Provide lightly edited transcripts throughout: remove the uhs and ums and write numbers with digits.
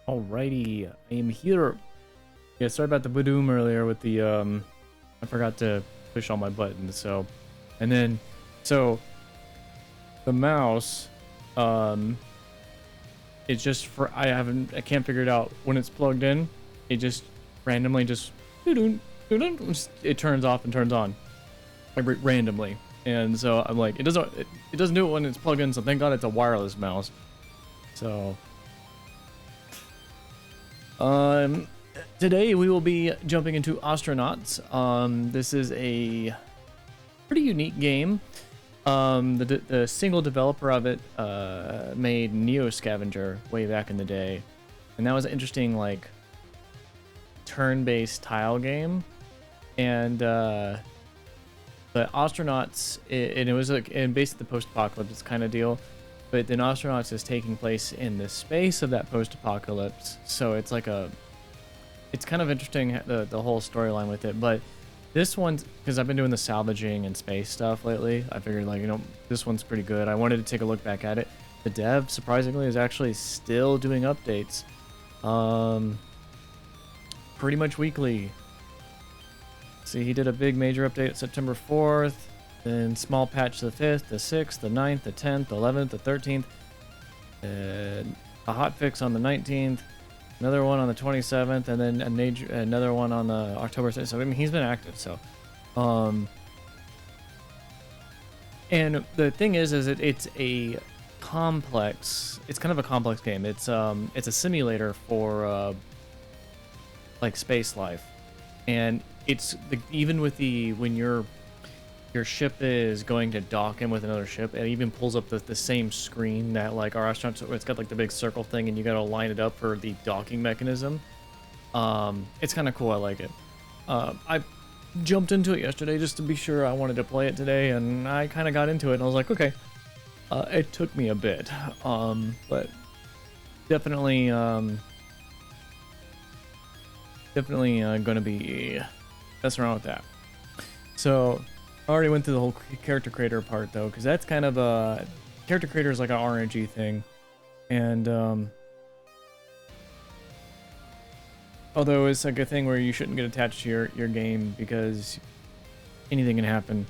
Alrighty, I am here. Yeah, sorry about the badoom earlier with the I forgot to push all my buttons. So the mouse, it's just for I can't figure it out when it's plugged in. It just randomly just it turns off and turns on like randomly, and so I'm like it doesn't do it when it's plugged in. So thank God it's a wireless mouse. So today we will be jumping into Ostranauts. This is a pretty unique game. The single developer of it made Neo Scavenger way back in the day, and that was an interesting like turn-based tile game. And the Ostranauts, it was like in basically the post-apocalypse kind of deal. But then Ostranauts is taking place in the space of that post-apocalypse, so it's like it's kind of interesting the whole storyline with it. But this one, because I've been doing the salvaging and space stuff lately, I figured like this one's pretty good. I wanted to take a look back at it. The dev surprisingly is actually still doing updates, pretty much weekly. See, he did a big major update September 4th. Then small patch the 5th, the 6th, the 9th, the 10th, the 11th, the 13th. A hot fix on the 19th. another one on the 27th, and then another one on the October 6th. So I mean, he's been active. So, and the thing is it's a complex. It's kind of a complex game. It's a simulator for like space life, and it's even with when your ship is going to dock in with another ship, it even pulls up the same screen that like our restaurant. So it's got like the big circle thing, and you got to line it up for the docking mechanism. It's kind of cool. I like it. I jumped into it yesterday just to be sure I wanted to play it today, and I kind of got into it, and I was like, okay. It took me a bit, but definitely going to be messing around with that. So I already went through the whole character creator part though, because that's kind of a character creator is like an RNG thing, and although it's like a thing where you shouldn't get attached to your game because anything can happen.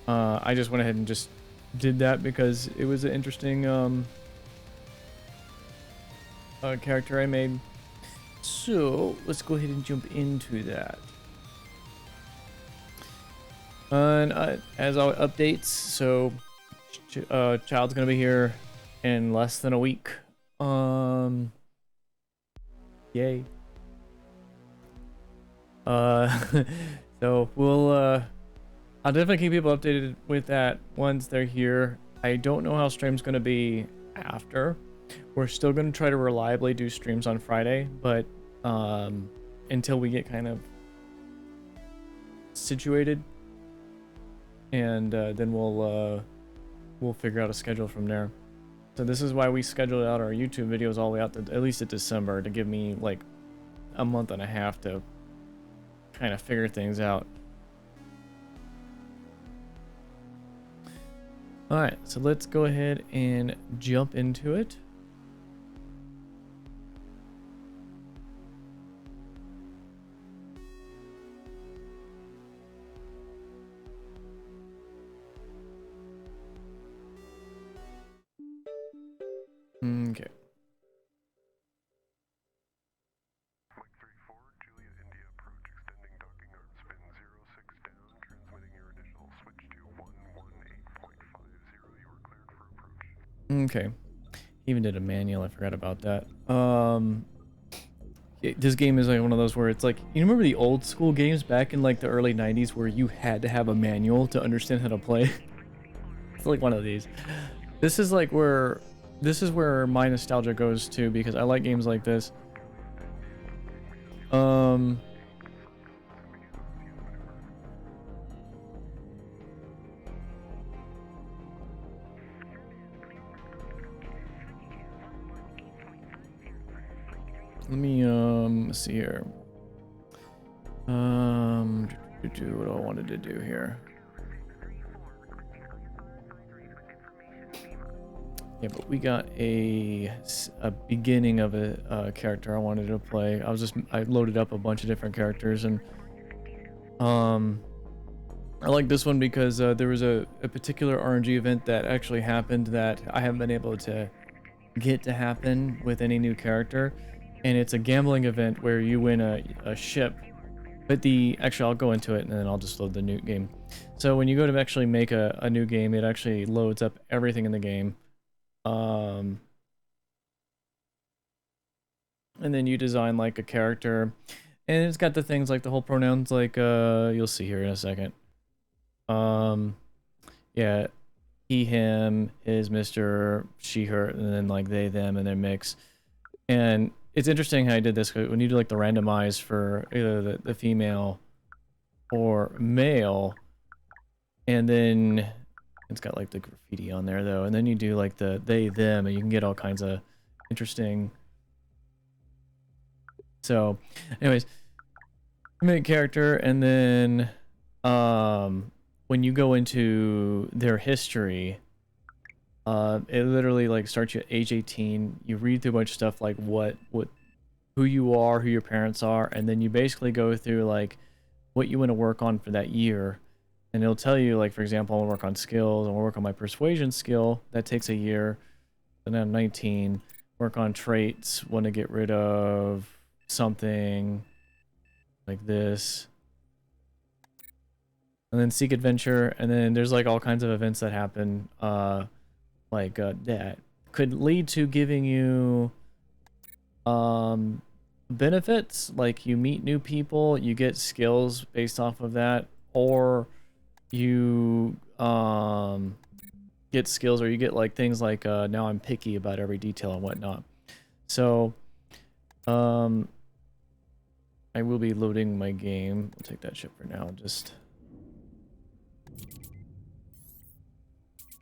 I just went ahead and just did that because it was an interesting character I made. So let's go ahead and jump into that. And as always, updates. So child's gonna be here in less than a week. Yay. So we'll I'll definitely keep people updated with that once they're here. I don't know how stream's gonna be after. We're still gonna try to reliably do streams on Friday, but until we get kind of situated, and then we'll figure out a schedule from there. So this is why we scheduled out our YouTube videos all the way out to at least at December, to give me like a month and a half to kind of figure things out. Alright, so let's go ahead and jump into it. Okay. Okay. Even did a manual, I forgot about that. This game is like one of those where it's like, you remember the old school games back in like the early 90s where you had to have a manual to understand how to play? It's like one of these. This is where my nostalgia goes to, because I like games like this. Let me see here. What do I wanted to do here? Yeah, but we got a beginning of a character I wanted to play. I loaded up a bunch of different characters, and I like this one because there was a particular RNG event that actually happened that I haven't been able to get to happen with any new character. And it's a gambling event where you win a ship. But actually I'll go into it and then I'll just load the new game. So when you go to actually make a new game, it actually loads up everything in the game. And then you design like a character. And it's got the things like the whole pronouns, like you'll see here in a second. Yeah, he, him, his, Mr., she, her, and then like they, them, and their mix. And it's interesting how I did this, when you do like the randomize for either the female or male, and then it's got like the graffiti on there though, and then you do like the they, them, and you can get all kinds of interesting. So anyways, make a character, and then when you go into their history, it literally like starts you at age 18. You read through a bunch of stuff like who you are, who your parents are, and then you basically go through like what you want to work on for that year. And it'll tell you, like, for example, I want to work on skills, I want to work on my persuasion skill. That takes a year. Then I'm 19. Work on traits, want to get rid of something like this. And then seek adventure, and then there's like all kinds of events that happen that could lead to giving you benefits, like you meet new people, you get skills based off of that, or you get skills, or you get like things like now I'm picky about every detail and whatnot. So I will be loading my game. We'll take that ship for now. Just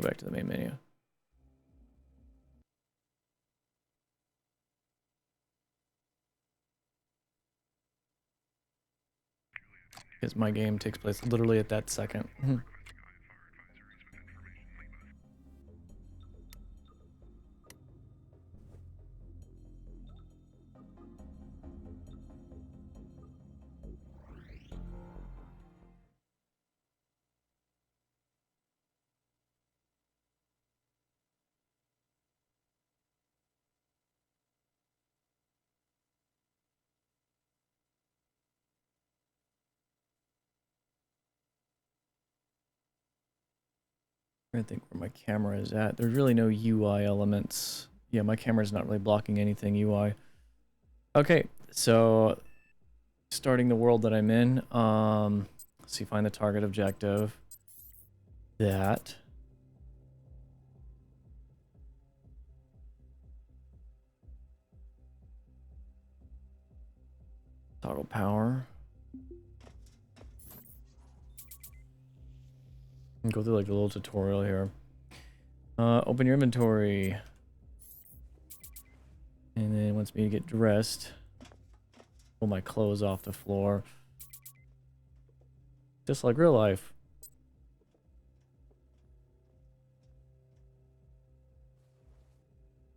go back to the main menu. Because my game takes place literally at that second. I think where my camera is at. There's really no UI elements. Yeah, my camera's not really blocking anything UI. Okay, so starting the world that I'm in. Let's see, find the target objective. That. Toggle power. Go through like a little tutorial here. Open your inventory. And then it wants me to get dressed. Pull my clothes off the floor. Just like real life.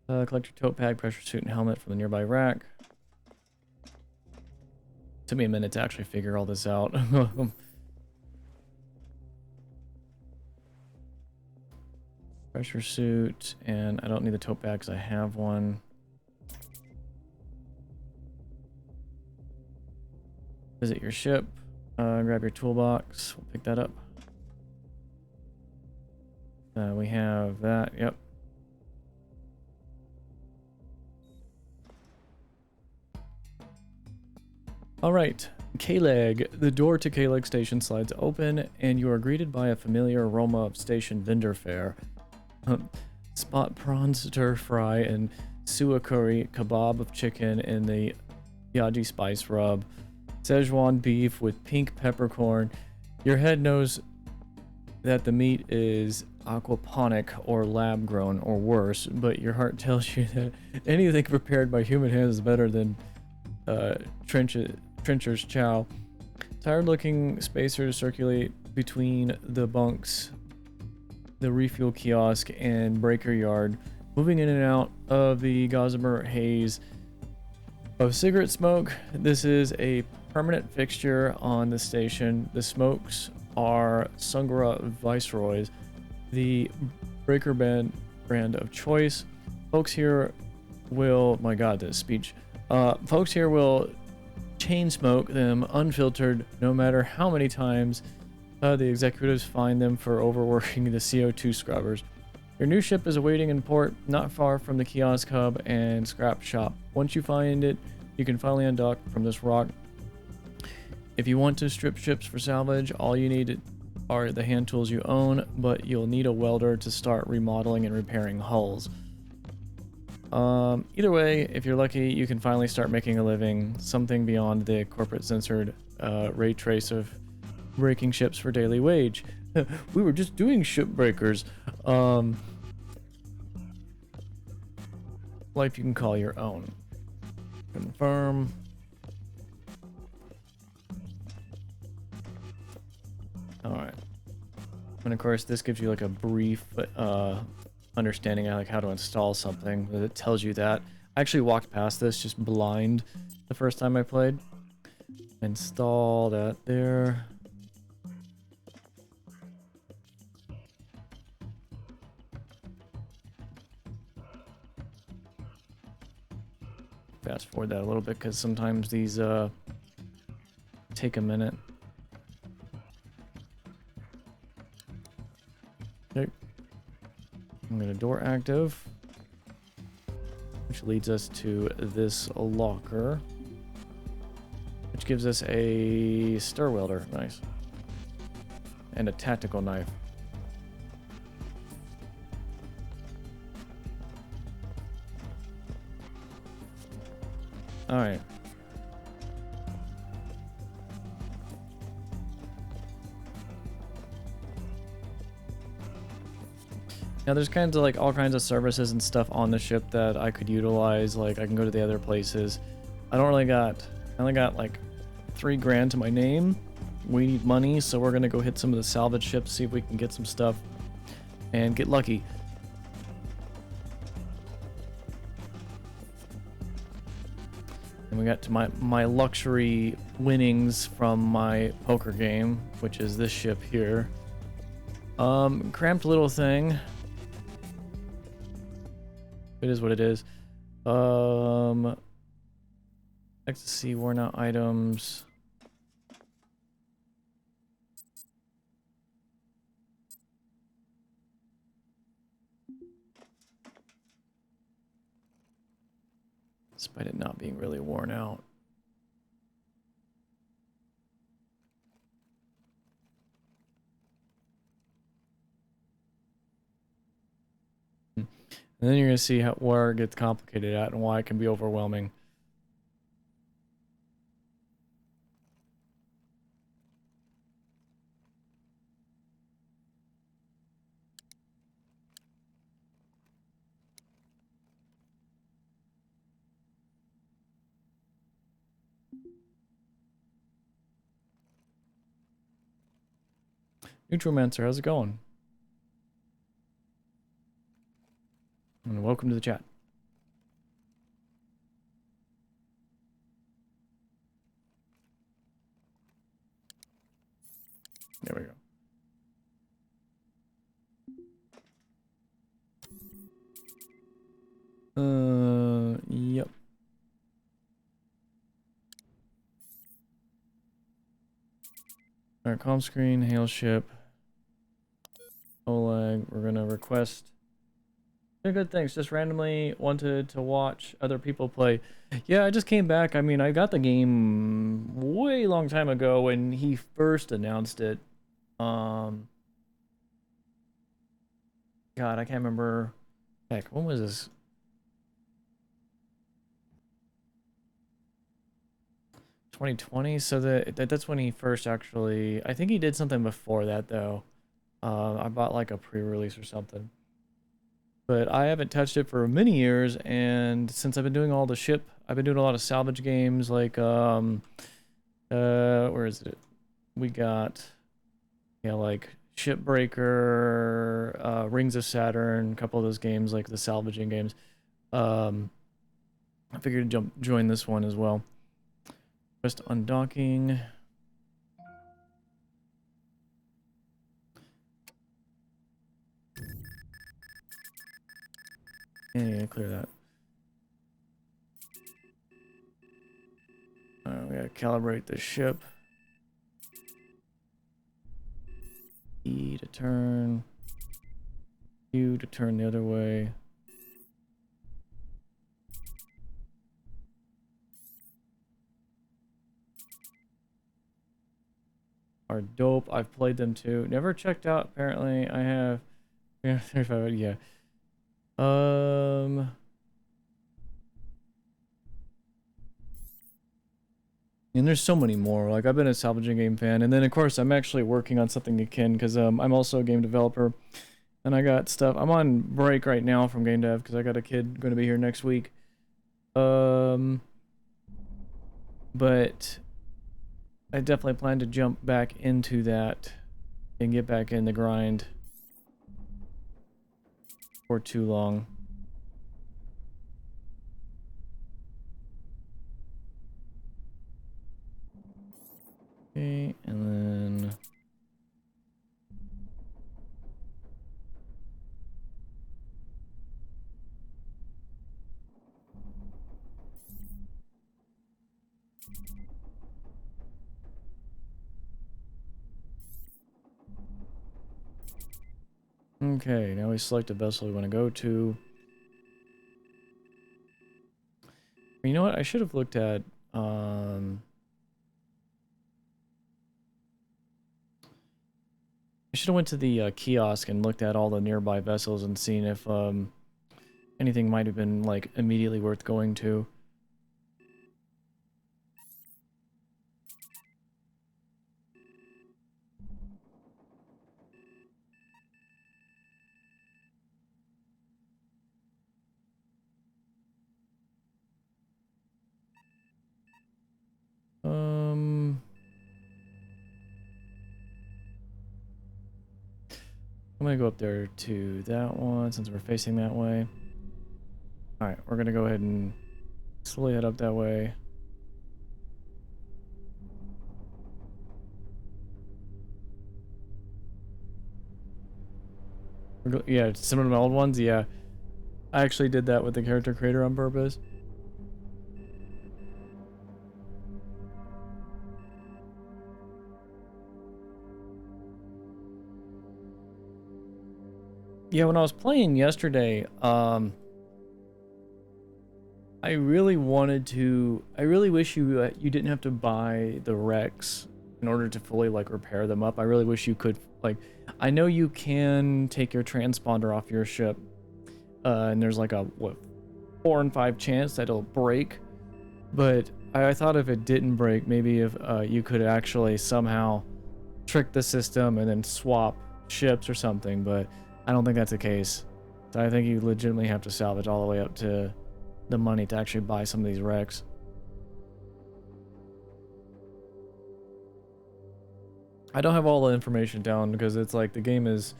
Collect your tote bag, pressure suit, and helmet from the nearby rack. Took me a minute to actually figure all this out. Pressure suit, and I don't need the tote bag because I have one. Visit your ship. Grab your toolbox. We'll pick that up. We have that. Yep. All right. K-Leg. The door to K-Leg Station slides open, and you are greeted by a familiar aroma of station vendor fare. Spot prawn stir fry and suwa curry, kebab of chicken in the yaji spice rub, Szechuan beef with pink peppercorn. Your head knows that the meat is aquaponic or lab grown or worse, but your heart tells you that anything prepared by human hands is better than trencher's chow. Tired looking spacers circulate between the bunks, the refuel kiosk, and breaker yard, moving in and out of the gossamer haze of cigarette smoke. This is a permanent fixture on the station. The smokes are Sungura Viceroys, the breaker brand of choice. Folks here will, my god, this speech. Folks here will chain smoke them unfiltered, no matter how many times the executives find them for overworking the CO2 scrubbers. Your new ship is awaiting in port, not far from the kiosk hub and scrap shop. Once you find it, you can finally undock from this rock. If you want to strip ships for salvage, all you need are the hand tools you own, but you'll need a welder to start remodeling and repairing hulls. Either way, if you're lucky, you can finally start making a living, something beyond the corporate censored ray trace of breaking ships for daily wage. We were just doing ship breakers. Life you can call your own. Confirm. Alright. And of course, this gives you like a brief understanding of like how to install something. It tells you that. I actually walked past this just blind the first time I played. Install that there. fast forward that a little bit because sometimes these take a minute. Okay. I'm gonna door active, which leads us to this locker, which gives us a stir welder, nice, and a tactical knife. All right. Now there's kinds of like all kinds of services and stuff on the ship that I could utilize. Like I can go to the other places. I only got like 3 grand to my name. We need money, so we're gonna go hit some of the salvage ships, see if we can get some stuff and get lucky. And we got to my luxury winnings from my poker game, which is this ship here. Cramped little thing. It is what it is. Ecstasy, worn out items. Despite it not being really worn out. And then you're going to see where it gets complicated at and why it can be overwhelming. Neutromancer, how's it going? And welcome to the chat. There we go. Yep. Alright, comm screen, hail ship. Oleg, we're gonna request. They're good things. Just randomly wanted to watch other people play. Yeah, I just came back. I mean, I got the game way long time ago when he first announced it. God, I can't remember. Heck, when was this? 2020. So that's when he first actually. I think he did something before that though. I bought like a pre-release or something. But I haven't touched it for many years, and since I've been doing all the ship, I've been doing a lot of salvage games, like where is it? We got, yeah, like Shipbreaker, Rings of Saturn, a couple of those games, like the salvaging games. I figured to join this one as well. Just undocking. Yeah, clear that. We gotta calibrate the ship. E to turn. U to turn the other way. Are dope. I've played them too. Never checked out. Apparently, I have. Yeah, 35. Yeah. And there's so many more. Like I've been a salvaging game fan, and then of course I'm actually working on something akin because I'm also a game developer, and I got stuff. I'm on break right now from game dev because I got a kid going to be here next week. But I definitely plan to jump back into that and get back in the grind for too long. Okay, and then Okay, now we select a vessel we want to go to. You know what? I should have looked at, I should have went to the kiosk and looked at all the nearby vessels and seen if anything might have been like immediately worth going to. Um, I'm gonna go up there to that one since we're facing that way. Alright, we're gonna go ahead and slowly head up that way. Yeah, similar to my old ones, yeah. I actually did that with the character creator on purpose. Yeah, when I was playing yesterday, I really wanted to. I really wish you didn't have to buy the wrecks in order to fully like repair them up. I really wish you could like. I know you can take your transponder off your ship, and there's like a what 4 in 5 chance that it'll break. But I thought if it didn't break, maybe if you could actually somehow trick the system and then swap ships or something. But I don't think that's the case. So I think you legitimately have to salvage all the way up to the money to actually buy some of these wrecks. I don't have all the information down because it's like the game has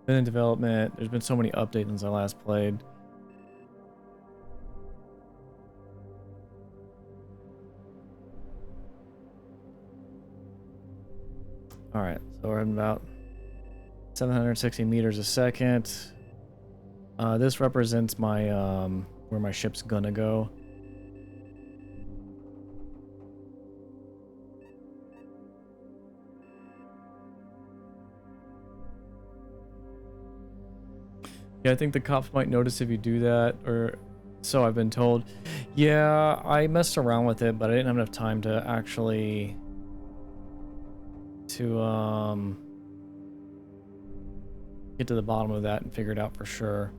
been in development. There's been so many updates since I last played. Alright, so we're at about 760 meters a second. This represents my where my ship's gonna go. Yeah, I think the cops might notice if you do that, or so I've been told. Yeah, I messed around with it, but I didn't have enough time to actually get to the bottom of that and figure it out for sure.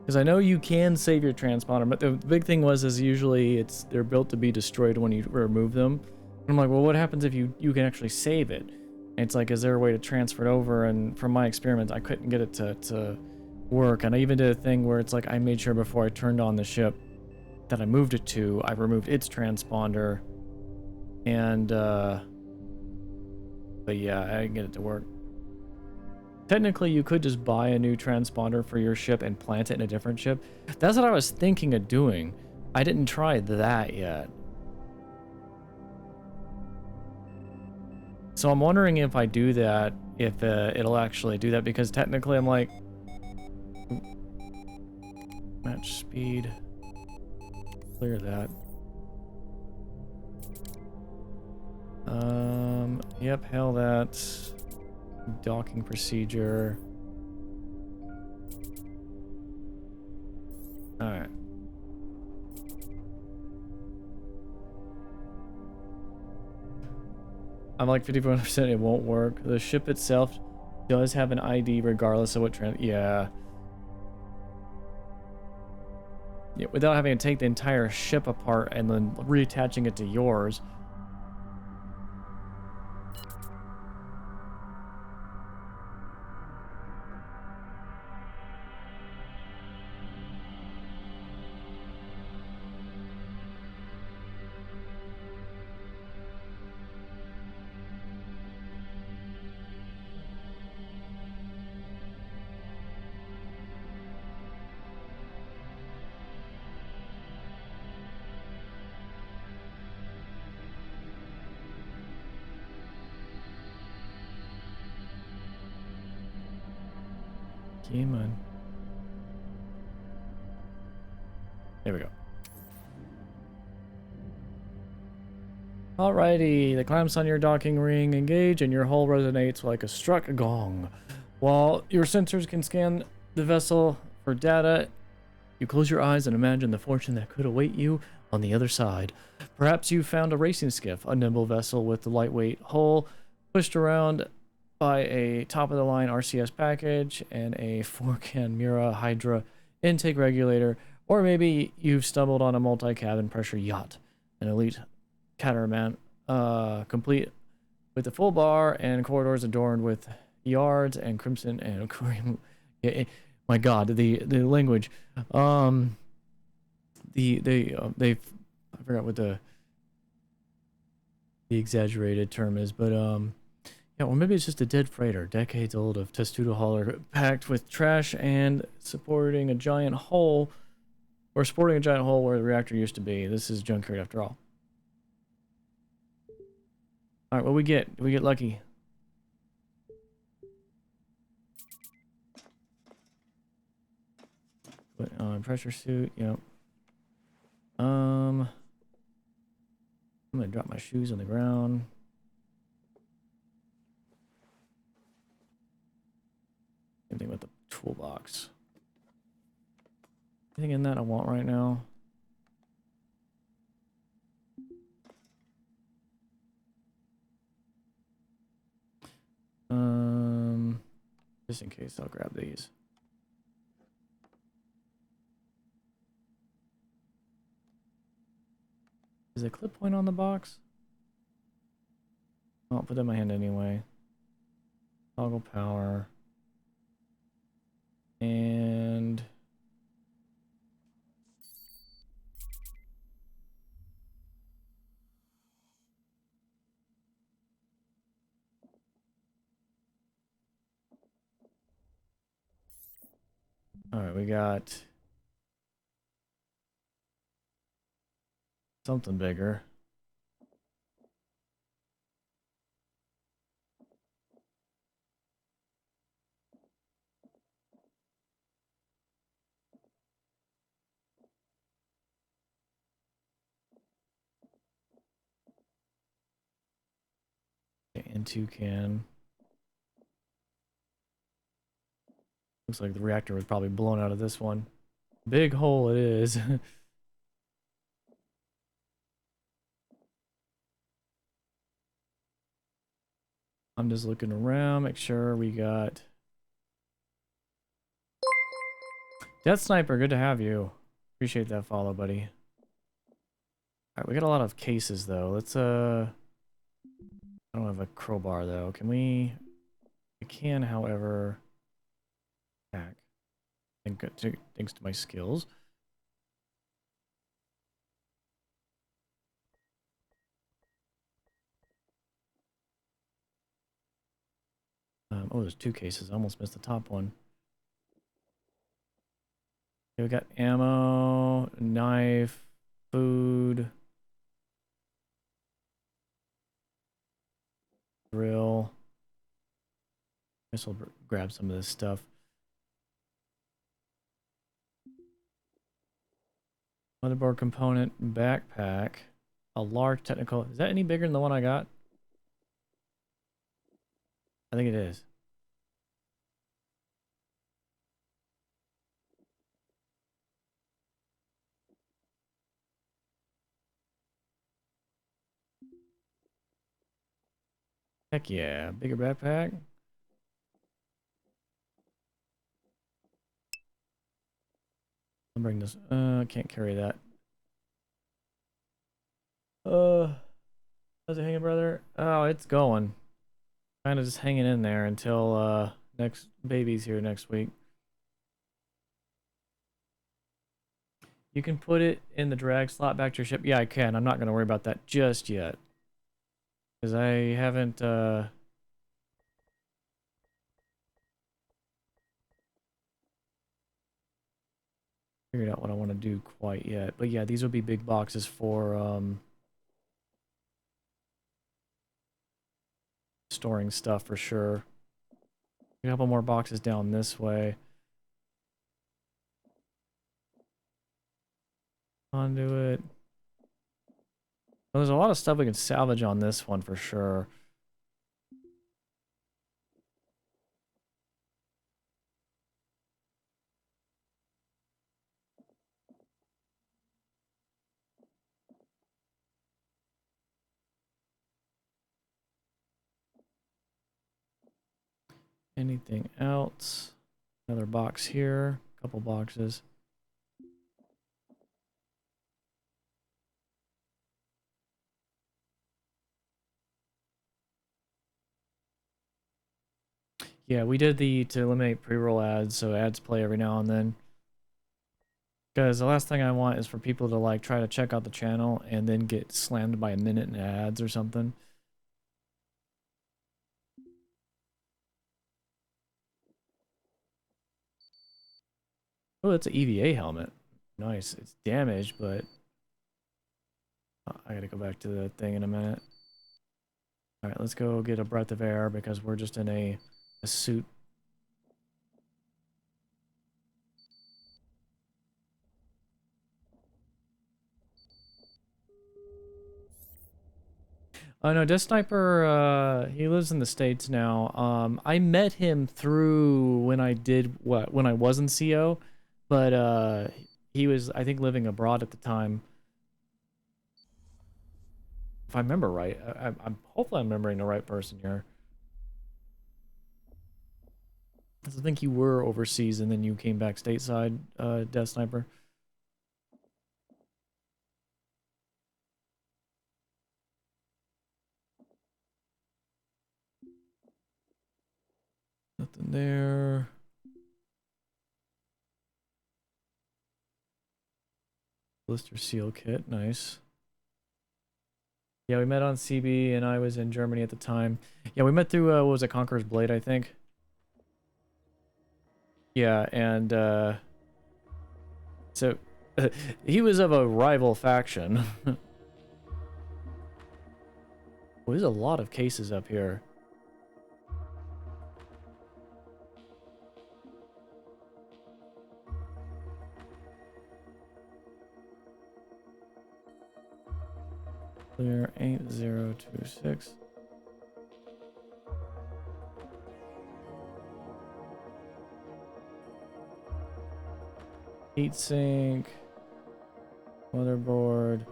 Because I know you can save your transponder, but the big thing is usually they're built to be destroyed when you remove them. And I'm like, well, what happens if you can actually save it? And it's like, is there a way to transfer it over? And from my experiments, I couldn't get it to work. And I even did a thing where it's like I made sure before I turned on the ship that I moved it to, I removed its transponder. And but yeah, I didn't get it to work. Technically, you could just buy a new transponder for your ship and plant it in a different ship. That's what I was thinking of doing. I didn't try that yet. So I'm wondering if I do that, if it'll actually do that, because technically I'm like... Match speed. Clear that. Yep, hell that. Docking procedure. Alright. I'm like 51% it won't work. The ship itself does have an ID regardless of what yeah. Yeah, without having to take the entire ship apart and then reattaching it to yours. Game on. There we go. Alrighty, the clamps on your docking ring engage and your hull resonates like a struck gong. While your sensors can scan the vessel for data, you close your eyes and imagine the fortune that could await you on the other side. Perhaps you found a racing skiff, a nimble vessel with a lightweight hull, pushed around by a top-of-the-line RCS package and a 4-can Mura Hydra intake regulator, or maybe you've stumbled on a multi-cabin pressure yacht, an elite catamaran, complete with a full bar and corridors adorned with yards and crimson and cream. My God, the language. They I forgot what the exaggerated term is, but yeah, or maybe it's just a dead freighter, decades old of testudo hauler, packed with trash and supporting a giant hole, or sporting a giant hole where the reactor used to be. This is junkyard after all. All right, what we get? Do we get lucky? Pressure suit. Yep. I'm gonna drop my shoes on the ground. Same thing with the toolbox. Anything in that I want right now? Just in case, I'll grab these. Is there a clip point on the box? I'll put that in my hand anyway. Toggle power. And all right, we got something bigger. And 2-can. Looks like the reactor was probably blown out of this one. Big hole it is. I'm just looking around, make sure we got Death Sniper, good to have you. Appreciate that follow, buddy. Alright, we got a lot of cases though. Let's I don't have a crowbar though. Can we can, however, hack. Thanks to my skills. Oh, there's 2 cases. I almost missed the top one. Okay, we got ammo, knife, food, drill. I guess I'll grab some of this stuff. Motherboard component, backpack, a large technical. Is that any bigger than the one I got? I think it is. Heck yeah, bigger backpack. I'll bring this. Can't carry that. How's it hanging, brother? Oh, it's going. Kind of just hanging in there until next baby's here next week. You can put it in the drag slot back to your ship. Yeah, I can. I'm not gonna worry about that just yet, because I haven't figured out what I want to do quite yet. But yeah, these will be big boxes for storing stuff for sure. A couple more boxes down this way. Conduit. Well, there's a lot of stuff we can salvage on this one for sure. Anything else? Another box here. A couple boxes. Yeah, we did to eliminate pre-roll ads, so ads play every now and then. Because the last thing I want is for people to like try to check out the channel and then get slammed by a minute in ads or something. Oh, it's an EVA helmet. Nice. It's damaged, but I gotta go back to the thing in a minute. All right, let's go get a breath of air because we're just in a suit. Oh no, Death Sniper, he lives in the States now. I met him through when I did when I was in CO, but he was, I think, living abroad at the time. If I remember right, I'm hopefully I'm remembering the right person here. I think you were overseas and then you came back stateside, Death Sniper. Nothing there. Blister seal kit, nice. Yeah, we met on CB and I was in Germany at the time. Yeah, we met through, what was it, Conqueror's Blade, I think. Yeah, and so he was of a rival faction. Well, there's a lot of cases up here. Clear 8026. Heatsink, motherboard,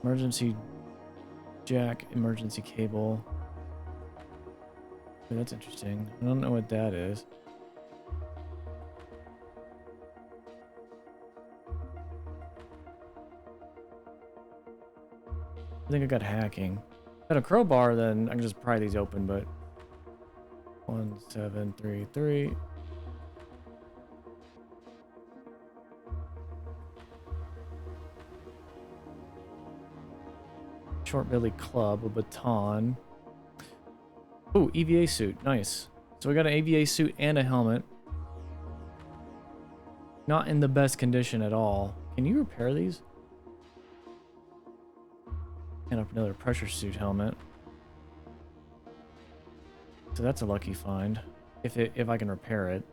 emergency jack, emergency cable. Oh, that's interesting. I don't know what that is. I think I got hacking. Got a crowbar, then I can just pry these open, but 1733. Short Billy Club, a baton. Ooh, EVA suit, nice. So we got an EVA suit and a helmet. Not in the best condition at all. Can you repair these? And up another pressure suit helmet. So that's a lucky find. If I can repair it.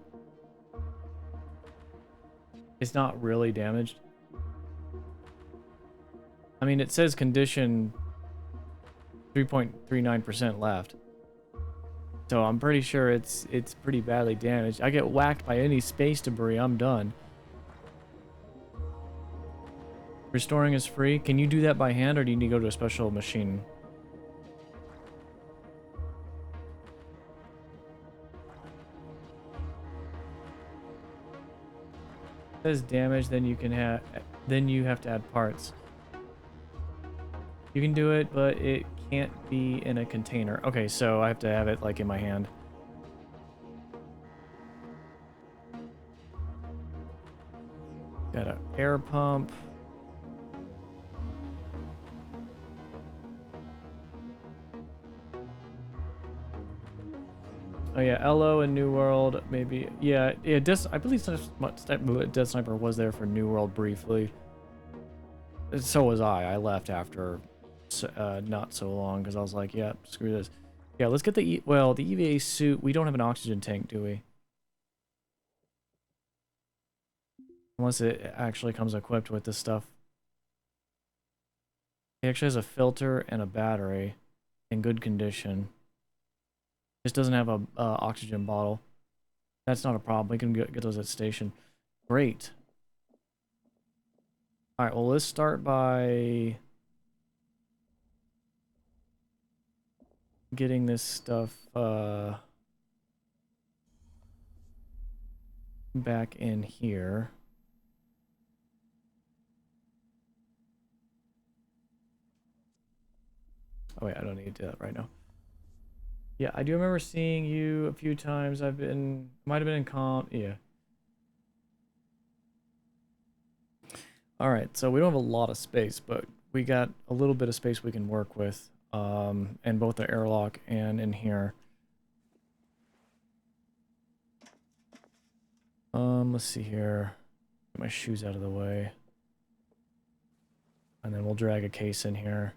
It's not really damaged. I mean, it says condition 3.39% left. So I'm pretty sure it's pretty badly damaged. I get whacked by any space debris, I'm done. Restoring is free. Can you do that by hand or do you need to go to a special machine? It says damage, then you have to add parts. You can do it, but it can't be in a container. Okay, so I have to have it like in my hand. Got an air pump. Oh yeah, LO and New World, maybe. Yeah, I believe Death Sniper was there for New World briefly. So was I. I left after not so long because I was like, yeah, screw this. Yeah, let's get the EVA suit. We don't have an oxygen tank, do we? Unless it actually comes equipped with this stuff. It actually has a filter and a battery in good condition. Just doesn't have a oxygen bottle. That's not a problem. We can get those at station. Great. All right. Well, let's start by getting this stuff back in here. Oh wait, I don't need to do that right now. Yeah, I do remember seeing you a few times. Might have been in comp. Yeah. All right, so we don't have a lot of space, but we got a little bit of space we can work with, in both the airlock and in here. Let's see here. Get my shoes out of the way. And then we'll drag a case in here.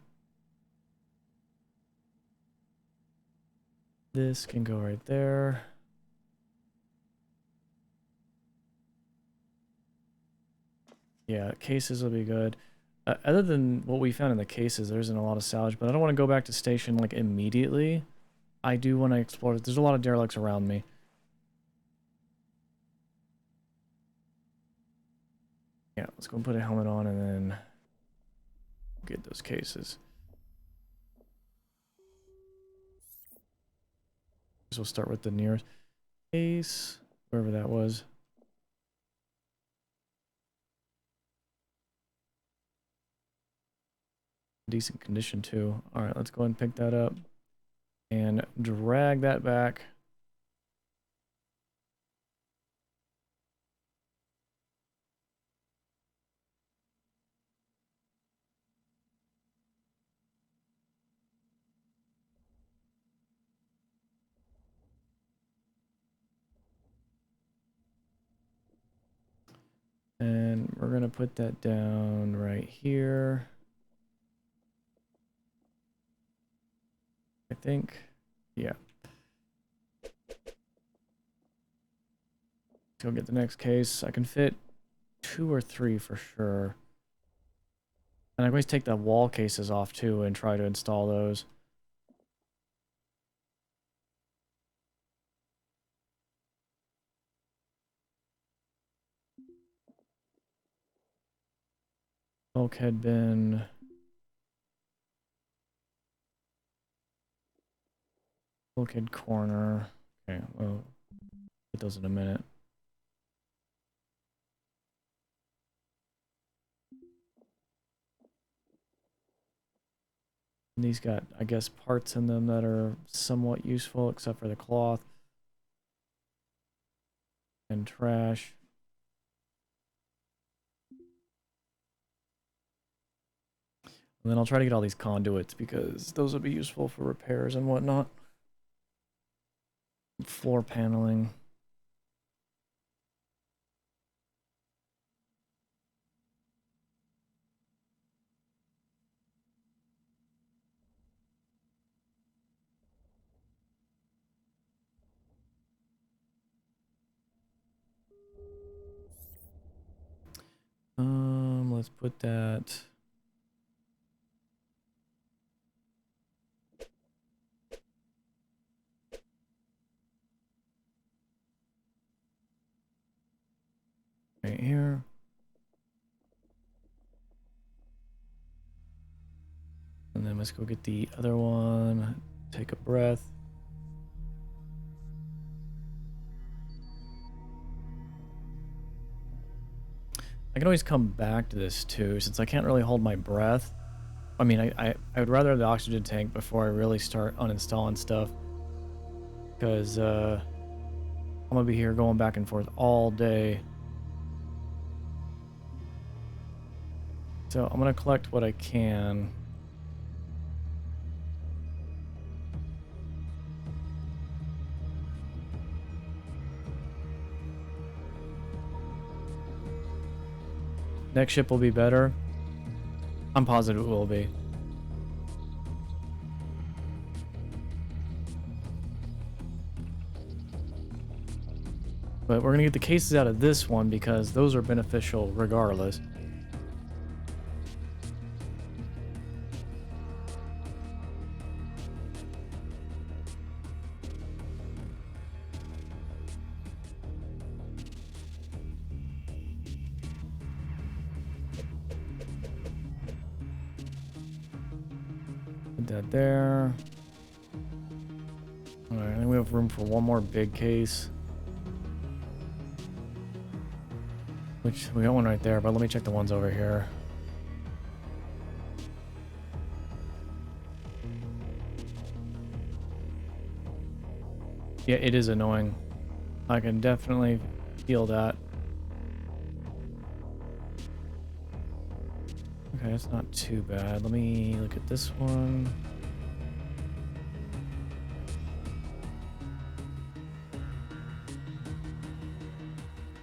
This can go right there. Yeah, cases will be good. Other than what we found in the cases, there isn't a lot of salvage, but I don't want to go back to station like immediately. I do want to explore. There's a lot of derelicts around me. Yeah, let's go and put a helmet on and then get those cases. So we'll start with the nearest case, wherever that was. Decent condition too. All right, let's go ahead and pick that up and drag that back. And we're gonna put that down right here. I think, yeah. Let's go get the next case. I can fit 2 or 3 for sure. And I always take the wall cases off too and try to install those. Bulkhead bin. Bulkhead corner. Okay, well, get those in a minute. And these got, I guess, parts in them that are somewhat useful, except for the cloth. And trash. And then I'll try to get all these conduits because those will be useful for repairs and whatnot. Floor paneling. Let's put that. Right here. And then let's go get the other one. Take a breath. I can always come back to this too, since I can't really hold my breath. I mean, I would rather have the oxygen tank before I really start uninstalling stuff. Because I'm going to be here going back and forth all day. So I'm going to collect what I can. Next ship will be better. I'm positive it will be. But we're going to get the cases out of this one because those are beneficial regardless. Put that there. Alright, I think we have room for one more big case. Which, we got one right there, but let me check the ones over here. Yeah, it is annoying. I can definitely feel that. Okay, it's not too bad. Let me look at this one.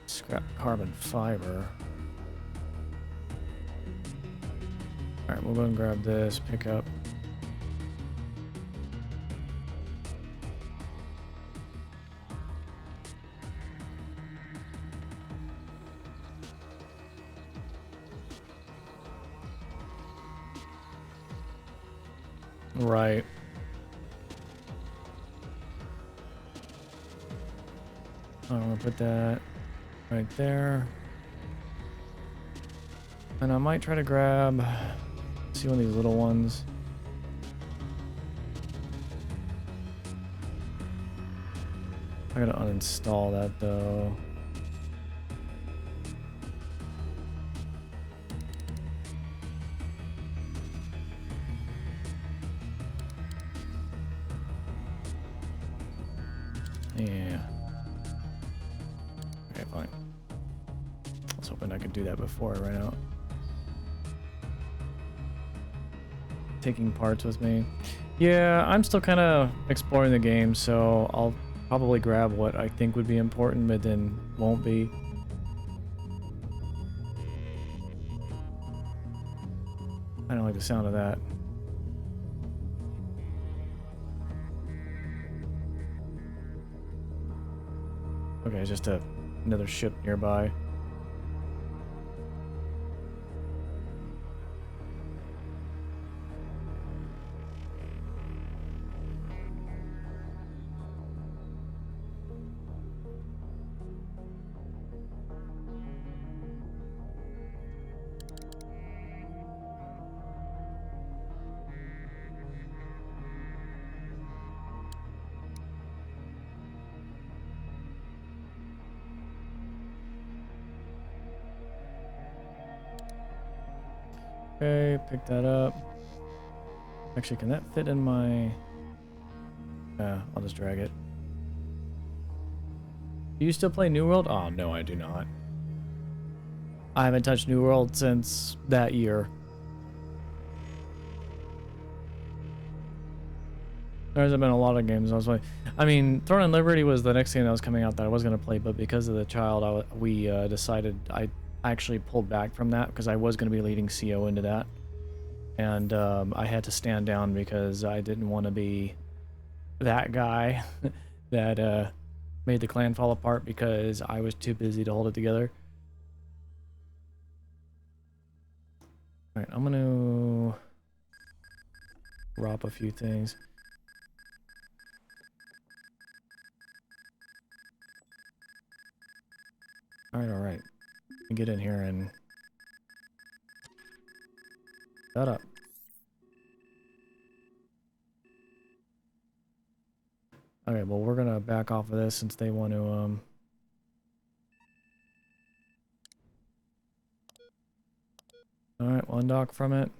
Scrap carbon fiber. Alright, we'll go and grab this, pick up. Right. I'm gonna put that right there. And I might try to grab, see one of these little ones. I gotta uninstall that though. Yeah. Okay, fine. I was hoping I could do that before I ran out. Taking parts with me. Yeah, I'm still kind of exploring the game, so I'll probably grab what I think would be important, but then won't be. I don't like the sound of that. Okay, just another ship nearby. Okay, pick that up. Actually, can that fit in my... I'll just drag it. Do you still play New World? Oh, no, I do not. I haven't touched New World since that year. There's been a lot of games I was playing. I mean, Throne and Liberty was the next game that was coming out that I was going to play, but because of the child, we decided I actually pulled back from that because I was going to be leading CO into that. And I had to stand down because I didn't want to be that guy that made the clan fall apart because I was too busy to hold it together. Alright, I'm going to drop a few things. Alright. Get in here and shut up. Okay, well, we're gonna back off of this since they want to, Alright, we'll undock from it.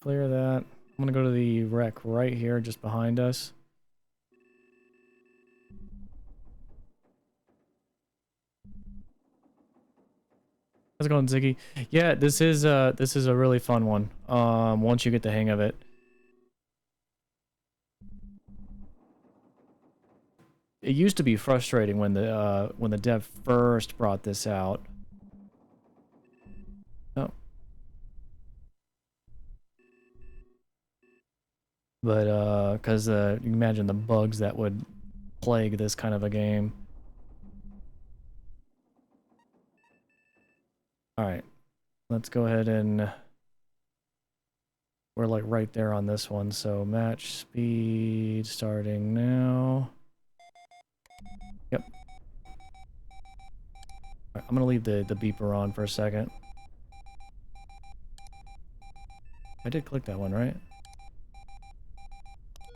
Clear that. I'm gonna go to the wreck right here, just behind us. How's it going, Ziggy? Yeah, this is a really fun one. Once you get the hang of it. It used to be frustrating when the dev first brought this out. Oh. But because you can imagine the bugs that would plague this kind of a game. Alright. Let's go ahead and we're like right there on this one, so match speed starting now. Yep. I'm gonna leave the beeper on for a second. I did click that one, right?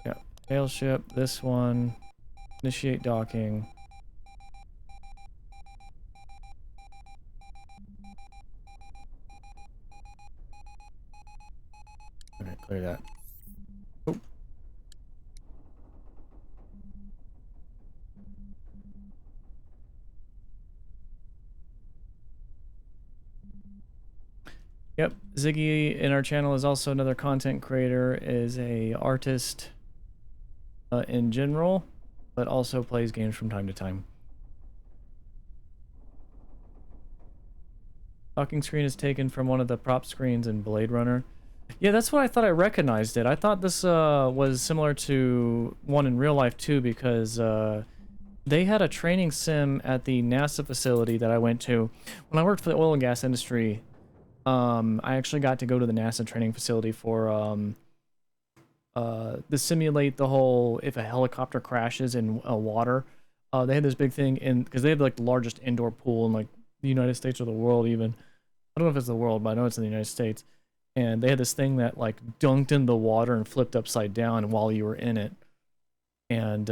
Yeah. Tail ship, this one. Initiate docking. Okay, clear that. Oh. Yep, Ziggy in our channel is also another content creator, is a artist in general, but also plays games from time to time. Docking screen is taken from one of the prop screens in Blade Runner. Yeah, that's what I thought. I recognized it. I thought this was similar to one in real life too, because they had a training sim at the NASA facility that I went to. When I worked for the oil and gas industry, I actually got to go to the NASA training facility for to simulate the whole if a helicopter crashes in water. They had this big thing in because they have like the largest indoor pool in like the United States or the world even. I don't know if it's the world, but I know it's in the United States. And they had this thing that like dunked in the water and flipped upside down while you were in it. And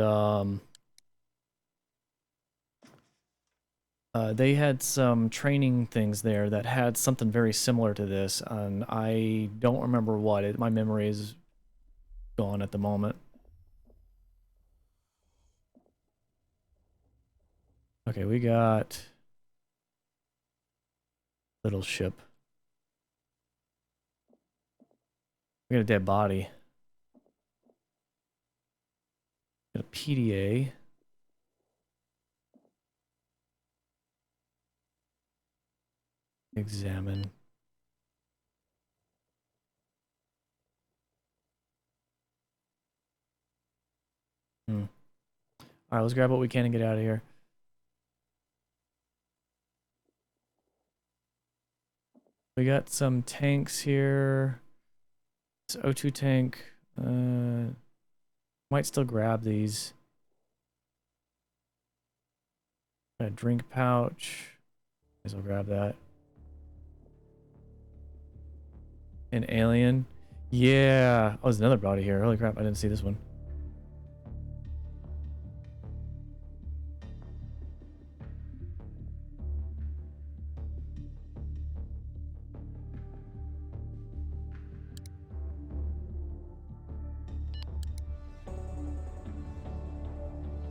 they had some training things there that had something very similar to this, and I don't remember what. My memory is gone at the moment. Okay, we got little ship. We got a dead body. Got a PDA. Examine. All right, let's grab what we can and get out of here. We got some tanks here. This O2 tank. Might still grab these. Got a drink pouch. Guess I'll grab that. An alien. Yeah. Oh, there's another body here. Holy crap, I didn't see this one.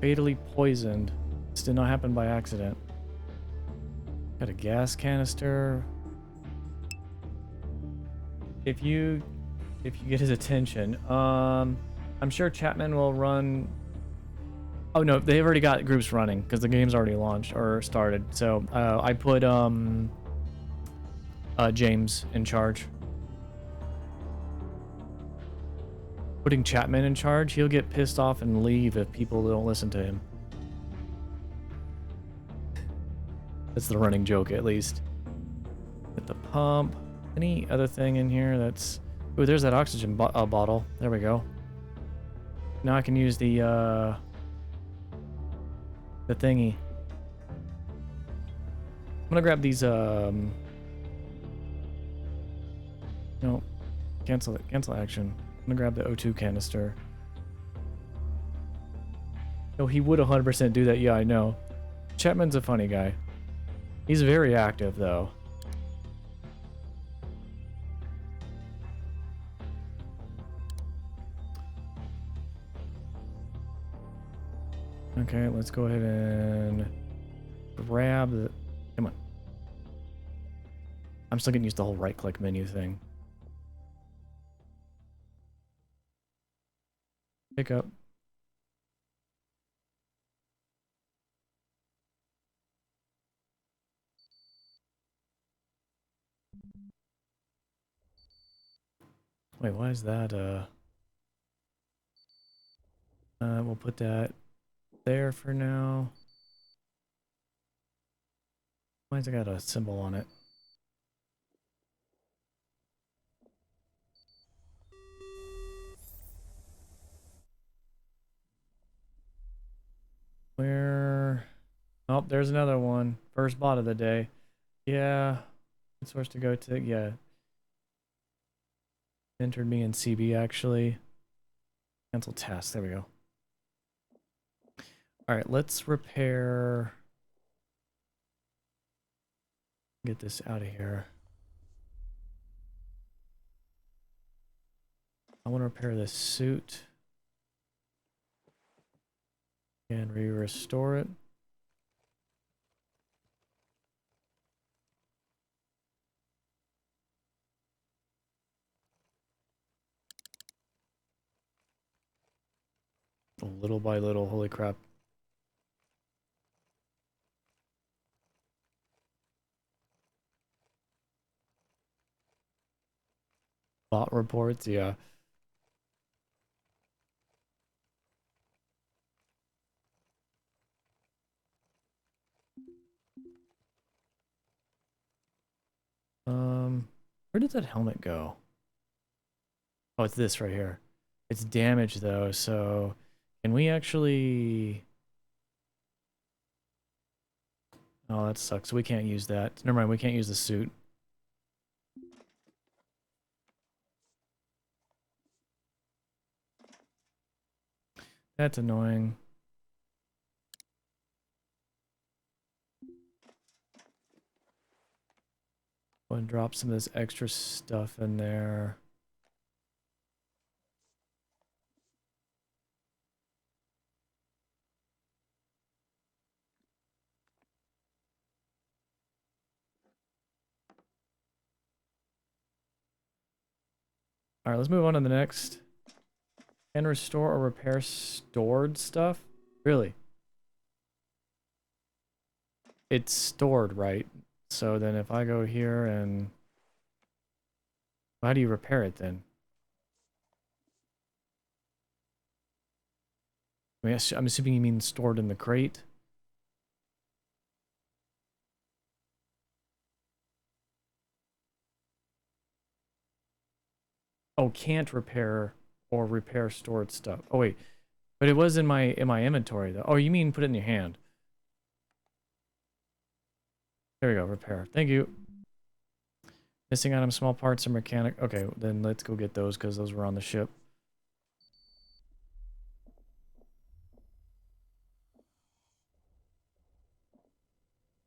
Fatally poisoned. This did not happen by accident. Got a gas canister. If you get his attention, I'm sure Chapman will run. Oh no, they've already got groups running because the game's already launched or started. So I put James in charge. Putting Chapman in charge, he'll get pissed off and leave if people don't listen to him. That's the running joke, at least. Get the pump. Any other thing in here that's... Ooh, there's that oxygen bottle. There we go. Now I can use the thingy. I'm gonna grab these, no. Cancel it. Cancel action. I'm gonna grab the O2 canister. No, he would 100% do that. Yeah, I know. Chapman's a funny guy. He's very active, though. Okay, let's go ahead and grab the... Come on. I'm still getting used to the whole right-click menu thing. Pick up. Wait, why is that, we'll put that there for now. Why's it got a symbol on it? Where... Oh, there's another one. First bot of the day. Yeah. Good source to go to. Yeah. Entered me in CB actually. Cancel task. There we go. Alright, let's repair. Get this out of here. I want to repair this suit. And restore it. Little by little, holy crap. Bot reports, yeah. Where did that helmet go? Oh, it's this right here. It's damaged though, so can we actually... Oh, that sucks. We can't use that. Never mind, we can't use the suit. That's annoying. Go and drop some of this extra stuff in there. Alright, let's move on to the next. Can restore or repair stored stuff? Really? It's stored, right? So then if I go here and... How do you repair it then? I mean, I'm assuming you mean stored in the crate? Oh, can't repair or repair stored stuff. Oh wait, but it was in my inventory though. Oh, you mean put it in your hand? There we go. Repair. Thank you. Missing item, small parts, or mechanic. Okay, then let's go get those because those were on the ship.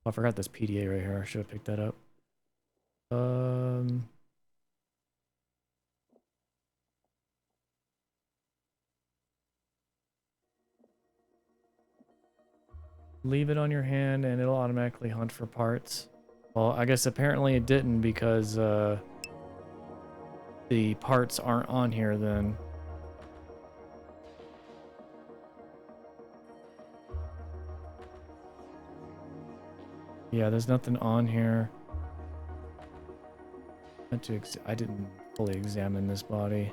Oh, I forgot this PDA right here. I should have picked that up. Leave it on your hand and it'll automatically hunt for parts. Well, I guess apparently it didn't because the parts aren't on here then. Yeah, there's nothing on here. I didn't fully examine this body.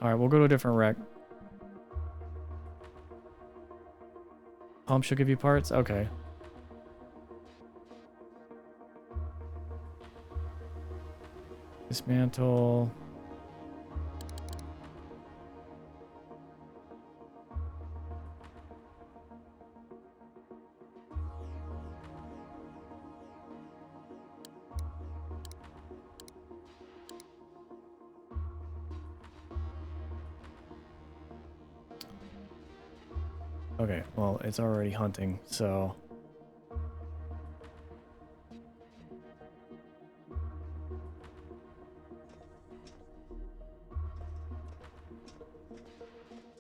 Alright, we'll go to a different wreck. Pump should give you parts? Okay. Dismantle. Okay, well, it's already hunting, so...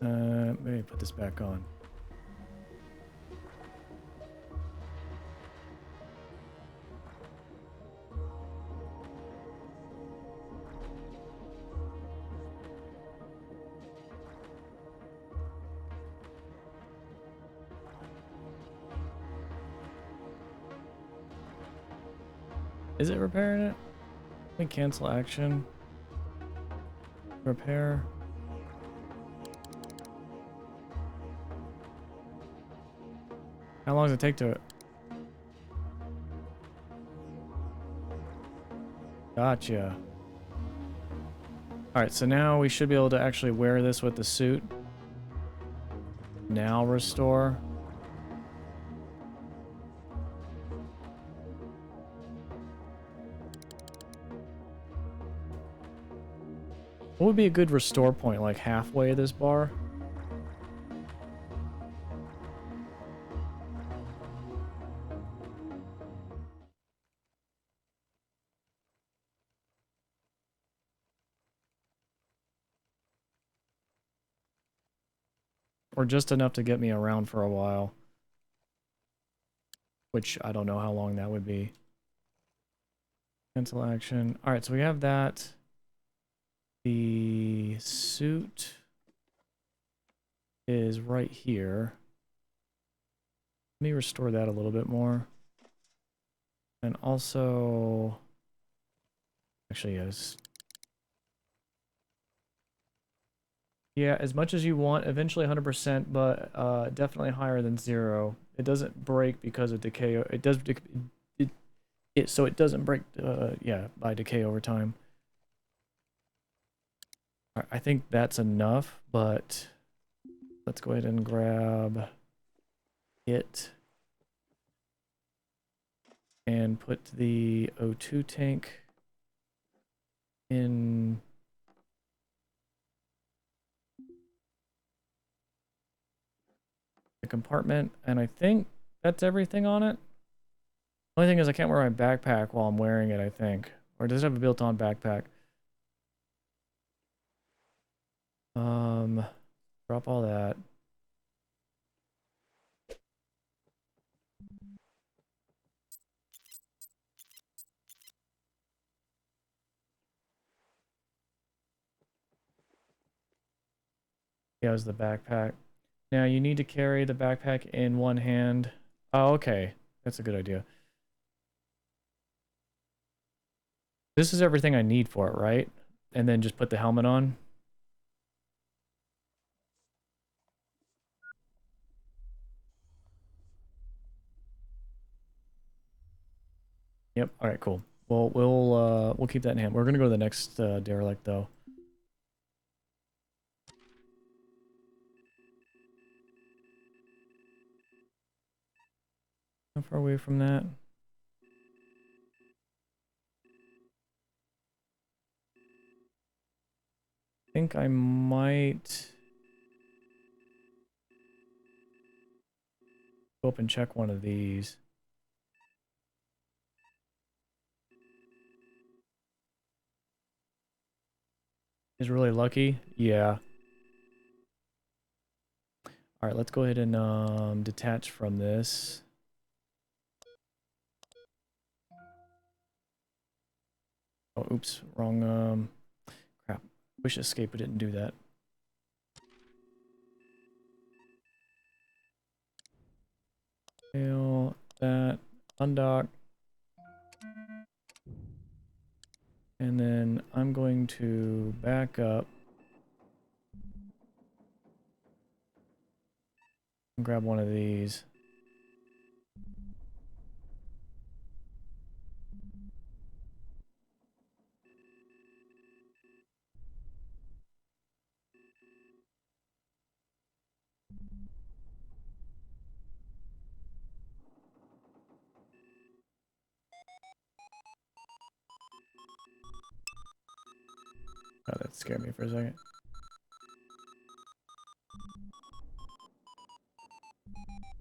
maybe put this back on. Is it repairing it? Let me cancel action. Repair. How long does it take to it? Gotcha. Alright, so now we should be able to actually wear this with the suit. Now restore. What would be a good restore point? Like halfway this bar? Or just enough to get me around for a while. Which I don't know how long that would be. Cancel action. Alright, so we have that. The suit is right here. Let me restore that a little bit more. And also... Actually, yes. Yeah, as much as you want, eventually 100%, but definitely higher than 0. It doesn't break because of decay. It does... So it doesn't break, yeah, by decay over time. I think that's enough, but let's go ahead and grab it and put the O2 tank in the compartment, and I think that's everything on it. Only thing is I can't wear my backpack while I'm wearing it, I think. Or does it have a built-on backpack? Drop all that. Yeah, it was the backpack. Now you need to carry the backpack in one hand. Oh, okay. That's a good idea. This is everything I need for it, right? And then just put the helmet on. Yep. All right. Cool. Well, we'll keep that in hand. We're gonna go to the next derelict though. How far away from that? I think I might go up and check one of these. Is really lucky? Yeah. Alright, let's go ahead and detach from this. Oh, oops, wrong, crap. Wish escape didn't do that. Fail that, undock. And then I'm going to back up and grab one of these. Oh, that scared me for a second.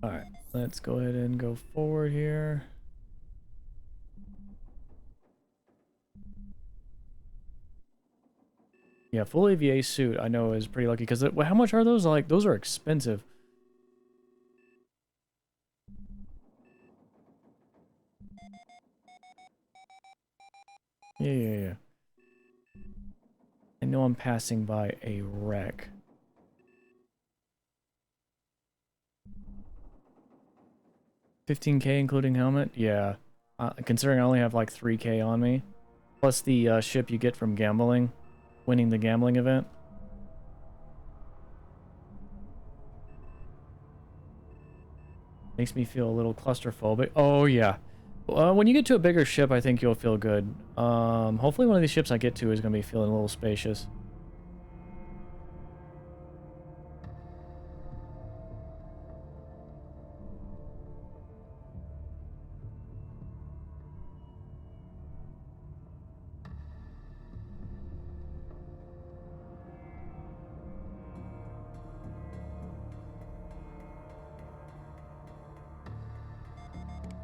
Alright, let's go ahead and go forward here. Yeah, full AVA suit I know is pretty lucky because how much are those? Like, those are expensive. Yeah. I know I'm passing by a wreck. $15K including helmet? Yeah. Considering I only have like 3K on me. Plus the ship you get from gambling. Winning the gambling event. Makes me feel a little claustrophobic. Oh, yeah. When you get to a bigger ship, I think you'll feel good. Hopefully one of these ships I get to is going to be feeling a little spacious.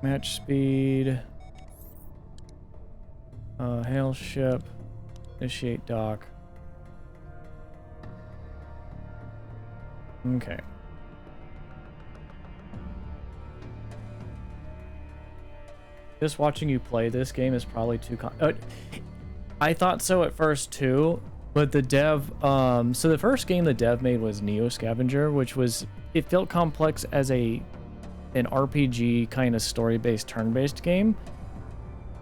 Match speed. Hail ship. Initiate dock. Okay. Just watching you play this game is probably too I thought so at first too, but the dev so the first game the dev made was Neo Scavenger, which was, it felt complex as an RPG kind of story-based turn-based game.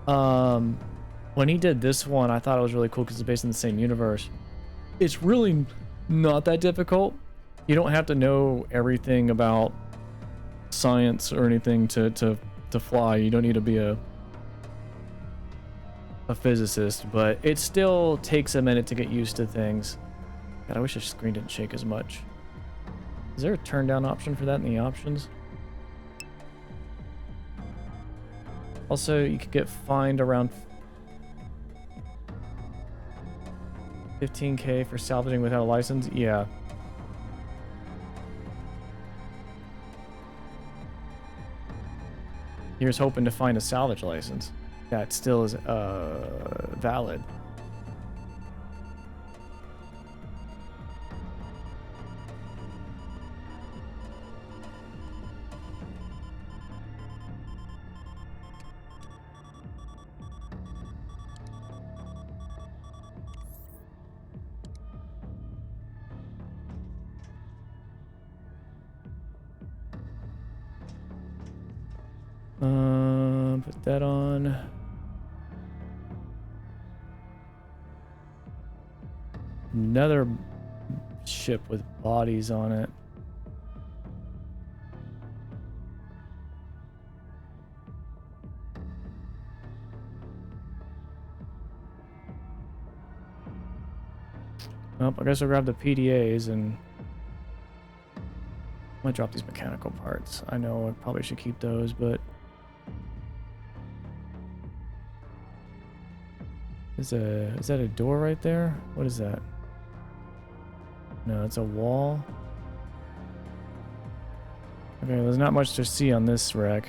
When he did this one, I thought it was really cool because it's based in the same universe. It's really not that difficult. You don't have to know everything about science or anything to fly. You don't need to be a physicist, but it still takes a minute to get used to things. God, I wish the screen didn't shake as much. Is there a turn down option for that in the options? Also, you could get fined around 15K for salvaging without a license. Yeah. Here's hoping to find a salvage license that still is valid. Put that on. Another ship with bodies on it. Well, I guess I'll grab the PDAs and I'm gonna drop these mechanical parts. I know I probably should keep those, but is that a door right there? What is that? No, it's a wall. Okay, there's not much to see on this wreck.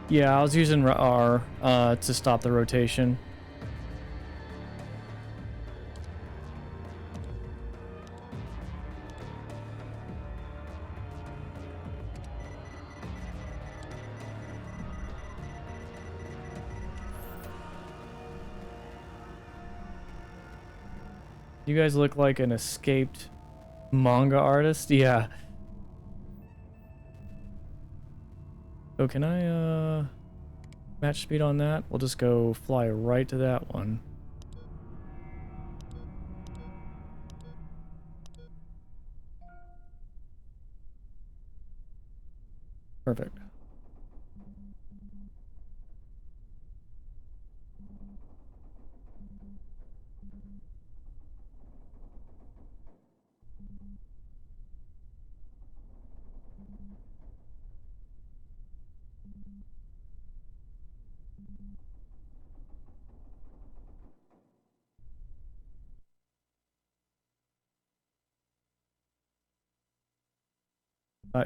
Yeah, I was using R to stop the rotation. You guys look like an escaped manga artist. Yeah. So can I match speed on that? We'll just go fly right to that one. Perfect.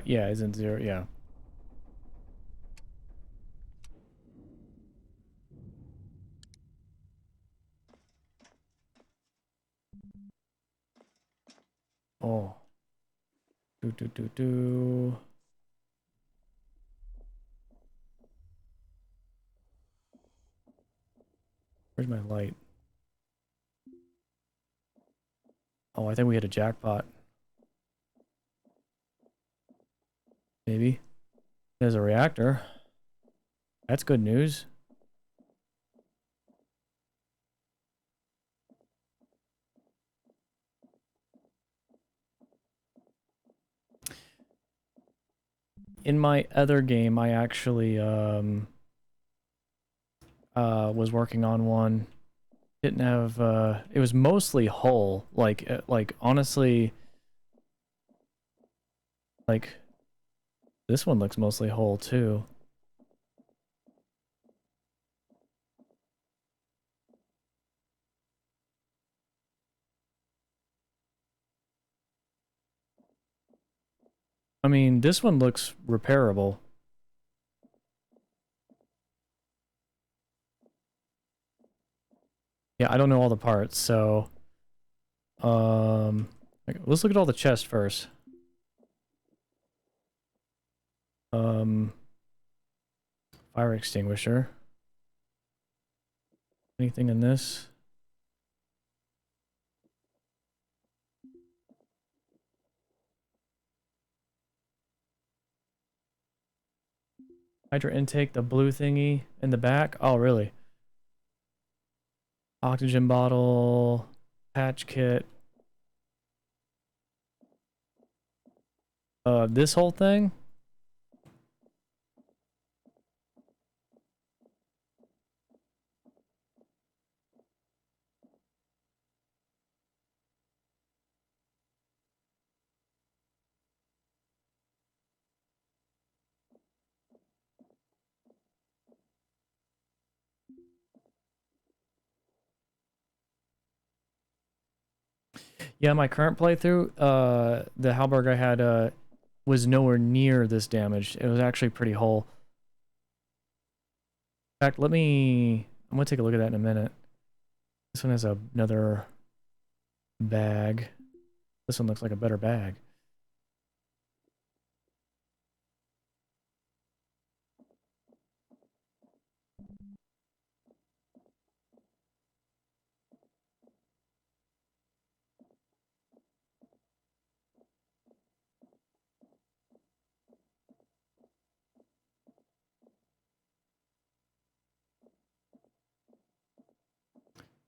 Yeah, it's in 0, yeah. Oh. Do. Where's my light? Oh, I think we hit a jackpot. Maybe. There's a reactor. That's good news. in my other game, I actually was working on one. Didn't have it was mostly hull. Like honestly, like this one looks mostly hull too. I mean, this one looks repairable. Yeah, I don't know all the parts, so let's look at all the chests first. Um, fire extinguisher. Anything in this? Hydra intake, the blue thingy in the back. Oh, really? Oxygen bottle, patch kit. This whole thing? Yeah, my current playthrough, the halberd I had, was nowhere near this damaged. It was actually pretty whole. In fact, I'm gonna take a look at that in a minute. This one has another bag. This one looks like a better bag.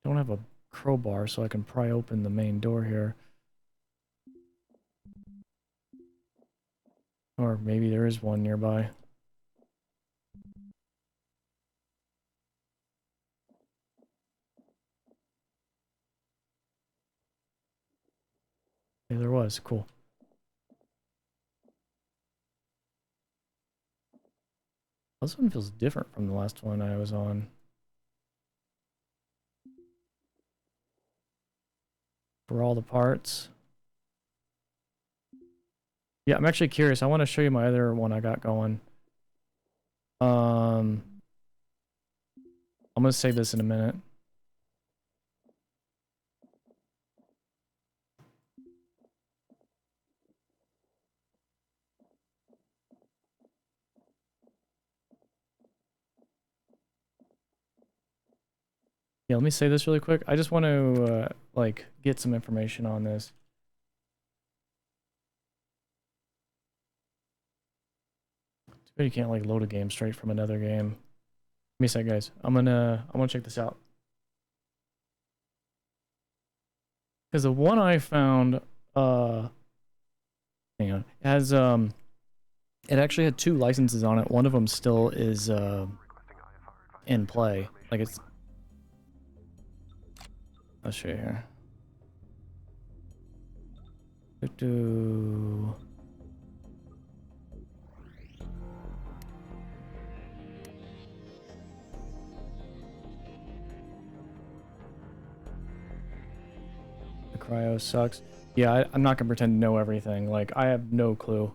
Don't have a crowbar, so I can pry open the main door here. Or maybe there is one nearby. Yeah, there was. Cool. This one feels different from the last one I was on. For all the parts. Yeah, I'm actually curious. I want to show you my other one I got going. I'm gonna save this in a minute. Yeah, let me say this really quick. I just want to like get some information on this. Too bad you can't like load a game straight from another game. Give me a sec, guys. I'm gonna check this out. Because the one I found, hang on, has it actually had 2 licenses on it. One of them still is in play. Like it's. I'll show you here. Do. The cryo sucks. Yeah, I'm not gonna pretend to know everything. Like I have no clue.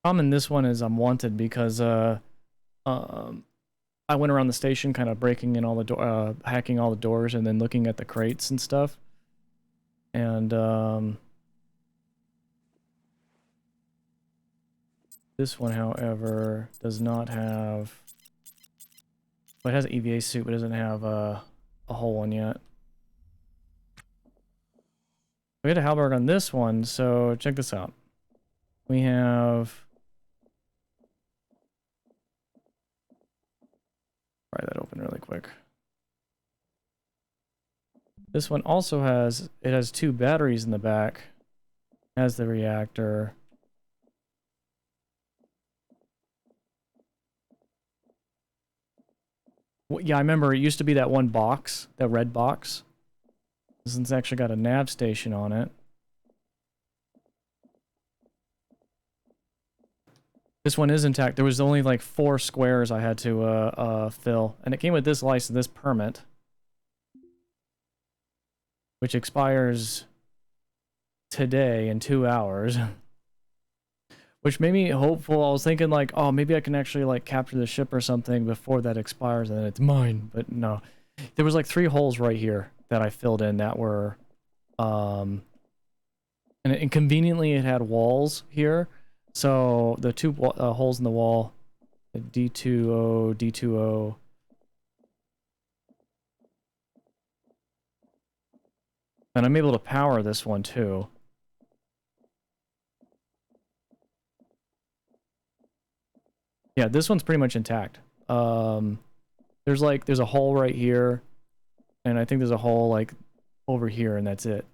Problem in this one is I'm wanted because I went around the station kind of breaking in all the door, hacking all the doors, and then looking at the crates and stuff. And this one, however, does not have. Well, it has an EVA suit, but doesn't have a whole one yet. We had a halberd on this one, so check this out. We have. Pry that open really quick. This one also has, it has 2 batteries in the back. Has the reactor. Well, yeah, I remember it used to be that one box, that red box. This one's actually got a nav station on it. This one is intact. There was only like 4 squares I had to fill. And it came with this license, this permit. Which expires today in 2 hours. Which made me hopeful. I was thinking like, oh, maybe I can actually like capture the ship or something before that expires and then it's mine. But no. There was like 3 holes right here that I filled in that were... And conveniently it had walls here. So the 2 holes in the wall, the D20, D20. And I'm able to power this one too. Yeah, this one's pretty much intact. There's a hole right here, and I think there's a hole like over here, and that's it.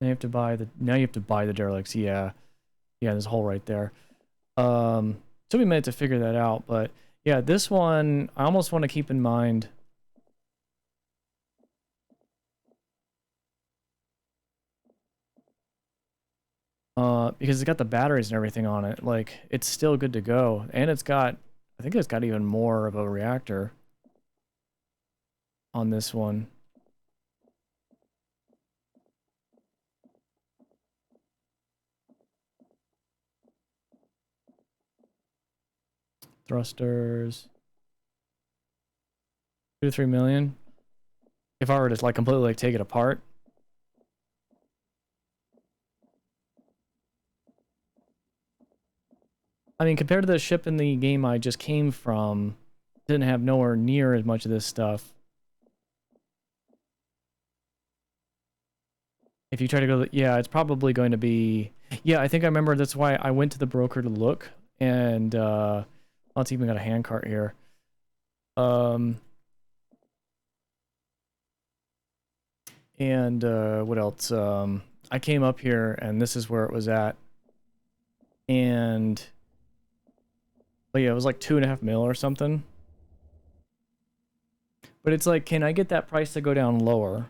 Now you have to buy the derelicts. Yeah, there's a hole right there. Took me a minute to figure that out, but yeah, this one I almost want to keep in mind. Because it's got the batteries and everything on it, like, it's still good to go. And it's got, I think it's got even more of a reactor on this one. Thrusters. 2 to 3 million. If I were to, like, completely, like, take it apart. I mean, compared to the ship in the game I just came from, didn't have nowhere near as much of this stuff. If you try to go, yeah, it's probably going to be... Yeah, I think I remember that's why I went to the broker to look, and, oh, it's even got a handcart here. And, what else? I came up here, and this is where it was at. And... But yeah, it was like 2.5 mil or something. But it's like, can I get that price to go down lower?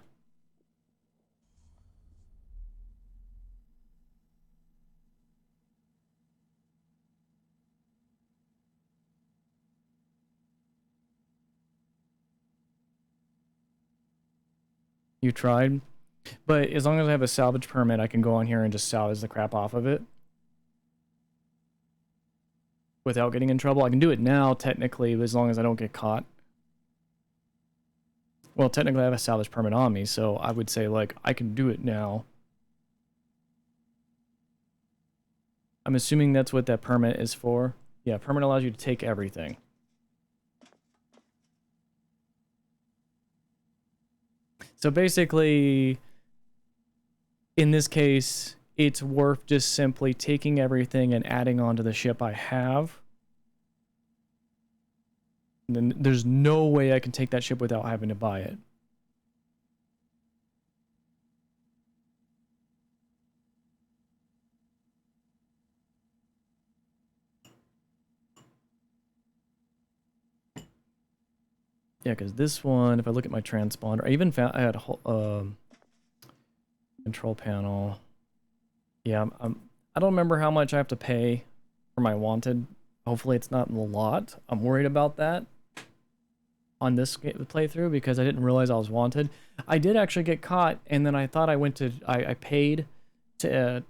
You tried? But as long as I have a salvage permit, I can go on here and just salvage the crap off of it. Without getting in trouble. I can do it now, technically, as long as I don't get caught. Well, technically I have a salvage permit on me, so I would say, like, I can do it now. I'm assuming that's what that permit is for. Yeah, permit allows you to take everything. So basically, in this case, it's worth just simply taking everything and adding onto the ship I have. And then there's no way I can take that ship without having to buy it. Yeah, because this one, if I look at my transponder, I even found I had a control panel. Yeah, I don't remember how much I have to pay for my wanted. Hopefully it's not a lot. I'm worried about that on this playthrough because I didn't realize I was wanted. I did actually get caught, and then I thought I went to I paid to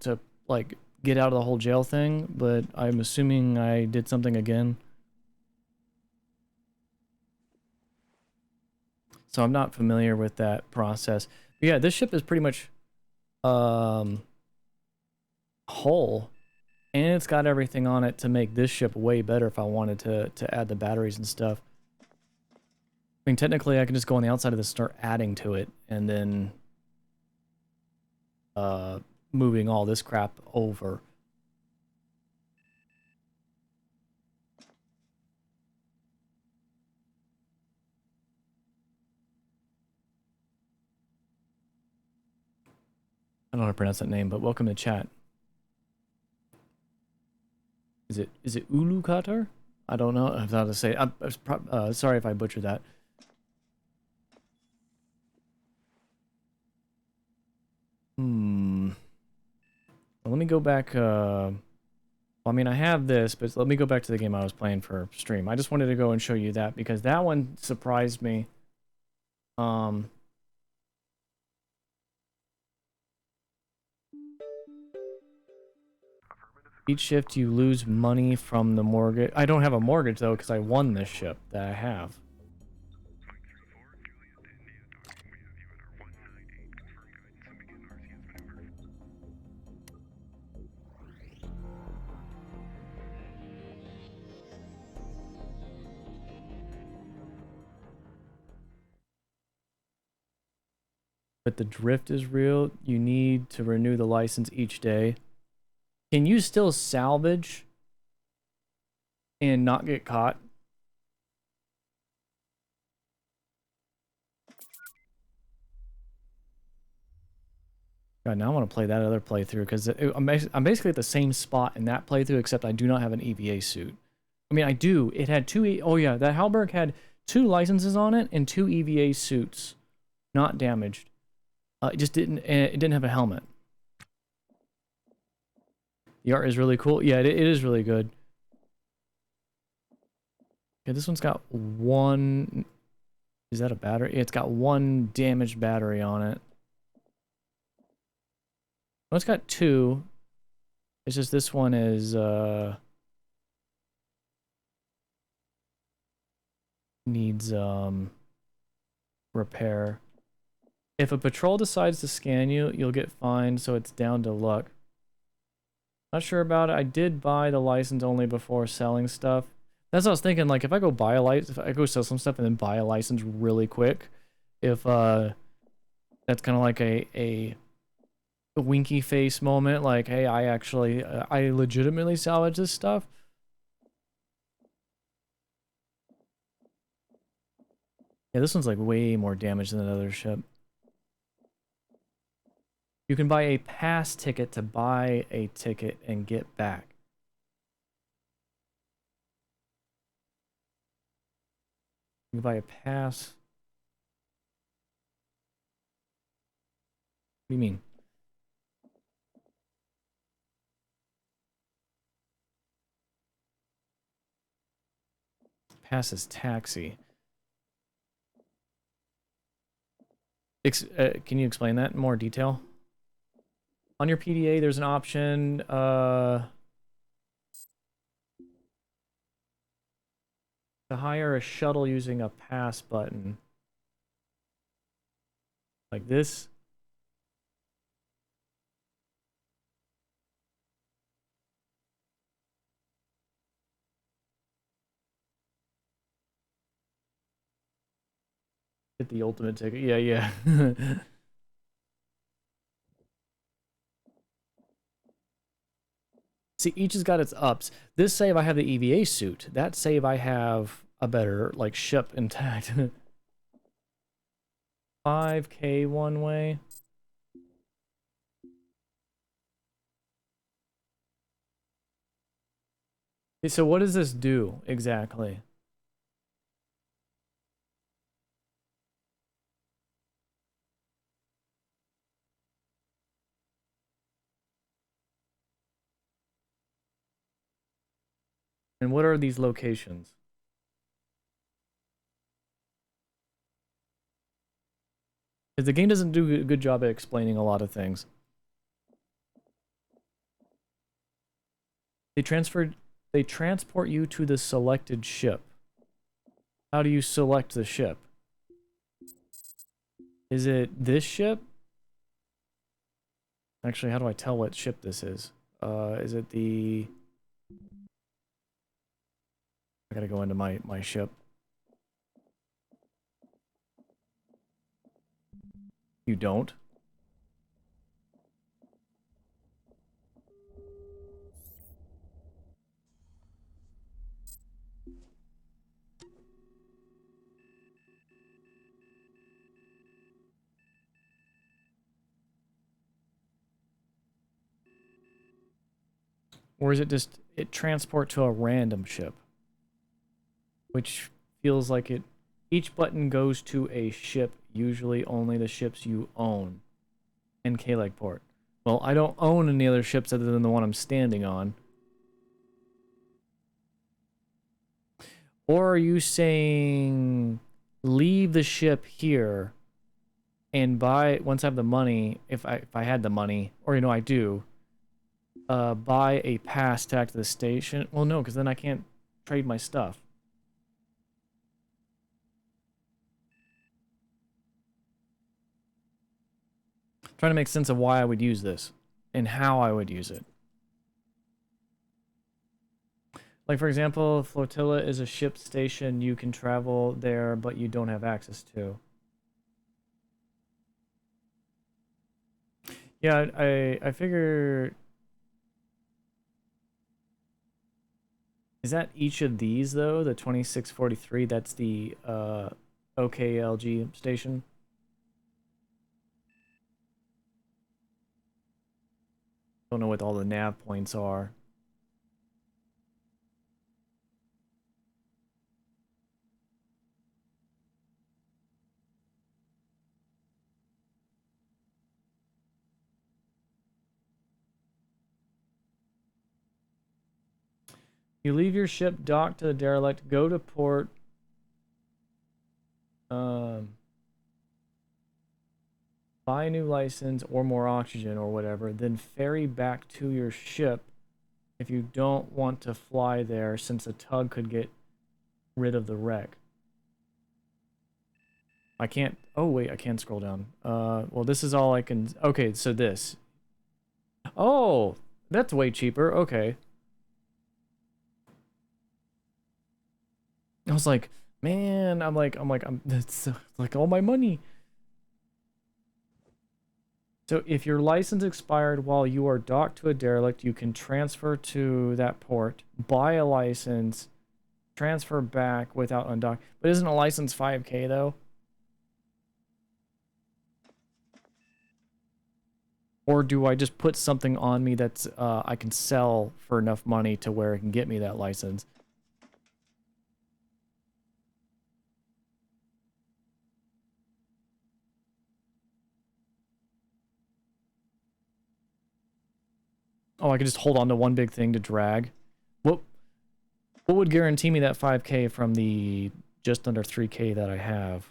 like get out of the whole jail thing, but I'm assuming I did something again. So I'm not familiar with that process. But yeah, this ship is pretty much whole, and it's got everything on it to make this ship way better if I wanted to add the batteries and stuff. I mean, technically I can just go on the outside of this, start adding to it, and then moving all this crap over. I don't know how to pronounce that name, but welcome to chat. Is it Ulu Qatar? I don't know how to say it. Sorry if I butchered that. Well, let me go back. I mean, I have this, but let me go back to the game I was playing for stream. I just wanted to go and show you that because that one surprised me. Each shift you lose money from the mortgage. I don't have a mortgage though because I won this ship that I have. But the drift is real. You need to renew the license each day. Can you still salvage and not get caught? God, now I want to play that other playthrough because I'm basically at the same spot in that playthrough, except I do not have an EVA suit. I mean, I do. It had two. Oh yeah, that Halberg had 2 licenses on it and 2 EVA suits, not damaged. It just didn't. It didn't have a helmet. The art is really cool. Yeah, it is really good. Okay, this one's got 1. Is that a battery? It's got 1 damaged battery on it. Oh, it's got 2. It's just this one is needs repair. If a patrol decides to scan you, you'll get fined, so it's down to luck. Not sure about it. I did buy the license only before selling stuff. That's what I was thinking, like if I go buy a license, if I go sell some stuff and then buy a license really quick, if that's kind of like a winky face moment, like hey, I actually I legitimately salvage this stuff. Yeah, this one's like way more damage than another ship. You can buy a pass ticket to buy a ticket and get back. You can buy a pass. What do you mean? Pass is taxi. Can you explain that in more detail? On your PDA, there's an option, to hire a shuttle using a pass button. Like this. Get the ultimate ticket. Yeah, yeah. See, each has got its ups. This save I have the EVA suit. That save I have a better, like, ship intact. 5K one way. Okay, so what does this do exactly? And what are these locations? Because the game doesn't do a good job at explaining a lot of things. They transport you to the selected ship. How do you select the ship? Is it this ship? Actually, how do I tell what ship this is? Is it the... I gotta go into my ship. You don't? Or is it just it transport to a random ship? Which feels like it. Each button goes to a ship, usually only the ships you own. In K-Leg port. Well, I don't own any other ships other than the one I'm standing on. Or are you saying leave the ship here and buy, once I have the money, if I had the money, or you know I do, buy a pass tack to the station? Well, no, because then I can't trade my stuff. Trying to make sense of why I would use this and how I would use it. Like, for example, flotilla is a ship station you can travel there, but you don't have access to. Yeah, I figure... Is that each of these, though? The 2643, that's the OKLG station? Don't know what all the nav points are. You leave your ship docked to the derelict, go to port. Buy a new license or more oxygen or whatever, then ferry back to your ship if you don't want to fly there, since a tug could get rid of the wreck. I can't... Oh, wait, I can scroll down. Well, this is all I can... Okay, so this. Oh, that's way cheaper. Okay. I was like, man, that's like all my money. So if your license expired while you are docked to a derelict, you can transfer to that port, buy a license, transfer back without undock. But isn't a license 5K though? Or do I just put something on me that's I can sell for enough money to where it can get me that license? Oh, I could just hold on to one big thing to drag. What would guarantee me that 5K from the just under 3K that I have?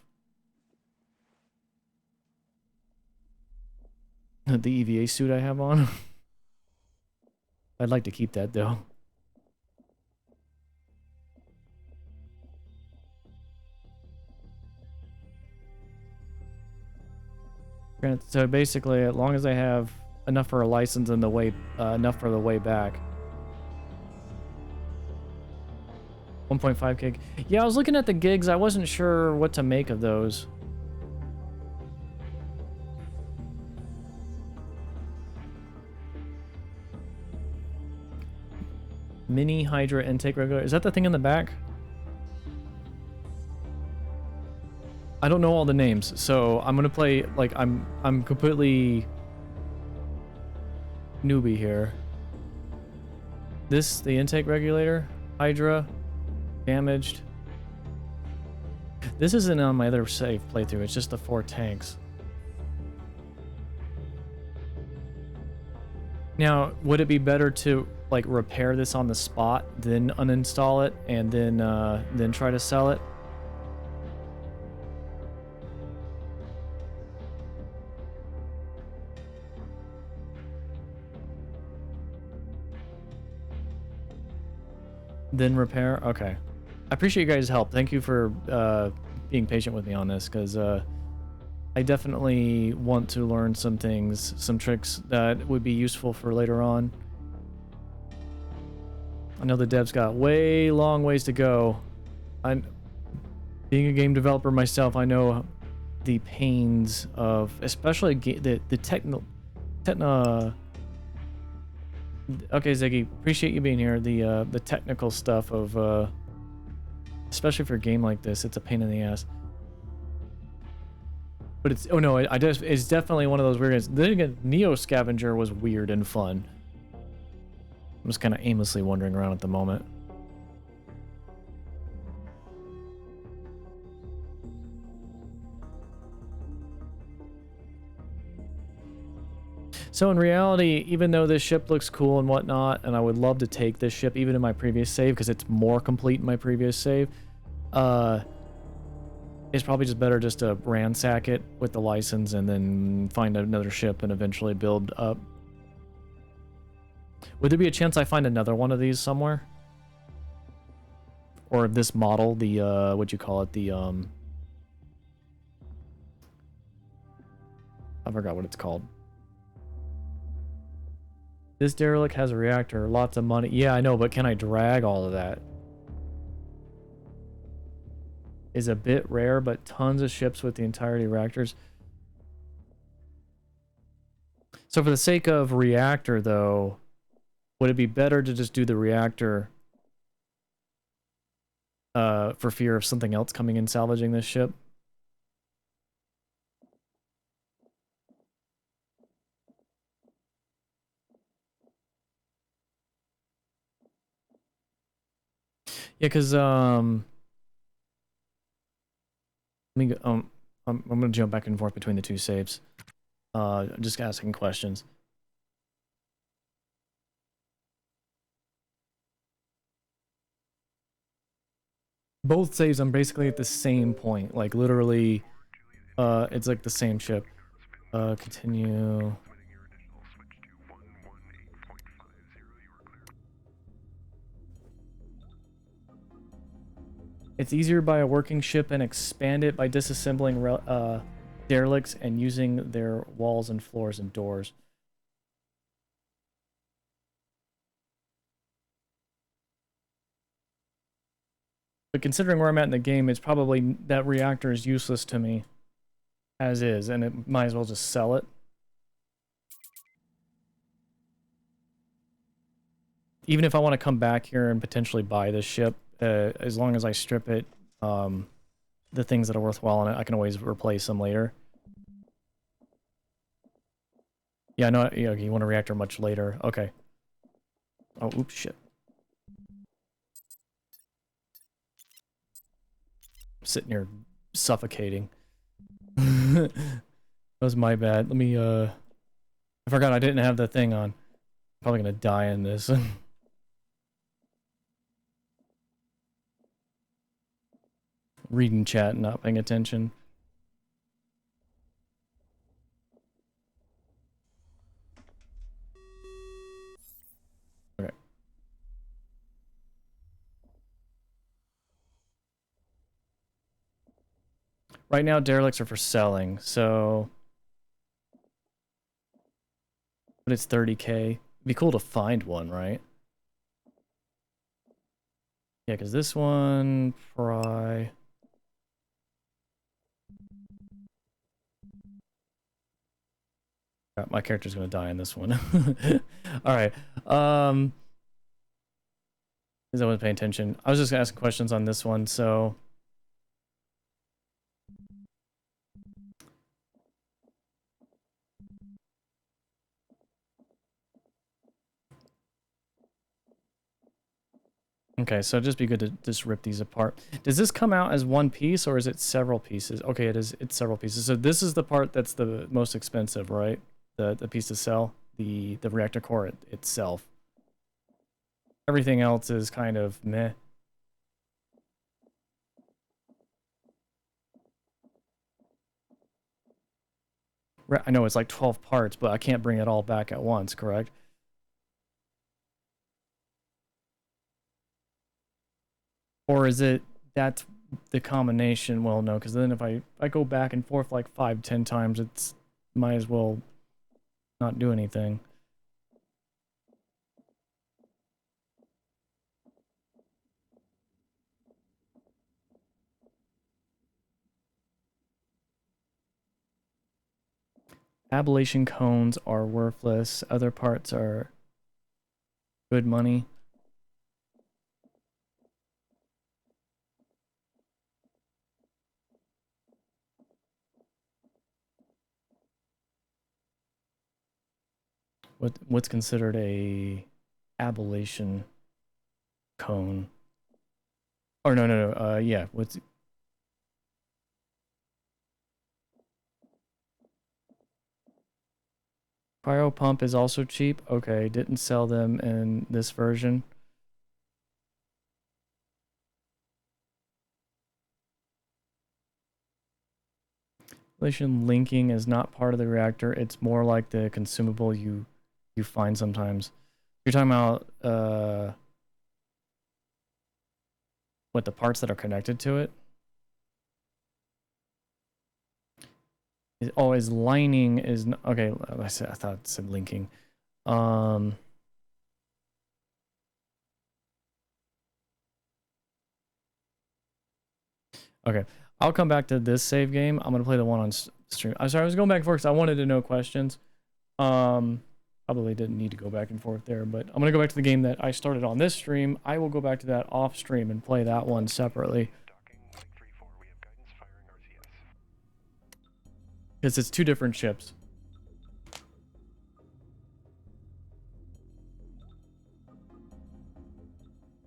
The EVA suit I have on? I'd like to keep that though. So basically, as long as I have enough for a license and the way, enough for the way back. 1.5 gig. Yeah, I was looking at the gigs. I wasn't sure what to make of those. Mini Hydra intake regulator. Is that the thing in the back? I don't know all the names, so I'm gonna play like I'm completely newbie here. This, the intake regulator, Hydra, damaged. This isn't on my other save playthrough, it's just the 4 tanks. Now, would it be better to like repair this on the spot, then uninstall it, and then try to sell it? Then repair? Okay. I appreciate you guys' help. Thank you for being patient with me on this, because I definitely want to learn some things, some tricks that would be useful for later on. I know the dev's got way long ways to go. Being a game developer myself, I know the pains of, especially the techno... Okay, Ziggy, appreciate you being here. The technical stuff of, especially for a game like this, it's a pain in the ass. But it's, oh no, it's definitely one of those weird games. Then again, Neo Scavenger was weird and fun. I'm just kind of aimlessly wandering around at the moment. So in reality, even though this ship looks cool and whatnot, and I would love to take this ship even in my previous save because it's more complete in my previous save, it's probably just better just to ransack it with the license and then find another ship and eventually build up. Would there be a chance I find another one of these somewhere? Or this model, the, what'd you call it? The, I forgot what it's called. This derelict has a reactor, lots of money. Yeah, I know, but can I drag all of that? Is a bit rare, but tons of ships with the entirety of reactors. So for the sake of reactor, though, would it be better to just do the reactor for fear of something else coming in salvaging this ship? Yeah, because let me go, I'm gonna jump back and forth between the two saves. I'm just asking questions. Both saves, I'm basically at the same point, like literally, it's like the same ship. Continue. It's easier to buy a working ship and expand it by disassembling derelicts and using their walls and floors and doors. But considering where I'm at in the game, it's probably that reactor is useless to me as is, and it might as well just sell it. Even if I want to come back here and potentially buy this ship, as long as I strip it, the things that are worthwhile in it, I can always replace them later. Yeah, no, yeah, you want a reactor much later. Okay. Oh, oops, shit. I'm sitting here suffocating. That was my bad. Let me, I forgot I didn't have the thing on. Probably gonna die in this. Reading chat and not paying attention. Okay. Right now, derelicts are for selling, so... But it's 30k. It'd be cool to find one, right? Yeah, because this one, pry... My character's gonna die in this one. Alright. Because I wasn't paying attention. I was just asking questions on this one, so... Okay, so it'd just be good to just rip these apart. Does this come out as one piece, or is it several pieces? Okay, it is. It's several pieces. So this is the part that's the most expensive, right? The piece to sell, the reactor core itself. Everything else is kind of meh. I know it's like 12 parts, but I can't bring it all back at once, correct? Or is it that's the combination? Well, no, because then if I go back and forth like 5-10 times, it's might as well not do anything. Ablation cones are worthless. Other parts are good money. What's considered a ablation cone? Or no. Yeah. What's cryo pump is also cheap. Okay, didn't sell them in this version. Linking is not part of the reactor. It's more like the consumable you find sometimes. You're talking about what, the parts that are connected to it? Oh, is lining is okay. I thought it said linking. Okay, I'll come back to this save game. I'm gonna play the one on stream. I'm sorry, I was going back and forth because I wanted to know questions. Probably didn't need to go back and forth there, but I'm gonna go back to the game that I started on this stream. I will go back to that off stream and play that one separately. Because it's two different ships.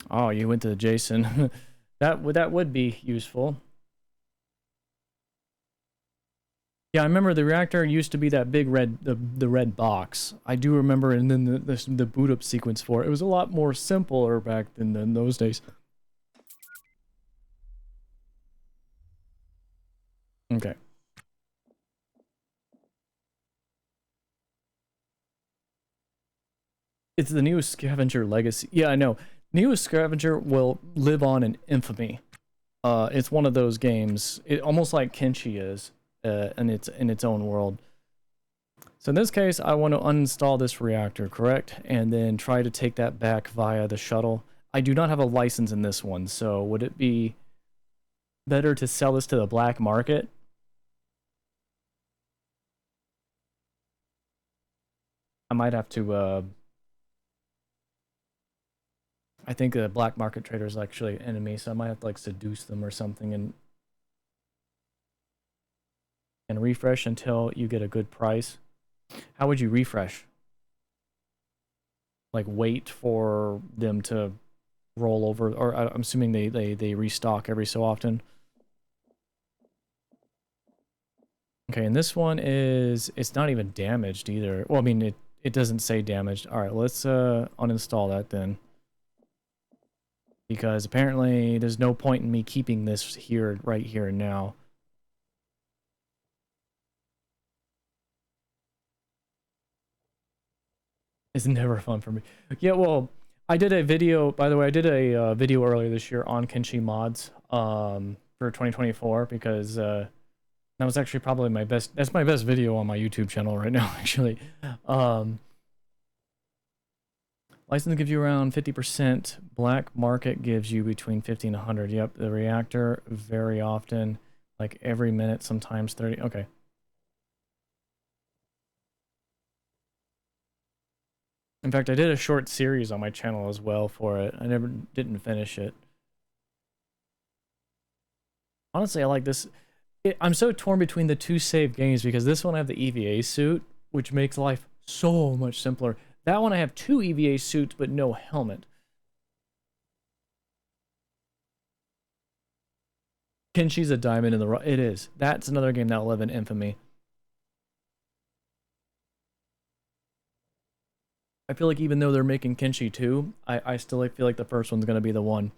Oh, you went to Jason. that would be useful. Yeah, I remember the reactor used to be that big red the red box. I do remember, and then the boot up sequence for it. It was a lot more simpler back than those days. Okay. It's the new Scavenger legacy. Yeah, I know. New Scavenger will live on in infamy. It's one of those games, almost like Kenshi is, in its own world. So in this case, I want to uninstall this reactor, correct? And then try to take that back via the shuttle. I do not have a license in this one, so would it be better to sell this to the black market? I might have to, I think the black market trader is actually an enemy, so I might have to like seduce them or something and refresh until you get a good price. How would you refresh? Like wait for them to roll over, or I'm assuming they restock every so often. Okay, and this one it's not even damaged either. Well, I mean it doesn't say damaged. All right, let's uninstall that then. Because apparently there's no point in me keeping this here right here and now. It's never fun for me. Yeah, well, I did a video, by the way, I did a video earlier this year on Kenshi mods for 2024 because that was actually probably my best, that's my best video on my YouTube channel right now, actually. License gives you around 50%. Black market gives you between 50 and 100. Yep, the reactor very often, like every minute, sometimes 30. Okay. In fact, I did a short series on my channel as well for it. I didn't finish it. Honestly, I like this. I'm so torn between the two save games because this one I have the EVA suit, which makes life so much simpler. That one I have two EVA suits, but no helmet. Kenshi's a diamond in the rough. It is. That's another game that'll live in infamy. I feel like even though they're making Kenshi 2, I still feel like the first one's going to be the one.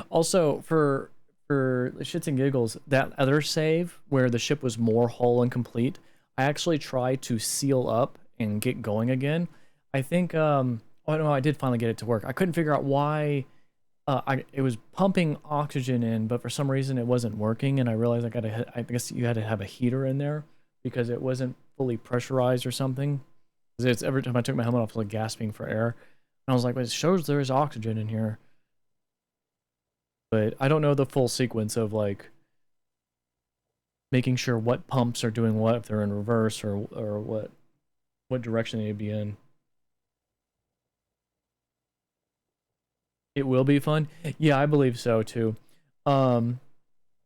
Also, for shits and giggles, that other save where the ship was more whole and complete, I actually tried to seal up and get going again. I think, oh no, I did finally get it to work. I couldn't figure out why it was pumping oxygen in, but for some reason it wasn't working, and I realized I guess you had to have a heater in there because it wasn't fully pressurized or something. It's every time I took my helmet off, I was like gasping for air. And I was like, well, it shows there is oxygen in here. But I don't know the full sequence of like making sure what pumps are doing what, if they're in reverse or what direction they need to be in. It will be fun. Yeah, I believe so too.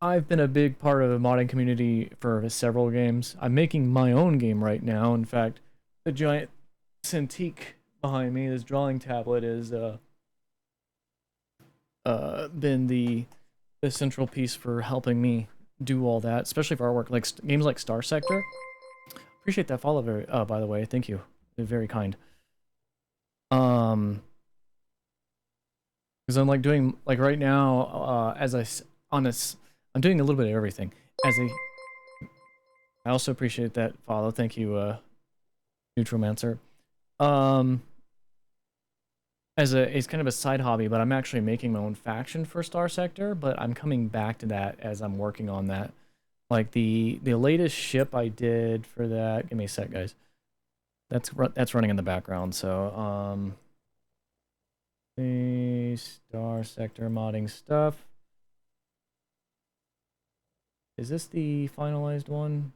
I've been a big part of the modding community for several games. I'm making my own game right now. In fact, the giant Cintiq behind me, this drawing tablet, is been the central piece for helping me do all that, especially for artwork, like games like Star Sector. Appreciate that follow, very by the way, thank you. You're very kind. Because I'm like doing like right now, I'm doing a little bit of everything. I also appreciate that follow. Thank you, Neutromancer. It's kind of a side hobby, but I'm actually making my own faction for Star Sector, but I'm coming back to that as I'm working on that. Like the latest ship I did for that, give me a sec, guys. That's running in the background, so the Star Sector modding stuff. Is this the finalized one?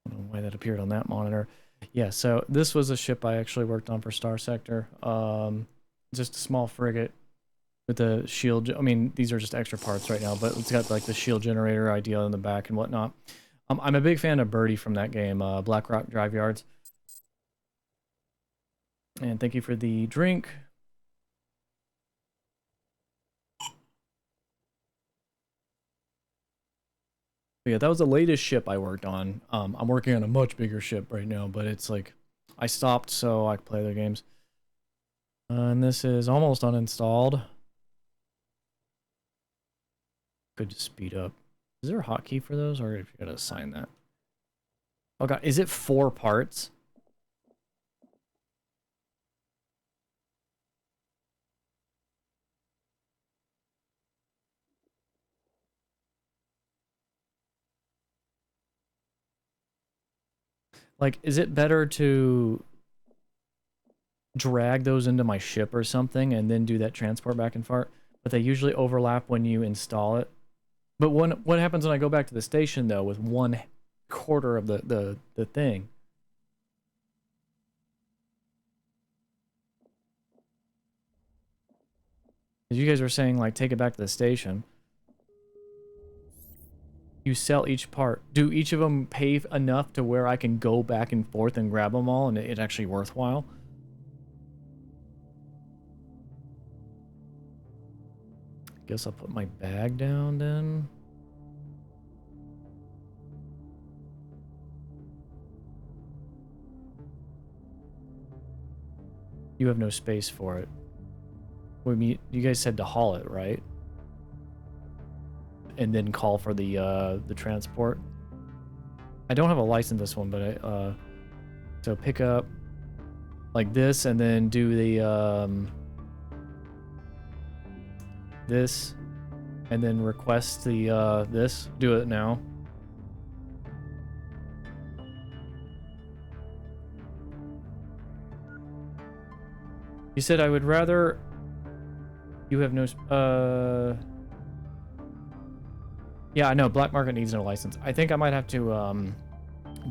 I don't know why that appeared on that monitor. Yeah, so this was a ship I actually worked on for Star Sector. Just a small frigate with the shield. I mean, these are just extra parts right now, but it's got like the shield generator idea in the back and whatnot. I'm a big fan of Birdie from that game, Blackrock Drive Yards. And thank you for the drink. But yeah, that was the latest ship I worked on. I'm working on a much bigger ship right now, but it's like I stopped so I could play other games. And this is almost uninstalled. Could just speed up. Is there a hotkey for those, or if you gotta assign that? Oh god, is it 4 parts? Like, is it better to drag those into my ship or something and then do that transport back and forth? But they usually overlap when you install it. But what happens when I go back to the station, though, with 1/4 of the thing? You guys were saying, like, take it back to the station. You sell each part. Do each of them pay enough to where I can go back and forth and grab them all and it's actually worthwhile? Guess I'll put my bag down then. You have no space for it. You guys said to haul it, right? And then call for the transport. I don't have a license this one, but so pick up like this and then do the this and then request the this. Do it now. You said I would rather. You have no yeah, I know black market needs no license. I think I might have to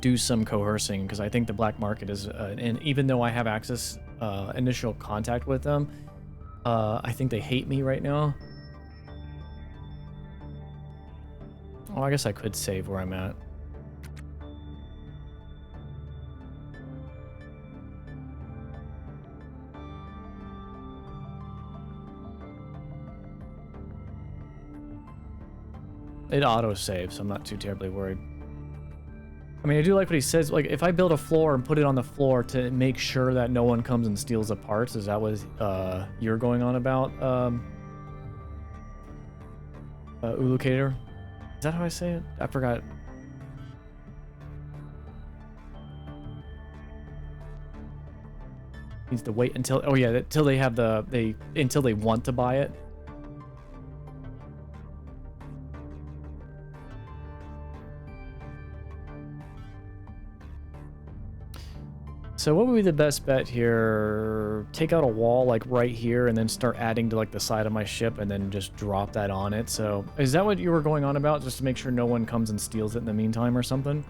do some coercing because I think the black market is and even though I have access initial contact with them, I think they hate me right now. Oh, I guess I could save where I'm at. It auto-saves, so I'm not too terribly worried. I mean, I do like what he says. Like, if I build a floor and put it on the floor to make sure that no one comes and steals the parts, is that what you're going on about, Ulucator? Is that how I say it? I forgot. Needs to wait until, oh yeah, until they have until they want to buy it. So what would be the best bet here? Take out a wall like right here and then start adding to like the side of my ship and then just drop that on it. So is that what you were going on about? Just to make sure no one comes and steals it in the meantime or something?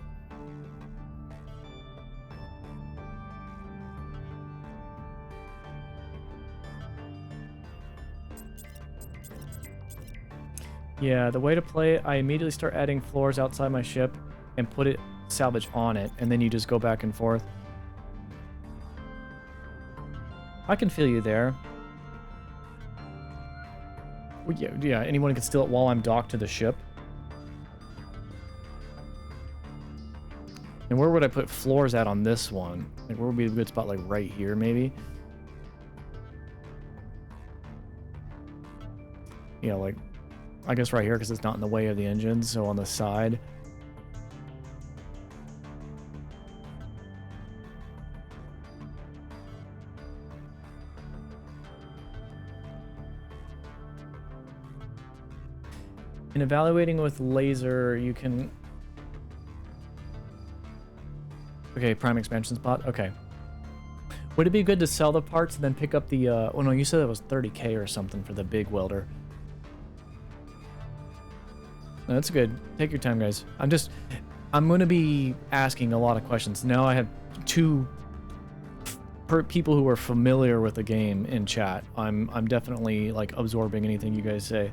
Yeah, the way to play it, I immediately start adding floors outside my ship and put it salvage on it, and then you just go back and forth. I can feel you there. Well, yeah, anyone can steal it while I'm docked to the ship. And where would I put floors at on this one? Like, where would be a good spot? Like, right here, maybe? Yeah, like, I guess right here, because it's not in the way of the engine, so on the side. In evaluating with laser, you can... Okay, prime expansion spot. Okay. Would it be good to sell the parts and then pick up the... Oh, no, you said it was 30k or something for the big welder. No, that's good. Take your time, guys. I'm going to be asking a lot of questions. Now I have two people who are familiar with the game in chat. I'm definitely, like, absorbing anything you guys say.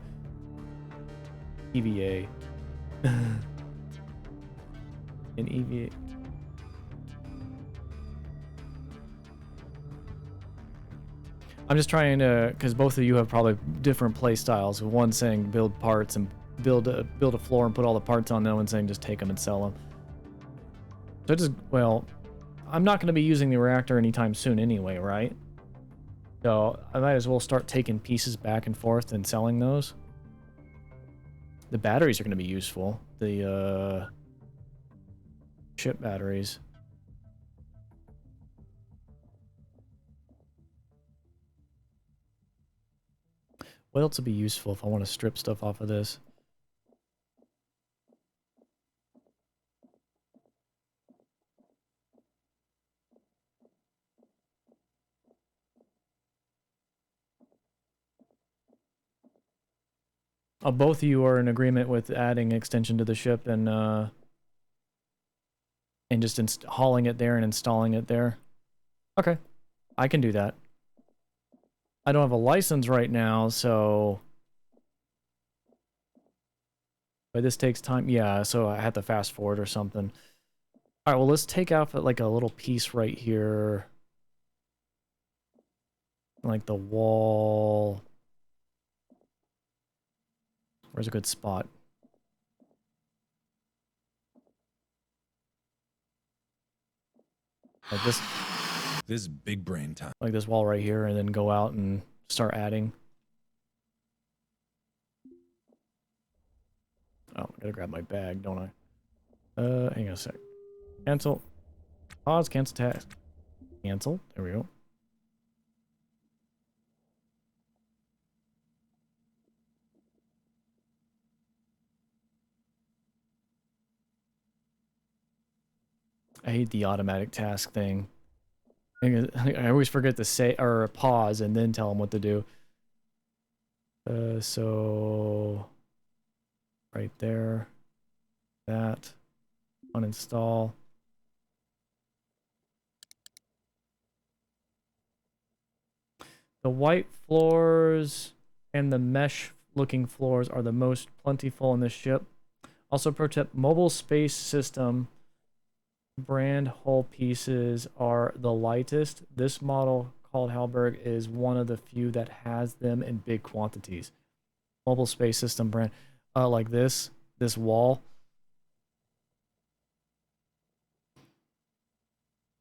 EVA. An EVA. I'm just trying to, because both of you have probably different play styles. One saying build parts and build a floor and put all the parts on. The other one saying just take them and sell them. So just, well, I'm not going to be using the reactor anytime soon anyway, right? So I might as well start taking pieces back and forth and selling those. The batteries are going to be useful. The ship batteries. What else would be useful if I want to strip stuff off of this? Oh, both of you are in agreement with adding extension to the ship and just hauling it there and installing it there. Okay, I can do that. I don't have a license right now, so... But this takes time. Yeah, so I have to fast forward or something. All right, well, let's take out like a little piece right here. Like the wall. Where's a good spot? Like this. This big brain time. Like this wall right here, and then go out and start adding. Oh, I gotta grab my bag, don't I? Hang on a sec. Cancel. Pause, cancel task. Cancel. There we go. I hate the automatic task thing. I always forget to say or pause and then tell them what to do. So right there, that, uninstall. The white floors and the mesh looking floors are the most plentiful in this ship. Also pro tip, mobile space system brand hull pieces are the lightest. This model called Halberg is one of the few that has them in big quantities. Mobile space system brand, like this wall.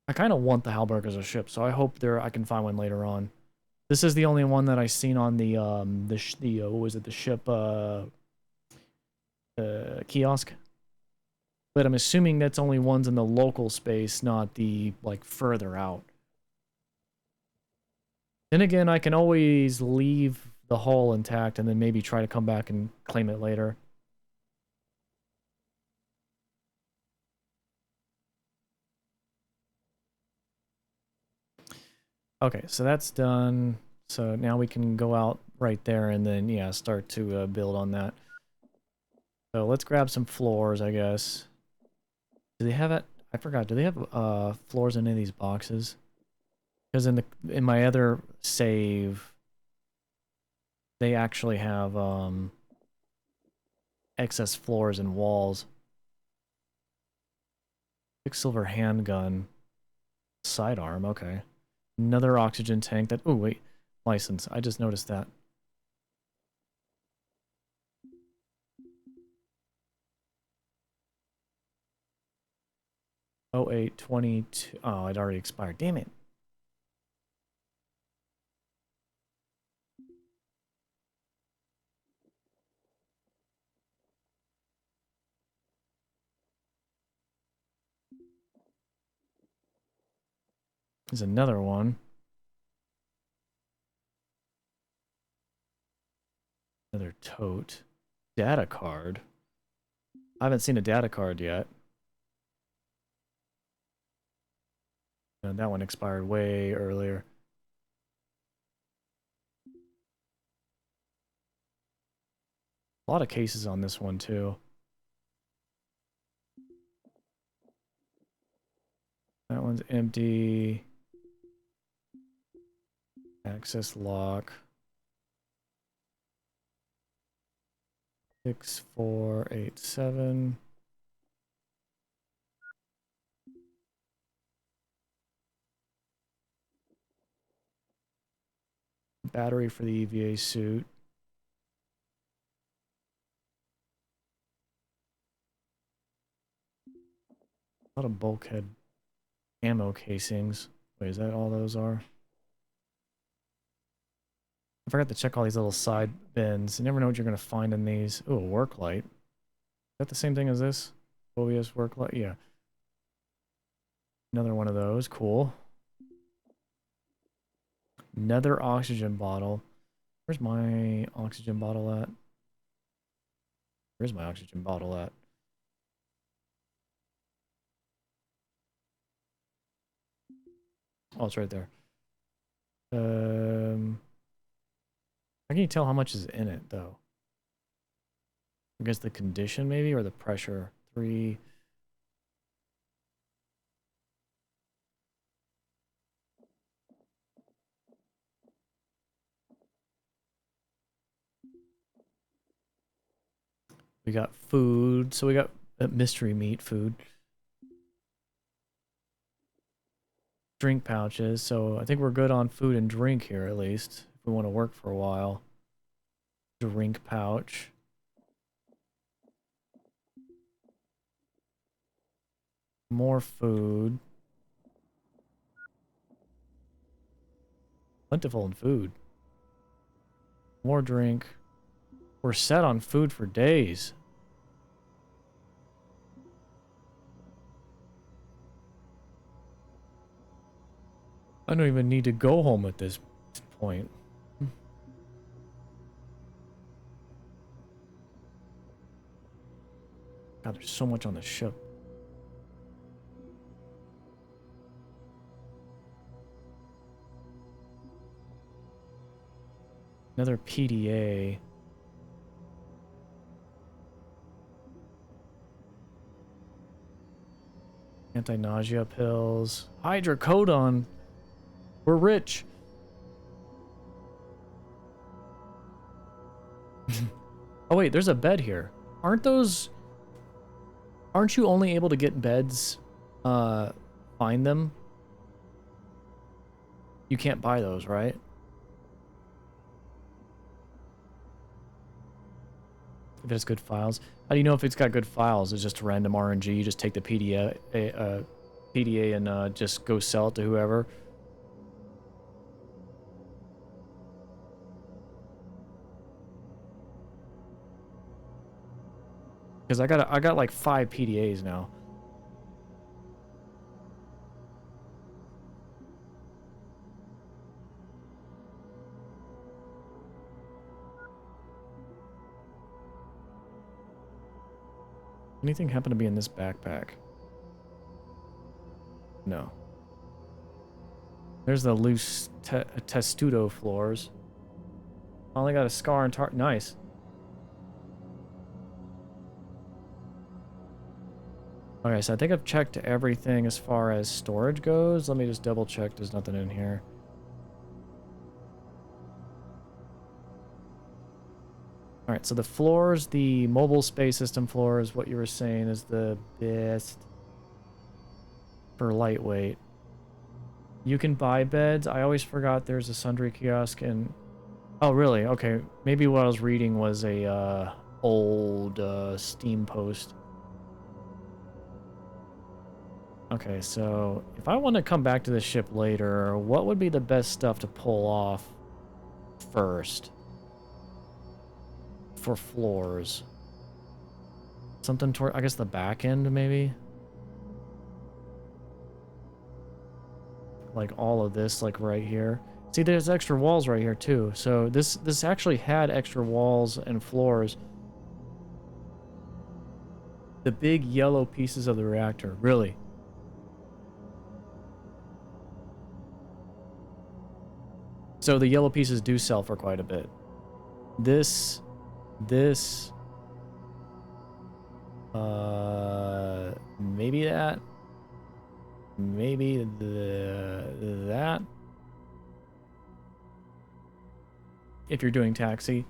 I kind of want the Halberg as a ship, so I hope I can find one later on. This is the only one that I seen on the what was it, the ship kiosk. But I'm assuming that's only ones in the local space, not the, like, further out. Then again, I can always leave the hull intact and then maybe try to come back and claim it later. Okay, so that's done. So now we can go out right there and then, yeah, start to build on that. So let's grab some floors, I guess. Do they have it? I forgot. Do they have floors in any of these boxes? Because in my other save, they actually have excess floors and walls. Quicksilver handgun. Sidearm, okay. Another oxygen tank that... Oh, wait. License. I just noticed that. Oh, 0822. Oh, it already expired. Damn it. There's another one. Another tote. Data card. I haven't seen a data card yet. And that one expired way earlier. A lot of cases on this one, too. That one's empty. Access lock. 6487. Battery for the EVA suit. A lot of bulkhead ammo casings. Wait, is that all those are? I forgot to check all these little side bins. You never know what you're going to find in these. Oh, a work light. Is that the same thing as this? OBS work light? Yeah. Another one of those. Cool. Another oxygen bottle. Where's my oxygen bottle at? Where's my oxygen bottle at? Oh, it's right there. How can you tell how much is in it, though? I guess the condition, maybe, or the pressure. 3. We got food. So we got mystery meat food. Drink pouches. So I think we're good on food and drink here, at least. If we want to work for a while. Drink pouch. More food. Plentiful in food. More drink. We're set on food for days. I don't even need to go home at this point. God, there's so much on the ship. Another PDA. Anti-nausea pills. Hydrocodone. We're rich. Oh wait, there's a bed here. Aren't you only able to get beds, find them? You can't buy those, right? If it has good files. How do you know if it's got good files? It's just random RNG. You just take the PDA and just go sell it to whoever. Because I got like 5 PDAs now. Anything happen to be in this backpack? No. There's the loose testudo floors. Only got a scar and tar. Nice. Okay, so I think I've checked everything as far as storage goes. Let me just double check there's nothing in here. All right, so the floors, the mobile space system floor is what you were saying is the best for lightweight. You can buy beds. I always forgot there's a sundry kiosk and... Oh, really? Okay. Maybe what I was reading was a old Steam post. Okay, so if I want to come back to the ship later, what would be the best stuff to pull off first for floors? Something toward, I guess, the back end, maybe? Like all of this, like right here. See, there's extra walls right here too. So this actually had extra walls and floors. The big yellow pieces of the reactor, really. So the yellow pieces do sell for quite a bit. This, maybe that, maybe that. If you're doing taxi.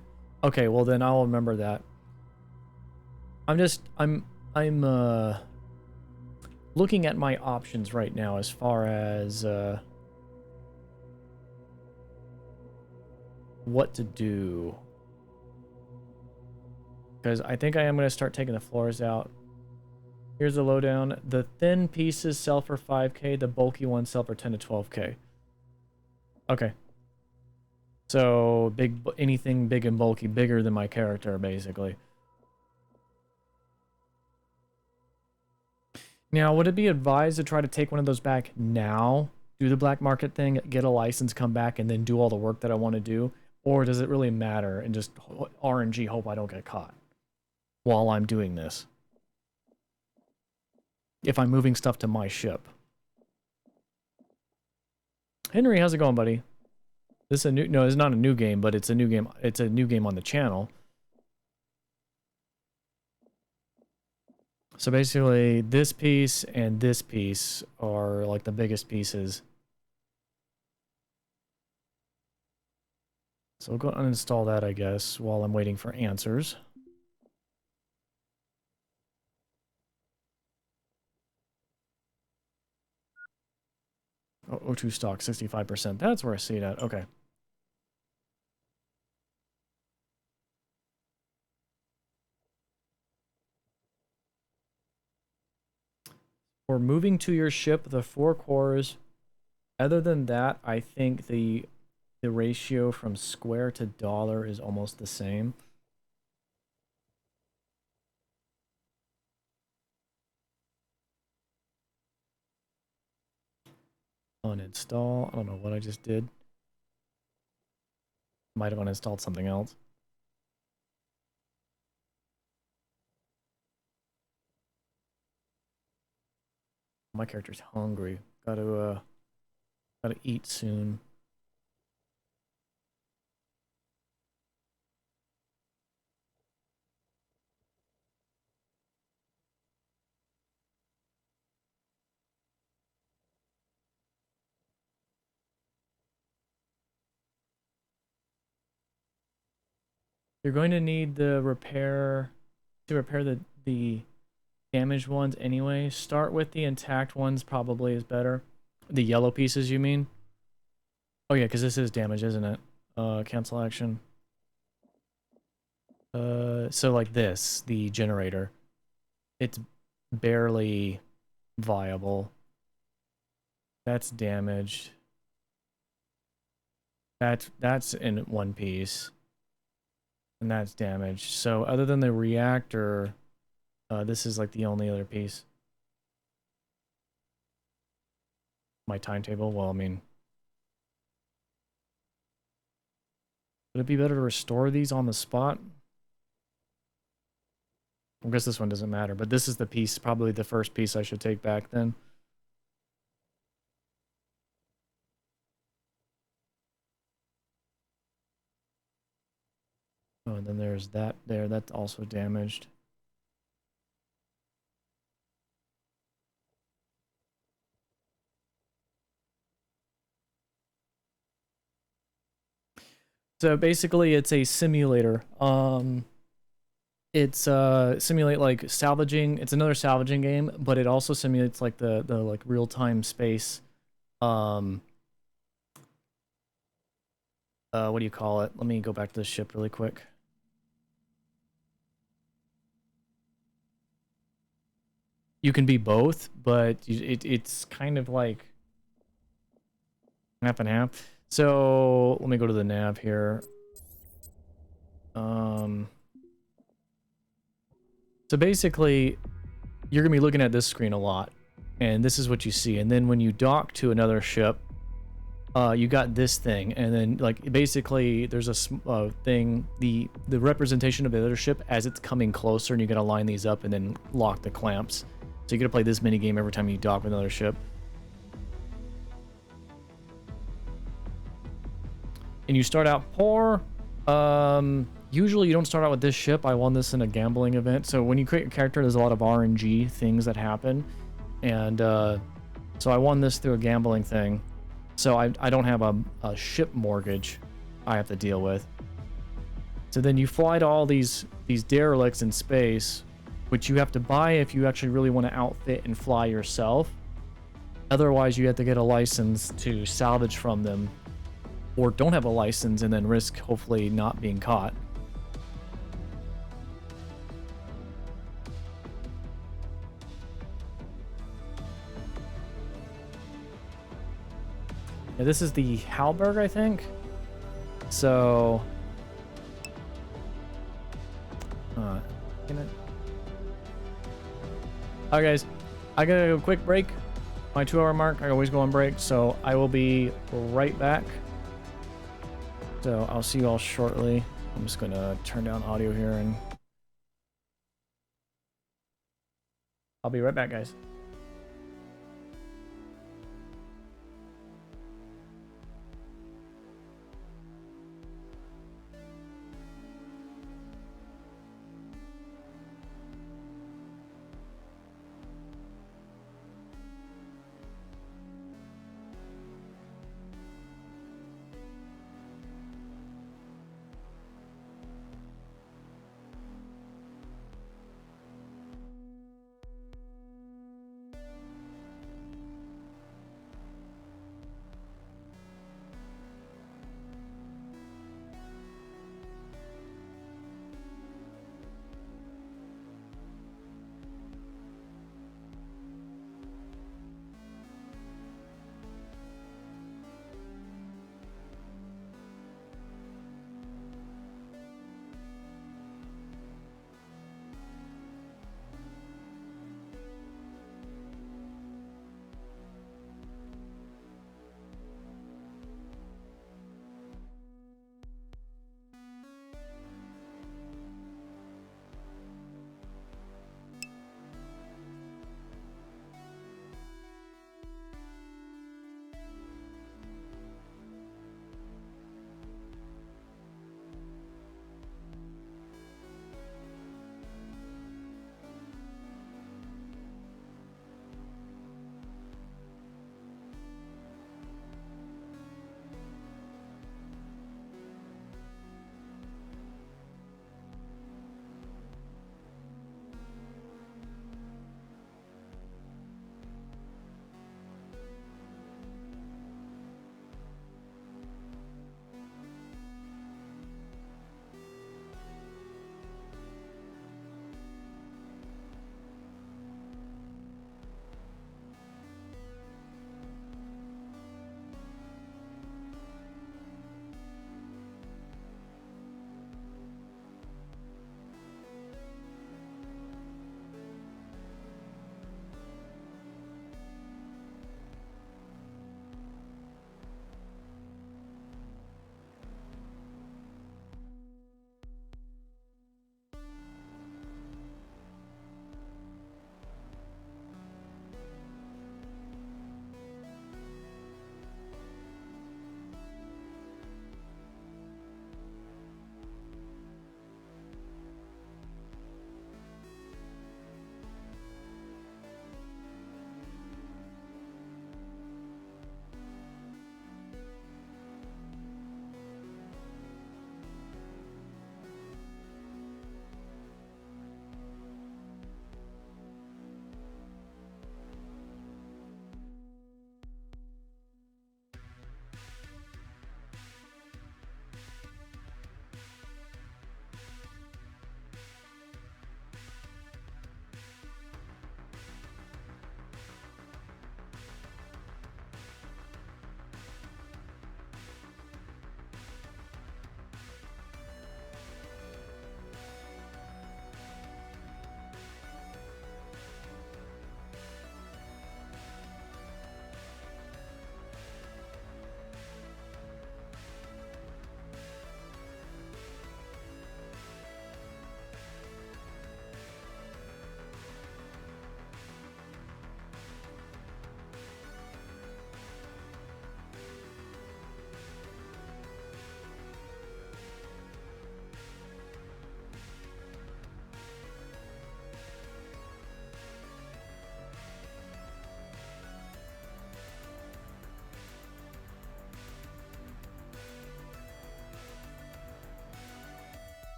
Okay, well then I'll remember that. I'm looking at my options right now as far as what to do. Because I think I am going to start taking the floors out. Here's the lowdown. The thin pieces sell for 5k, the bulky ones sell for 10 to 12k. Okay. So anything big and bulky, bigger than my character, basically. Now, would it be advised to try to take one of those back now, do the black market thing, get a license, come back, and then do all the work that I want to do? Or does it really matter and just RNG hope I don't get caught while I'm doing this? If I'm moving stuff to my ship. Henry, how's it going, buddy? This is a new... No, it's not a new game, but it's a new game. It's a new game on the channel. So basically, this piece and this piece are like the biggest pieces. So we'll go uninstall that, I guess, while I'm waiting for answers. Oh, O2 stock, 65%. That's where I see that. Okay. For moving to your ship, the 4 cores. Other than that, I think the ratio from square to dollar is almost the same. Uninstall. I don't know what I just did. Might have uninstalled something else. My character's hungry. Gotta eat soon. You're going to need the repair to repair the damaged ones anyway. Start with the intact ones, probably is better. The yellow pieces, you mean? Oh yeah, because this is damage, isn't it? Cancel action. So like this, the generator. It's barely viable. That's damaged. That's in one piece. And that's damaged. So other than the reactor, this is like the only other piece. My timetable, well, I mean... Would it be better to restore these on the spot? I guess this one doesn't matter, but this is the piece, probably the first piece I should take back then. Oh, and then there's that there, that's also damaged. So basically, it's a simulator. It's simulate like salvaging. It's another salvaging game, but it also simulates like the like real time space. Um, what do you call it? Let me go back to the ship really quick. You can be both, but it's kind of like half and half. So let me go to the nav here. So basically, you're gonna be looking at this screen a lot, and this is what you see. And then when you dock to another ship, you got this thing, and then like basically there's a thing, the representation of the other ship as it's coming closer, and you gotta line these up and then lock the clamps. So you gotta play this mini game every time you dock with another ship. And you start out poor. Usually you don't start out with this ship. I won this in a gambling event. So when you create your character, there's a lot of RNG things that happen. And so I won this through a gambling thing. So I don't have a ship mortgage I have to deal with. So then you fly to all these derelicts in space, which you have to buy if you actually really want to outfit and fly yourself. Otherwise, you have to get a license to salvage from them, or don't have a license and then risk hopefully not being caught. Yeah, this is the Halberg, I think. So, alright guys, I gotta go quick break. My 2-hour mark, I always go on break, so I will be right back. So I'll see you all shortly. I'm just gonna turn down audio here and I'll be right back, guys.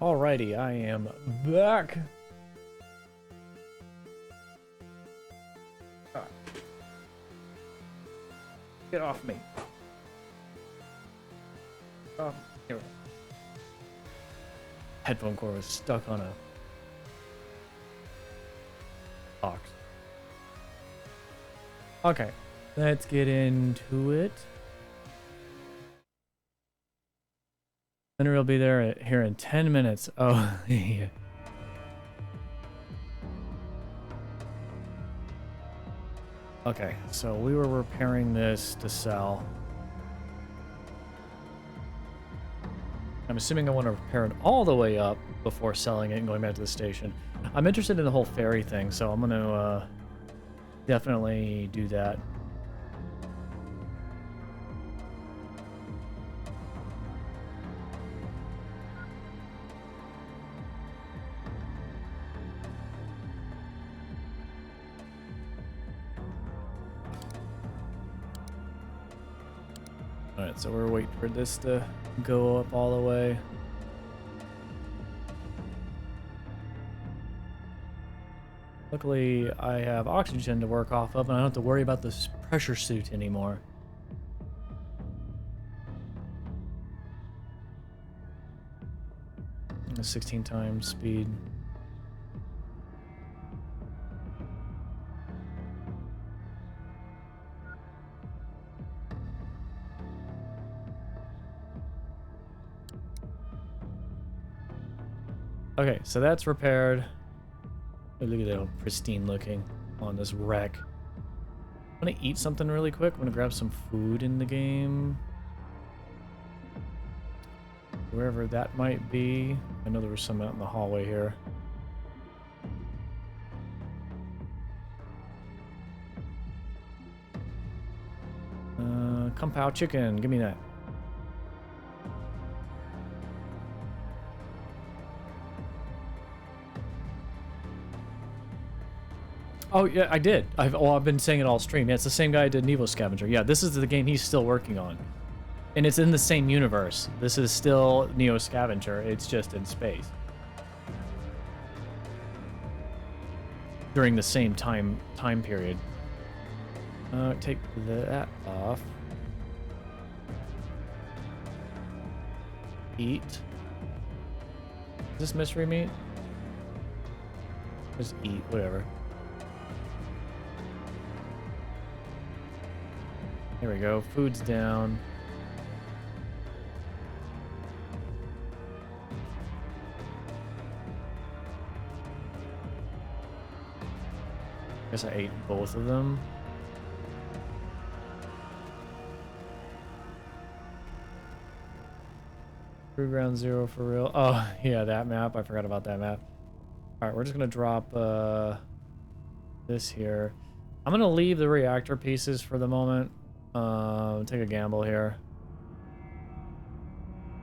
Alrighty, I am back. Get off me. Oh, here we go. Headphone cord was stuck on a box. Okay, let's get into it. Henry will be there here in 10 minutes. Oh, yeah. Okay, so we were repairing this to sell. I'm assuming I want to repair it all the way up before selling it and going back to the station. I'm interested in the whole ferry thing, so I'm going to definitely do that. Alright, so we're waiting for this to go up all the way. Luckily, I have oxygen to work off of, and I don't have to worry about this pressure suit anymore. A 16 times speed. Okay, so that's repaired. Oh, look at that, pristine looking on this wreck. I'm gonna eat something really quick. I'm gonna grab some food in the game. Wherever that might be. I know there was some out in the hallway here. Kung Pao chicken, give me that. Oh yeah, I did. I've been saying it all stream. Yeah, it's the same guy who did Nevo Scavenger. Yeah, this is the game he's still working on, and it's in the same universe. This is still Neo Scavenger. It's just in space during the same time period. Take that off. Eat. Is this mystery meat? Just eat, whatever. There we go. Food's down. Guess I ate both of them. True Ground Zero for real. Oh, yeah, that map. I forgot about that map. Alright, we're just going to drop this here. I'm going to leave the reactor pieces for the moment. Take a gamble here.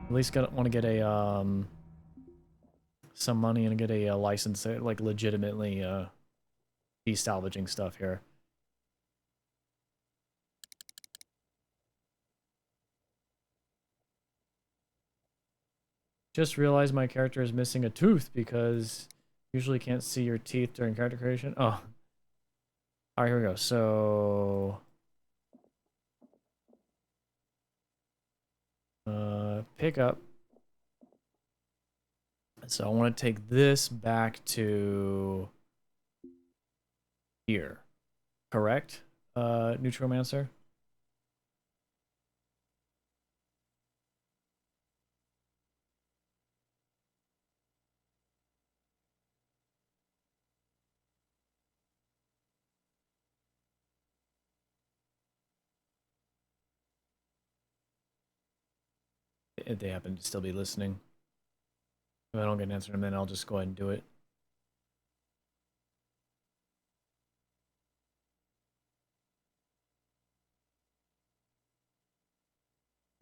At least want to get a some money and get a license, like legitimately be salvaging stuff here. Just realized my character is missing a tooth because usually can't see your teeth during character creation. Oh. Alright, here we go. So pick up. So I want to take this back to here. Correct? Neutromancer? If they happen to still be listening. If I don't get an answer, then I'll just go ahead and do it.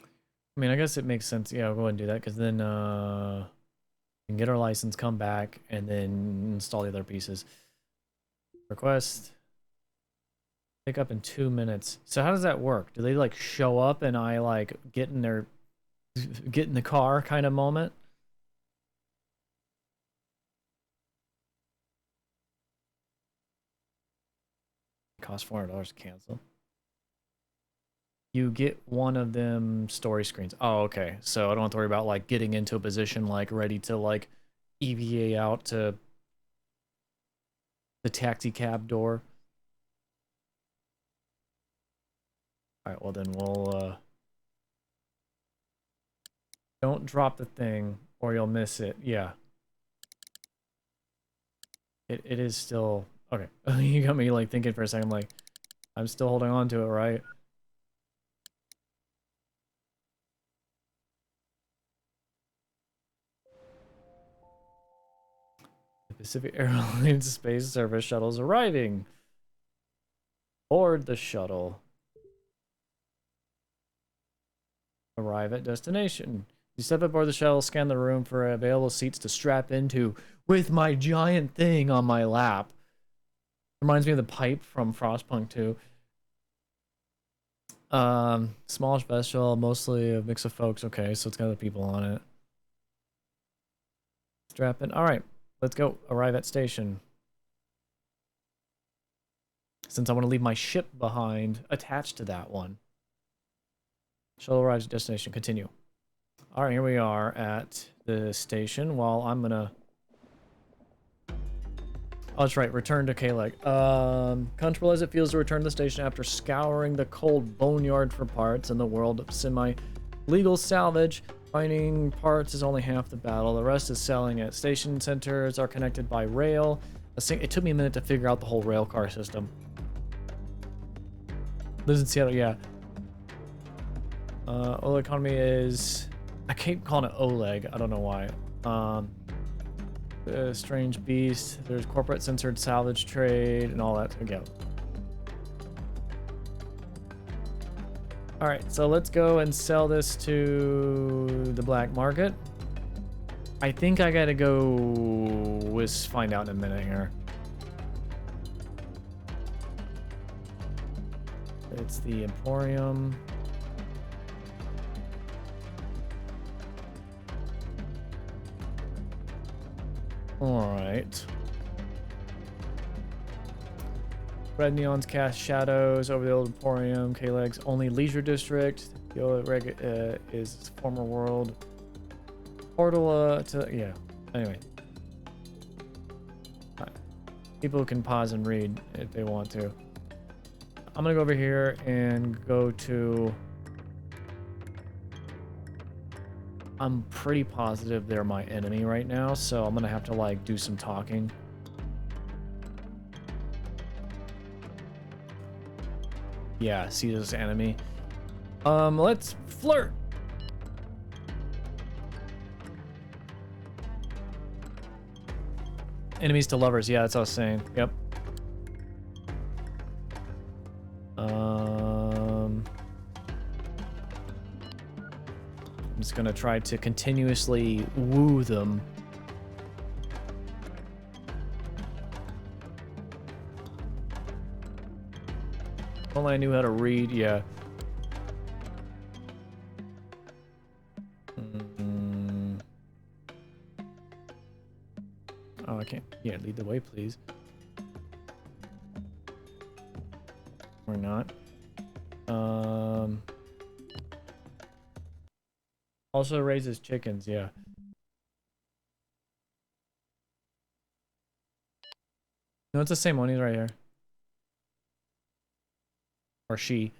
I mean, I guess it makes sense. Yeah, I'll go ahead and do that because then we can get our license, come back, and then install the other pieces. Request. Pick up in 2 minutes. So how does that work? Do they like show up and I like get in the car kind of moment? costs $400 to cancel. You get one of them story screens. Oh, okay. So I don't have to worry about like getting into a position like ready to like EVA out to the taxi cab door. All right, well then we'll don't drop the thing or you'll miss it. Yeah. It is still okay. You got me like thinking for a second, like I'm still holding on to it, right? The Pacific Airlines Space Service shuttle is arriving. Board the shuttle. Arrive at destination. You step aboard the shuttle, scan the room for available seats to strap into with my giant thing on my lap. Reminds me of the pipe from Frostpunk 2. Smallish vessel, mostly a mix of folks. Okay, so it's got other people on it. Strap in. All right, let's go. Arrive at station. Since I want to leave my ship behind attached to that one. Shuttle arrives at destination. Continue. All right, here we are at the station. Well, I'm gonna. Oh, that's right. Return to K-Leg. Comfortable as it feels to return to the station after scouring the cold boneyard for parts in the world of semi-legal salvage. Finding parts is only half the battle. The rest is selling it. Station centers are connected by rail. It took me a minute to figure out the whole rail car system. Lives in Seattle, yeah. Oleg economy is... I keep calling it Oleg. I don't know why. Strange beast. There's corporate censored salvage trade and all that together. All right, so let's go and sell this to the black market. I think I gotta go find out in a minute here. It's the Emporium. All right. Red neons cast shadows over the old Emporium. K-Leg's only leisure district. The old is former world. Portal to yeah. Anyway, people can pause and read if they want to. I'm gonna go over here and go to. I'm pretty positive they're my enemy right now, so I'm gonna have to like do some talking. Yeah, see this enemy. Let's flirt. Enemies to lovers, yeah, that's what I was saying. Yep. I'm just gonna try to continuously woo them. If only I knew how to read, yeah. Oh, I can't. Yeah, lead the way, please. Or not. Also raises chickens, yeah. No, it's the same one. He's right here. Or she.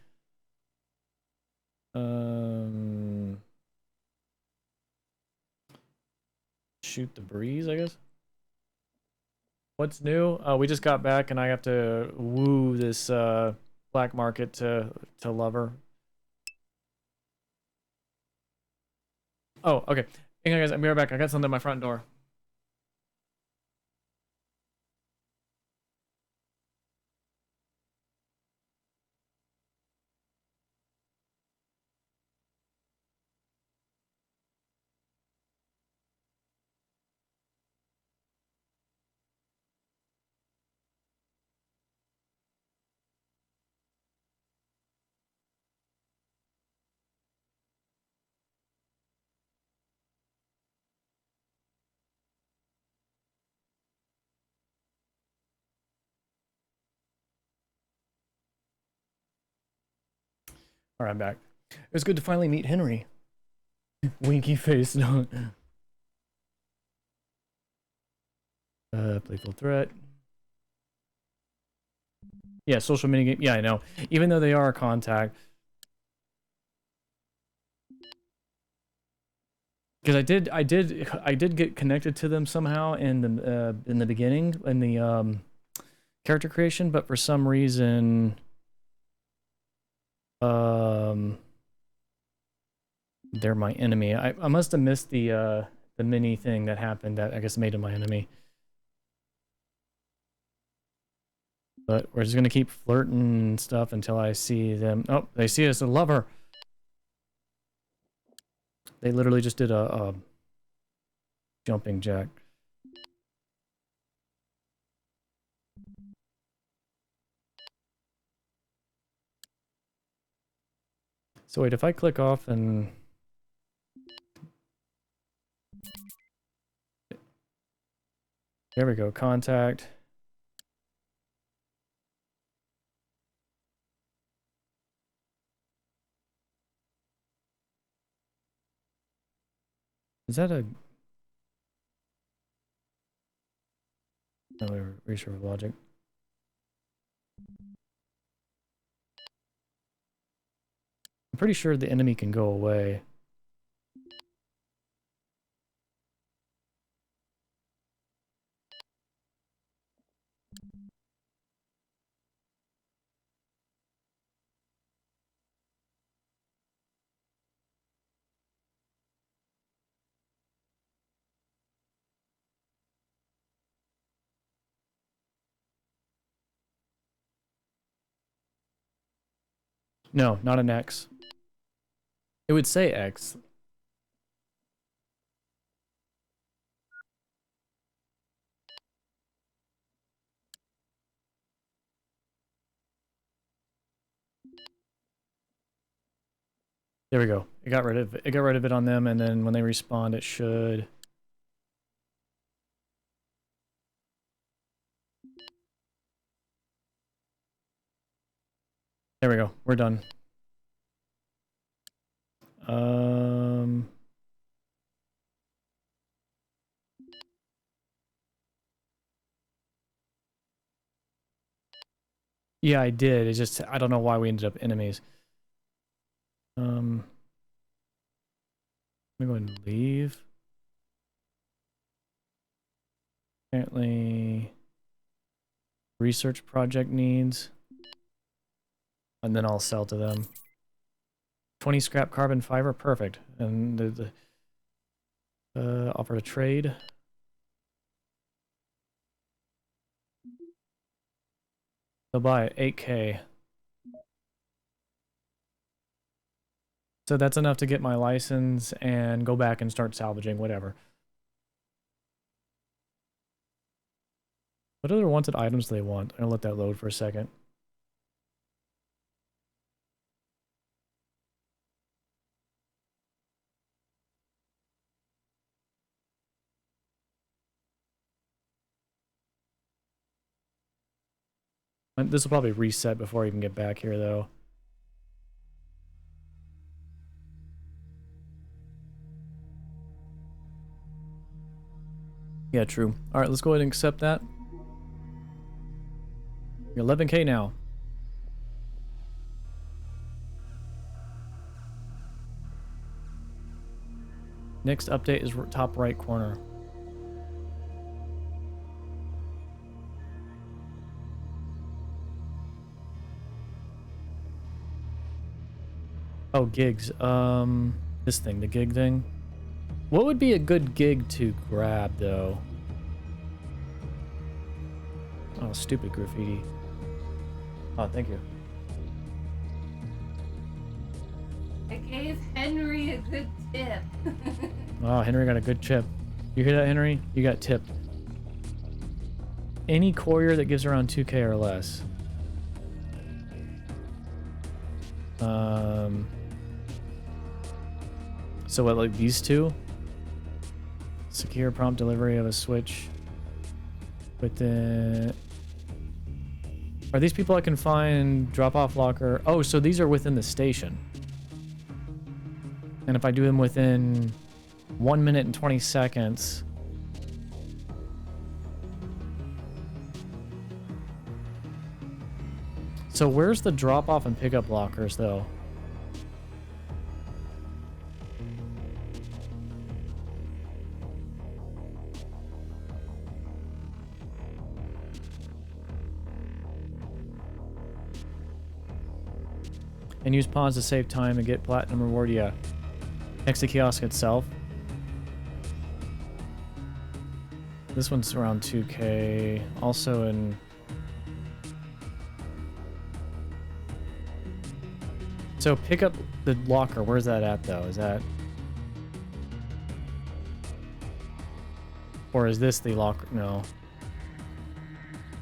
Shoot the breeze, I guess. What's new? We just got back and I have to woo this black market to love her. Oh, okay. Hang on, guys. I'll be right back. I got something at my front door. Alright, I'm back. It was good to finally meet Henry. Winky face, no. Playful threat. Yeah, social minigame. Yeah, I know. Even though they are a contact. Because I did get connected to them somehow in the beginning, in the character creation, but for some reason they're my enemy. I must have missed the mini thing that happened that I guess made them my enemy. But we're just gonna keep flirting and stuff until I see them. Oh, they see us. A lover. They literally just did a jumping jack. So wait, if I click off and there we go, contact. Is that a no, erasure of logic? I'm pretty sure the enemy can go away. No, not an X. It would say X. There we go. It got rid of it on them, and then when they respawn, it should. There we go. We're done. Yeah, I did. It's just I don't know why we ended up enemies. Let me go ahead and leave. Apparently, research project needs, and then I'll sell to them. 20 scrap carbon fiber, perfect. And the offer to trade. They'll buy it 8K. So that's enough to get my license and go back and start salvaging, whatever. What other wanted items do they want? I'm gonna let that load for a second. This will probably reset before I even get back here, though. Yeah, true. All right, let's go ahead and accept that. You're 11K now. Next update is top right corner. Oh, gigs. This thing, the gig thing. What would be a good gig to grab, though? Oh, stupid graffiti. Oh, thank you. I gave Henry a good tip. Oh, Henry got a good chip. You hear that, Henry? You got tipped. Any courier that gives around 2K or less. So what, like these two? Secure prompt delivery of a switch within Are these people I can find? Drop off locker. Oh, so these are within the station. And if I do them within 1 minute and 20 seconds... So where's the drop off and pickup lockers though? And use pawns to save time and get platinum reward, yeah. Next to kiosk itself. This one's around 2K. Also in... So pick up the locker. Where's that at though? Is that... Or is this the locker? No.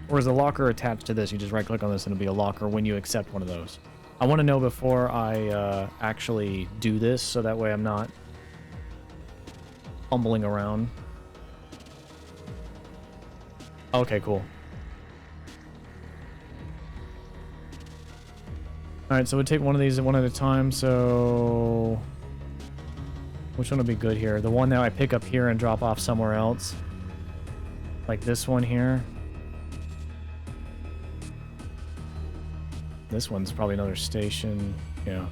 Or is the locker attached to this? You just right click on this and it'll be a locker when you accept one of those. I want to know before I actually do this, so that way I'm not fumbling around. Okay, cool. Alright, so we'll take one of these one at a time, so... Which one would be good here? The one that I pick up here and drop off somewhere else? Like this one here? This one's probably another station. Yeah.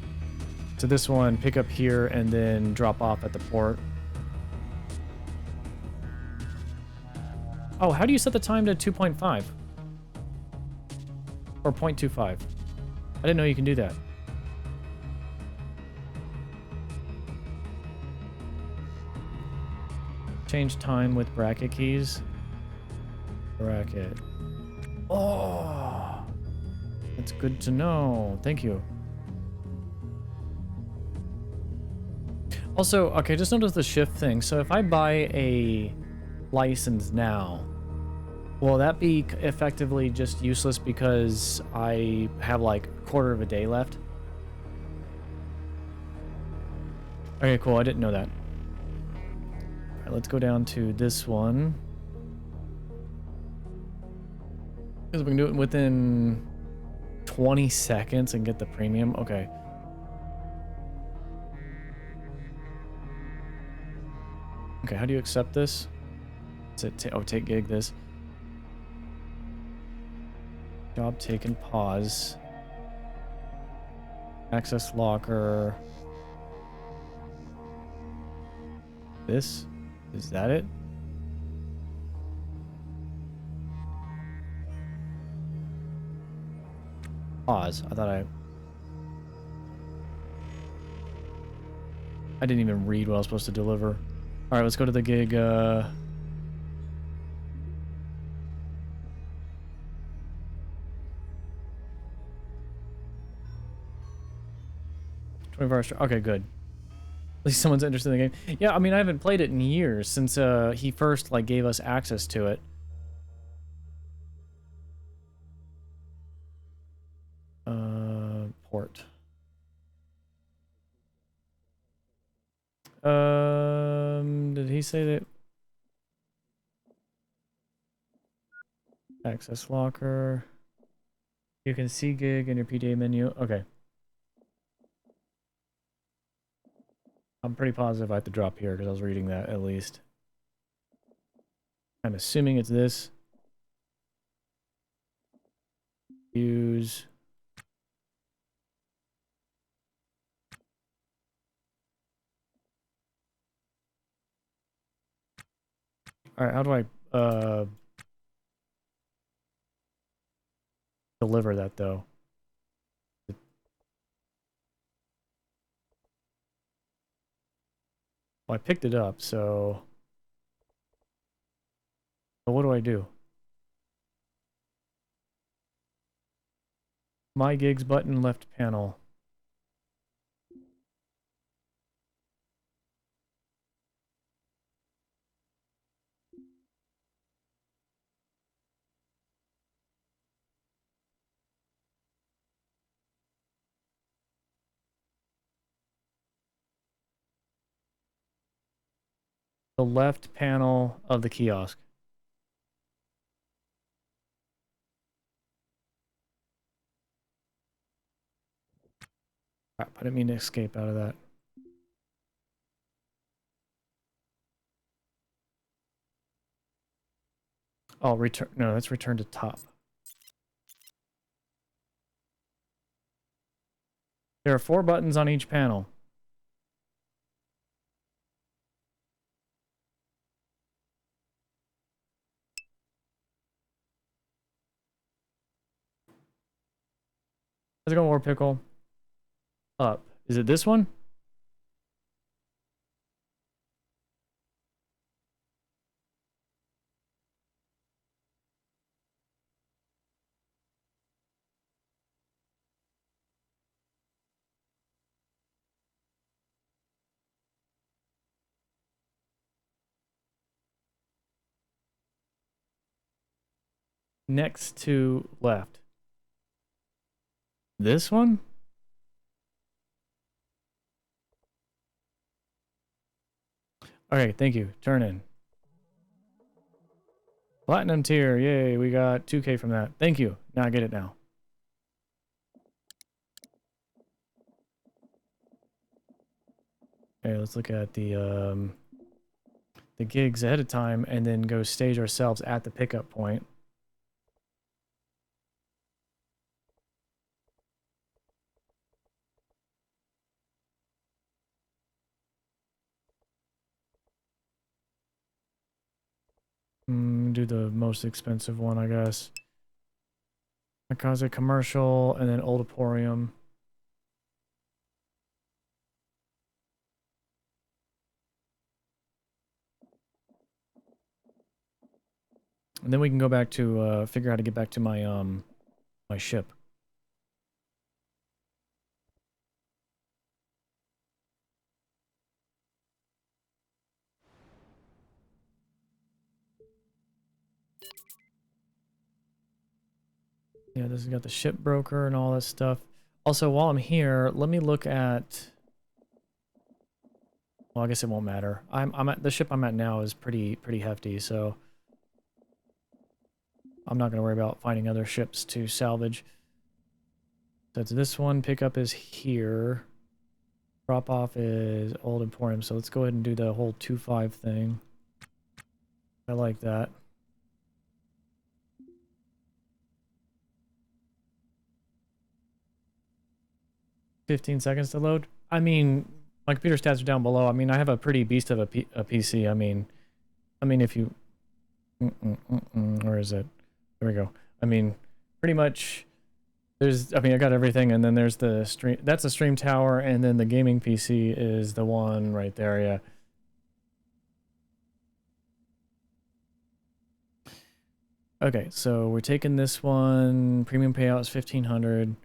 So this one, pick up here and then drop off at the port. Oh, how do you set the time to 2.5? Or 0.25? I didn't know you can do that. Change time with bracket keys. Bracket. Oh, that's good to know. Thank you. Also, okay, just notice the shift thing. So if I buy a license now, will that be effectively just useless because I have like a quarter of a day left? Okay, cool. I didn't know that. All right, let's go down to this one. Because we can do it within 20 seconds and get the premium. Okay. Okay, how do you accept this? Is it take gig this? Job taken, pause. Access locker. This? Is that it? Pause. I thought I didn't even read what I was supposed to deliver. Alright, let's go to the gig, 24 hours. Okay, good. At least someone's interested in the game. Yeah, I mean, I haven't played it in years since he first like gave us access to it. Port. Did he say that? Access locker. You can see gig in your PDA menu. Okay. I'm pretty positive I have to drop here because I was reading that at least. I'm assuming it's this. Use. All right, how do I deliver that though? Well, I picked it up, so what do I do? My gigs button, left panel. The left panel of the kiosk. Crap, I didn't mean to escape out of that. Oh, return. No, let's return to top. There are 4 buttons on each panel. How's it going, War Pickle? Up. Is it this one? Next to left. This one? Okay, thank you. Turn in. Platinum tier. Yay, we got 2K from that. Thank you. Now I get it now. Okay, let's look at the gigs ahead of time and then go stage ourselves at the pickup point. Do the most expensive one, I guess. Akaze commercial and then Old Emporium. And then we can go back to figure out how to get back to my my ship. Yeah, this has got the ship broker and all that stuff. Also, while I'm here, let me look at. Well, I guess it won't matter. I'm at the ship I'm at now is pretty hefty, so I'm not gonna worry about finding other ships to salvage. So it's this one. Pickup is here. Drop off is Old Emporium. So let's go ahead and do the whole 2-5 thing. I like that. $15 seconds to load. I mean, my computer stats are down below. I mean, I have a pretty beast of a PC. I mean, if you, where is it? There we go. I mean, pretty much. There's, I mean, I got everything, and then there's the stream. That's the stream tower, and then the gaming PC is the one right there. Yeah. Okay, so we're taking this one. Premium payout is 1,500.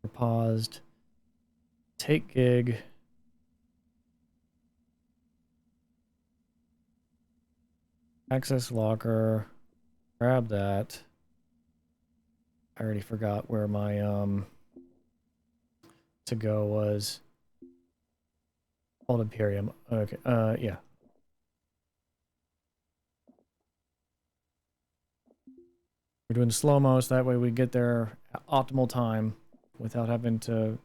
We're paused. Take gig. Access locker. Grab that. I already forgot where my to go was. Old Imperium. Okay. Yeah. We're doing slow-mo, so that way we get there at optimal time without having to.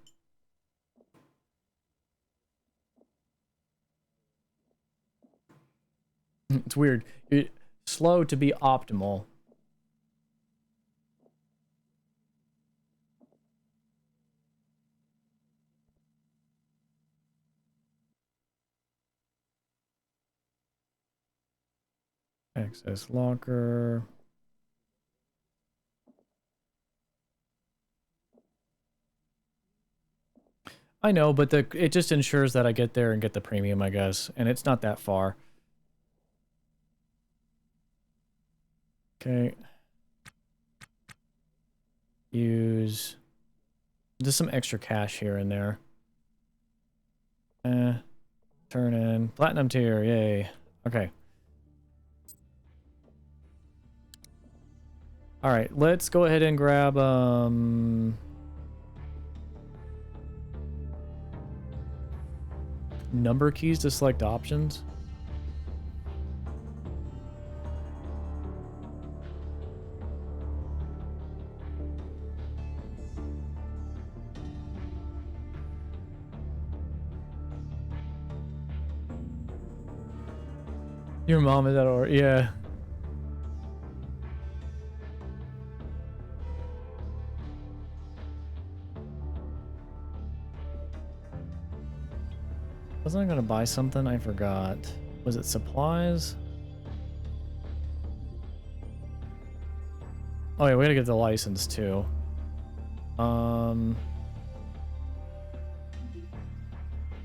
It's weird. Slow to be optimal. Access locker. I know, but it just ensures that I get there and get the premium, I guess, and it's not that far. Okay. Use just some extra cash here and there. Turn in platinum tier, yay. Okay. All right, let's go ahead and grab number keys to select options. Your mom is at or yeah. Wasn't I gonna buy something? I forgot. Was it supplies? Oh yeah, we gotta get the license too. Alright,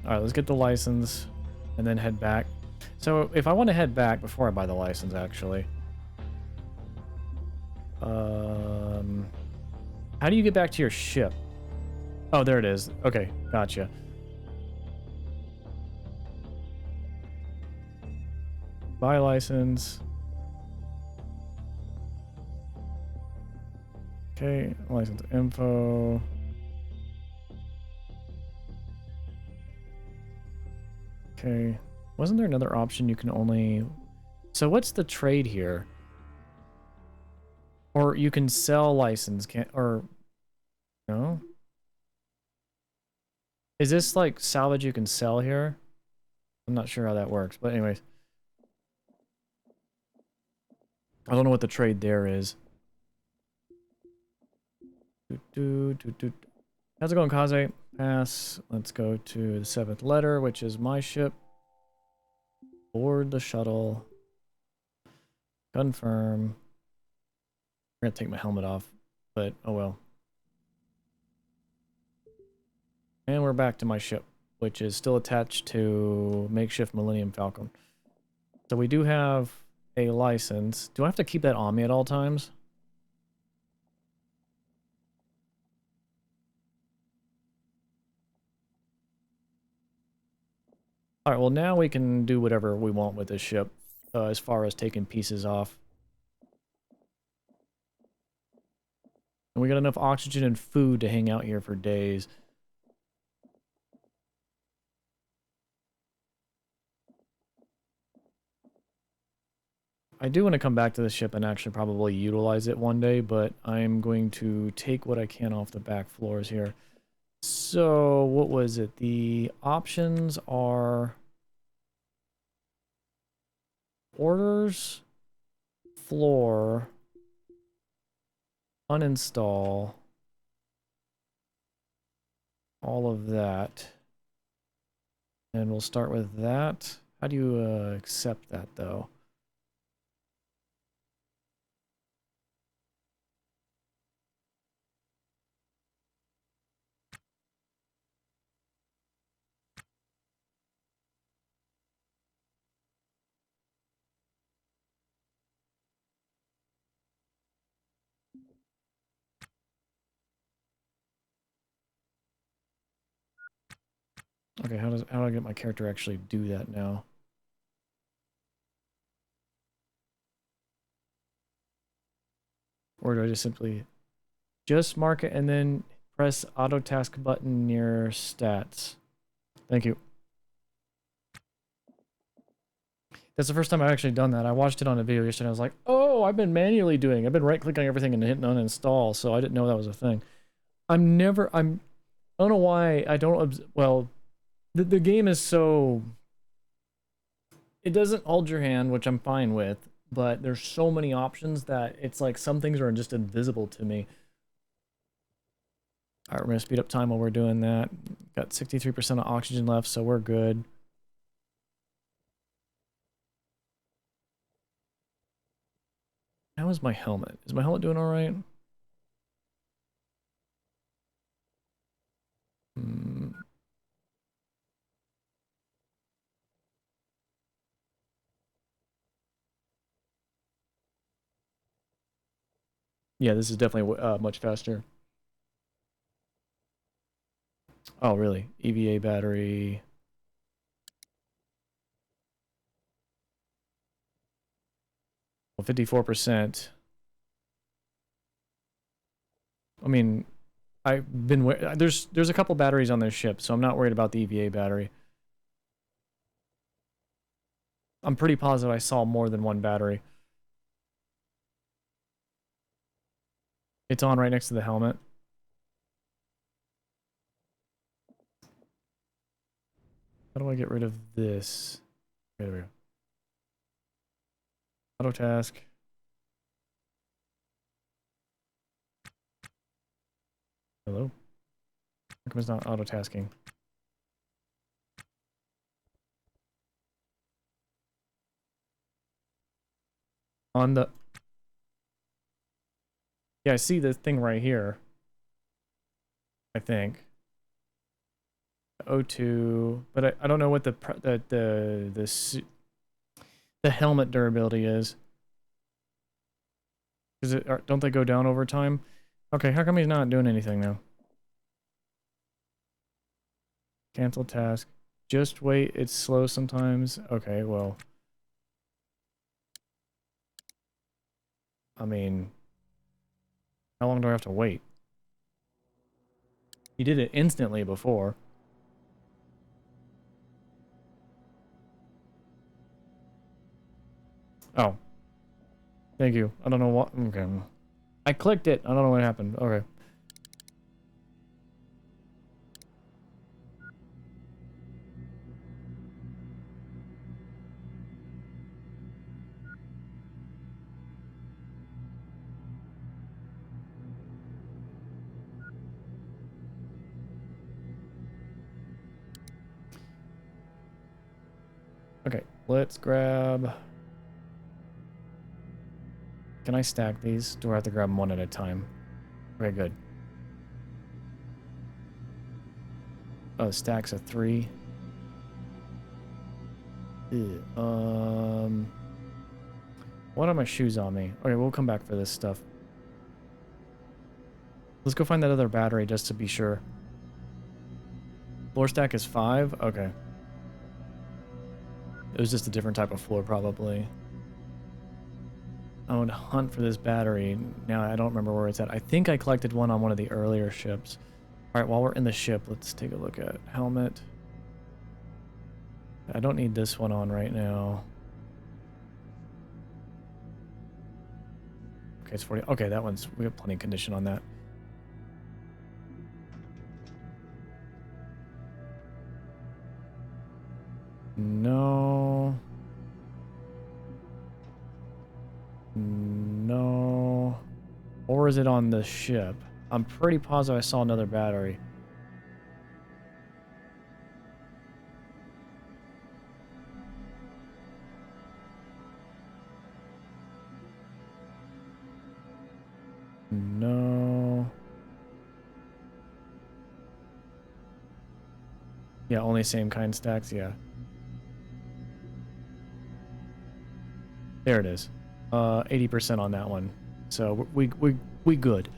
let's get the license and then head back. So if I want to head back before I buy the license, actually. How do you get back to your ship? Oh, there it is. Okay, gotcha. Buy license. Okay, license info. Okay. Wasn't there another option you can only... So what's the trade here? Or you can sell license, can't... Or... No? Is this like salvage you can sell here? I'm not sure how that works, but anyways. I don't know what the trade there is. How's it going, Kaze? Pass. Let's go to the 7th letter, which is my ship. Board the shuttle. Confirm. I'm gonna take my helmet off, but oh well. And we're back to my ship, which is still attached to makeshift Millennium Falcon. So we do have a license. Do I have to keep that on me at all times? Alright, well now we can do whatever we want with this ship, as far as taking pieces off. And we got enough oxygen and food to hang out here for days. I do want to come back to the ship and actually probably utilize it one day, but I'm going to take what I can off the back floors here. So, what was it? The options are orders, floor, uninstall, all of that. And we'll start with that. How do you accept that, though? Okay, how do I get my character to actually do that now? Or do I just simply mark it and then press auto task button near stats? Thank you. That's the first time I've actually done that. I watched it on a video yesterday. I was like, oh, I've been manually doing. I've been right clicking everything and hitting uninstall, so I didn't know that was a thing. I don't know why I don't, well, the game is so, it doesn't hold your hand, which I'm fine with, but there's so many options that it's like some things are just invisible to me. All right, we're going to speed up time while we're doing that. Got 63% of oxygen left, so we're good. How is my helmet? Is my helmet doing all right? Yeah, this is definitely much faster. Oh, really? EVA battery. Well, 54%. I mean, I've been there's a couple batteries on this ship, so I'm not worried about the EVA battery. I'm pretty positive I saw more than one battery. It's on right next to the helmet. How do I get rid of this? Okay, there we go. Auto task. Hello? How come it's not auto tasking? On the... Yeah, I see the thing right here. I think. O2, but I don't know what the helmet durability is. Is it, don't they go down over time? Okay, how come he's not doing anything now? Cancel task. Just wait, it's slow sometimes. Okay, well. I mean, how long do I have to wait? He did it instantly before. Oh. Thank you. I don't know what... Okay. I clicked it. I don't know what happened. Okay. Okay, let's grab... Can I stack these? Do I have to grab them one at a time? Okay, good. Oh, stacks of 3. Ew. What are my shoes on me? Okay, we'll come back for this stuff. Let's go find that other battery just to be sure. Floor stack is 5? Okay. It was just a different type of floor, probably. I would hunt for this battery. Now, I don't remember where it's at. I think I collected one on one of the earlier ships. Alright, while we're in the ship, let's take a look at helmet. I don't need this one on right now. Okay, it's 40. Okay, that one's... We have plenty of condition on that. No. No. Or is it on the ship? I'm pretty positive I saw another battery. No. Yeah, only same kind stacks, yeah. There it is. 80% on that one. So we good.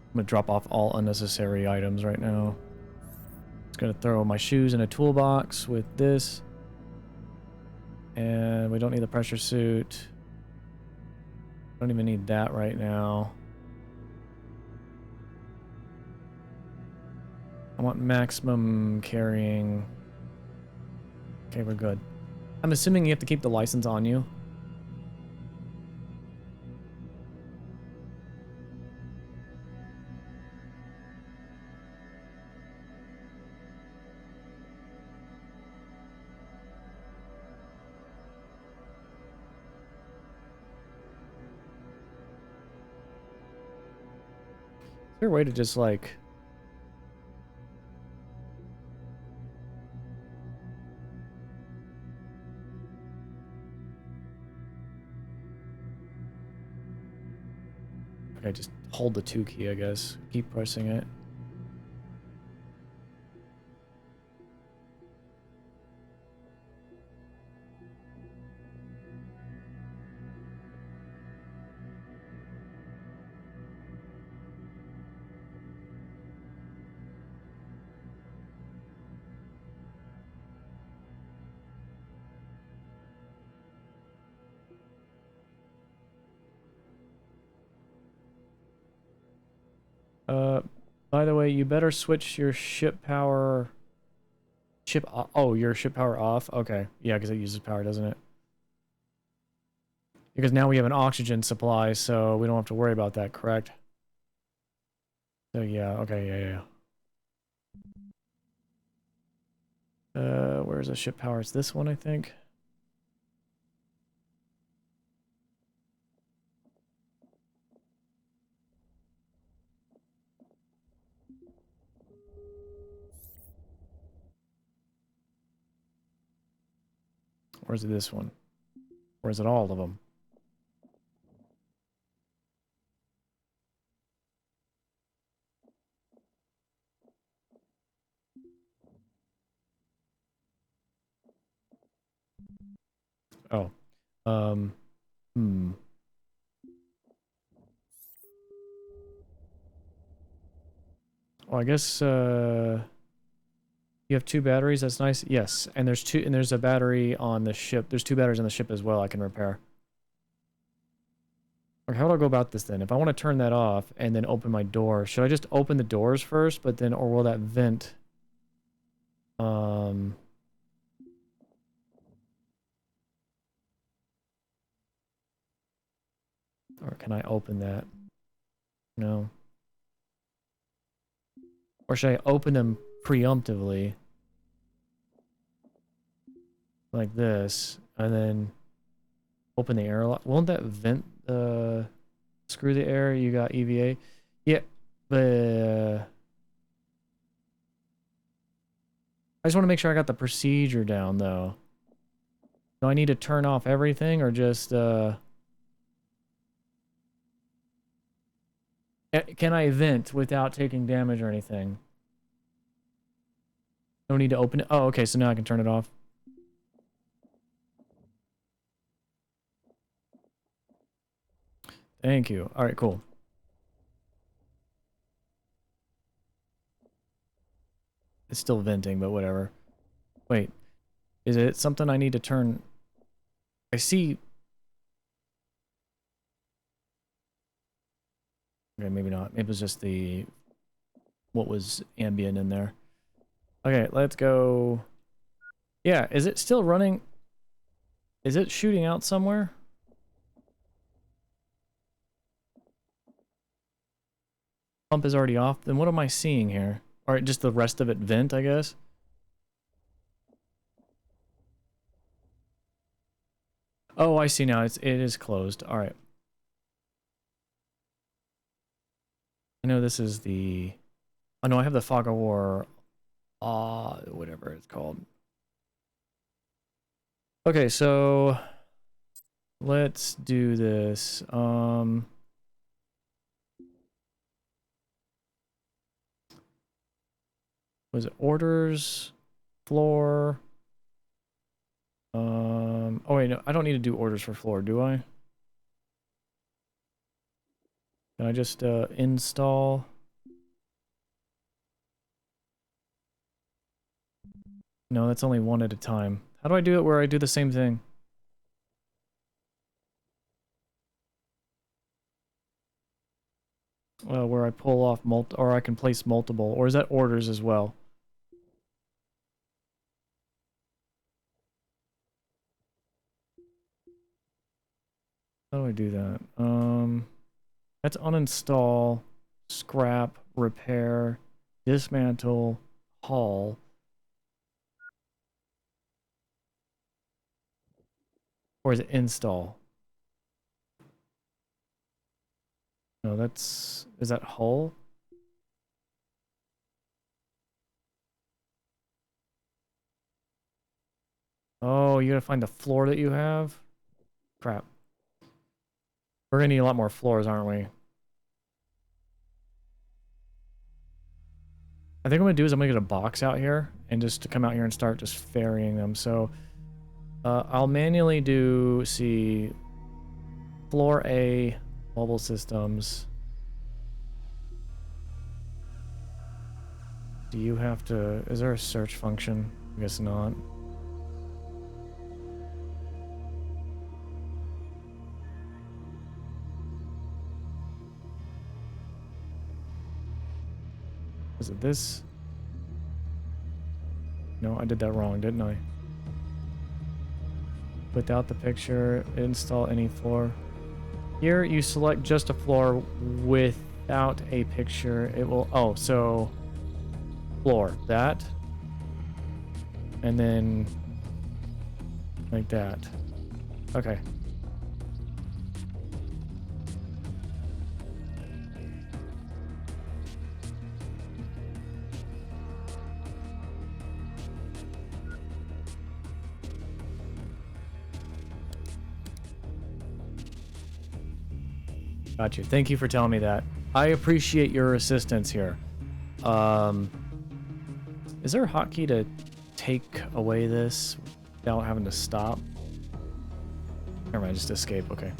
I'm gonna drop off all unnecessary items right now. Just gonna throw my shoes in a toolbox with this. And we don't need the pressure suit. Don't even need that right now. I want maximum carrying. Okay, we're good. I'm assuming you have to keep the license on you. Is there a way to just like... Okay, just hold the 2 key, I guess. Keep pressing it. By the way, you better switch your ship power... Oh, your ship power off? Okay. Yeah, because it uses power, doesn't it? Because now we have an oxygen supply, so we don't have to worry about that, correct? So yeah, okay, yeah. Where's the ship power? It's this one, I think. Or is it this one? Or is it all of them? Oh. Hmm. Well, I guess, you have 2 batteries, that's nice. Yes, and there's a battery on the ship. There's 2 batteries on the ship as well I can repair. Okay, how do I go about this then? If I want to turn that off and then open my door, should I just open the doors first, but then, or will that vent? Or can I open that? No. Or should I open them preemptively? Like this, and then open the airlock. Won't that vent screw the air? You got EVA? Yeah, but I just want to make sure I got the procedure down though. Do I need to turn off everything or just can I vent without taking damage or anything? No need to open it. Oh, okay, so now I can turn it off. Thank you. All right, cool. It's still venting, but whatever. Wait, is it something I need to turn? I see. Okay, maybe not. Maybe it was just the what was ambient in there. Okay, let's go. Yeah, is it still running? Is it shooting out somewhere? Pump is already off. Then what am I seeing here? Or just the rest of it vent, I guess? Oh, I see now. It is closed. All right. I know this is the... Oh, no, I have the fog of war. Whatever it's called. Okay, so... Let's do this. Was it orders? Floor? Oh wait, no, I don't need to do orders for floor, do I? Can I just install? No, that's only one at a time. How do I do it where I do the same thing? Where I pull off or I can place multiple, or is that orders as well? How do I do that? That's uninstall, scrap, repair, dismantle, haul. Or is it install? No, is that hull? Oh, you gotta find the floor that you have? Crap. We're gonna need a lot more floors, aren't we? I think what I'm gonna do is I'm gonna get a box out here and just to come out here and start just ferrying them. So I'll manually do, see, floor A, mobile systems. Do you have to, is there a search function? I guess not. Was it this? No, I did that wrong, didn't I? Without the picture, install any floor. Here, you select just a floor without a picture. It will, oh, so floor, that. And then like that. Okay. Got you. Thank you for telling me that. I appreciate your assistance here. Is there a hotkey to take away this without having to stop? Never mind, just escape. Okay.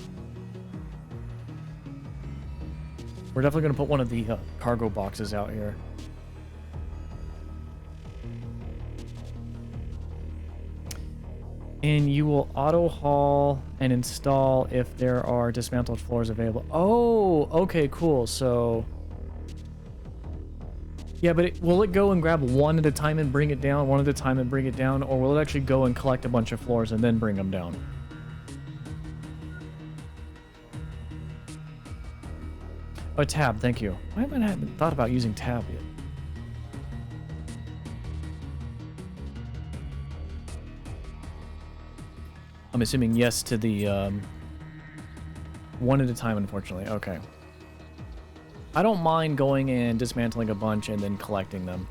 We're definitely going to put one of the cargo boxes out here. And you will auto haul and install if there are dismantled floors available. Oh, okay, cool. So, yeah, but will it go and grab one at a time and bring it down, one at a time and bring it down, or will it actually go and collect a bunch of floors and then bring them down? Oh, tab, thank you. Why haven't I thought about using tab yet? I'm assuming yes to the one at a time, unfortunately. Okay. I don't mind going and dismantling a bunch and then collecting them.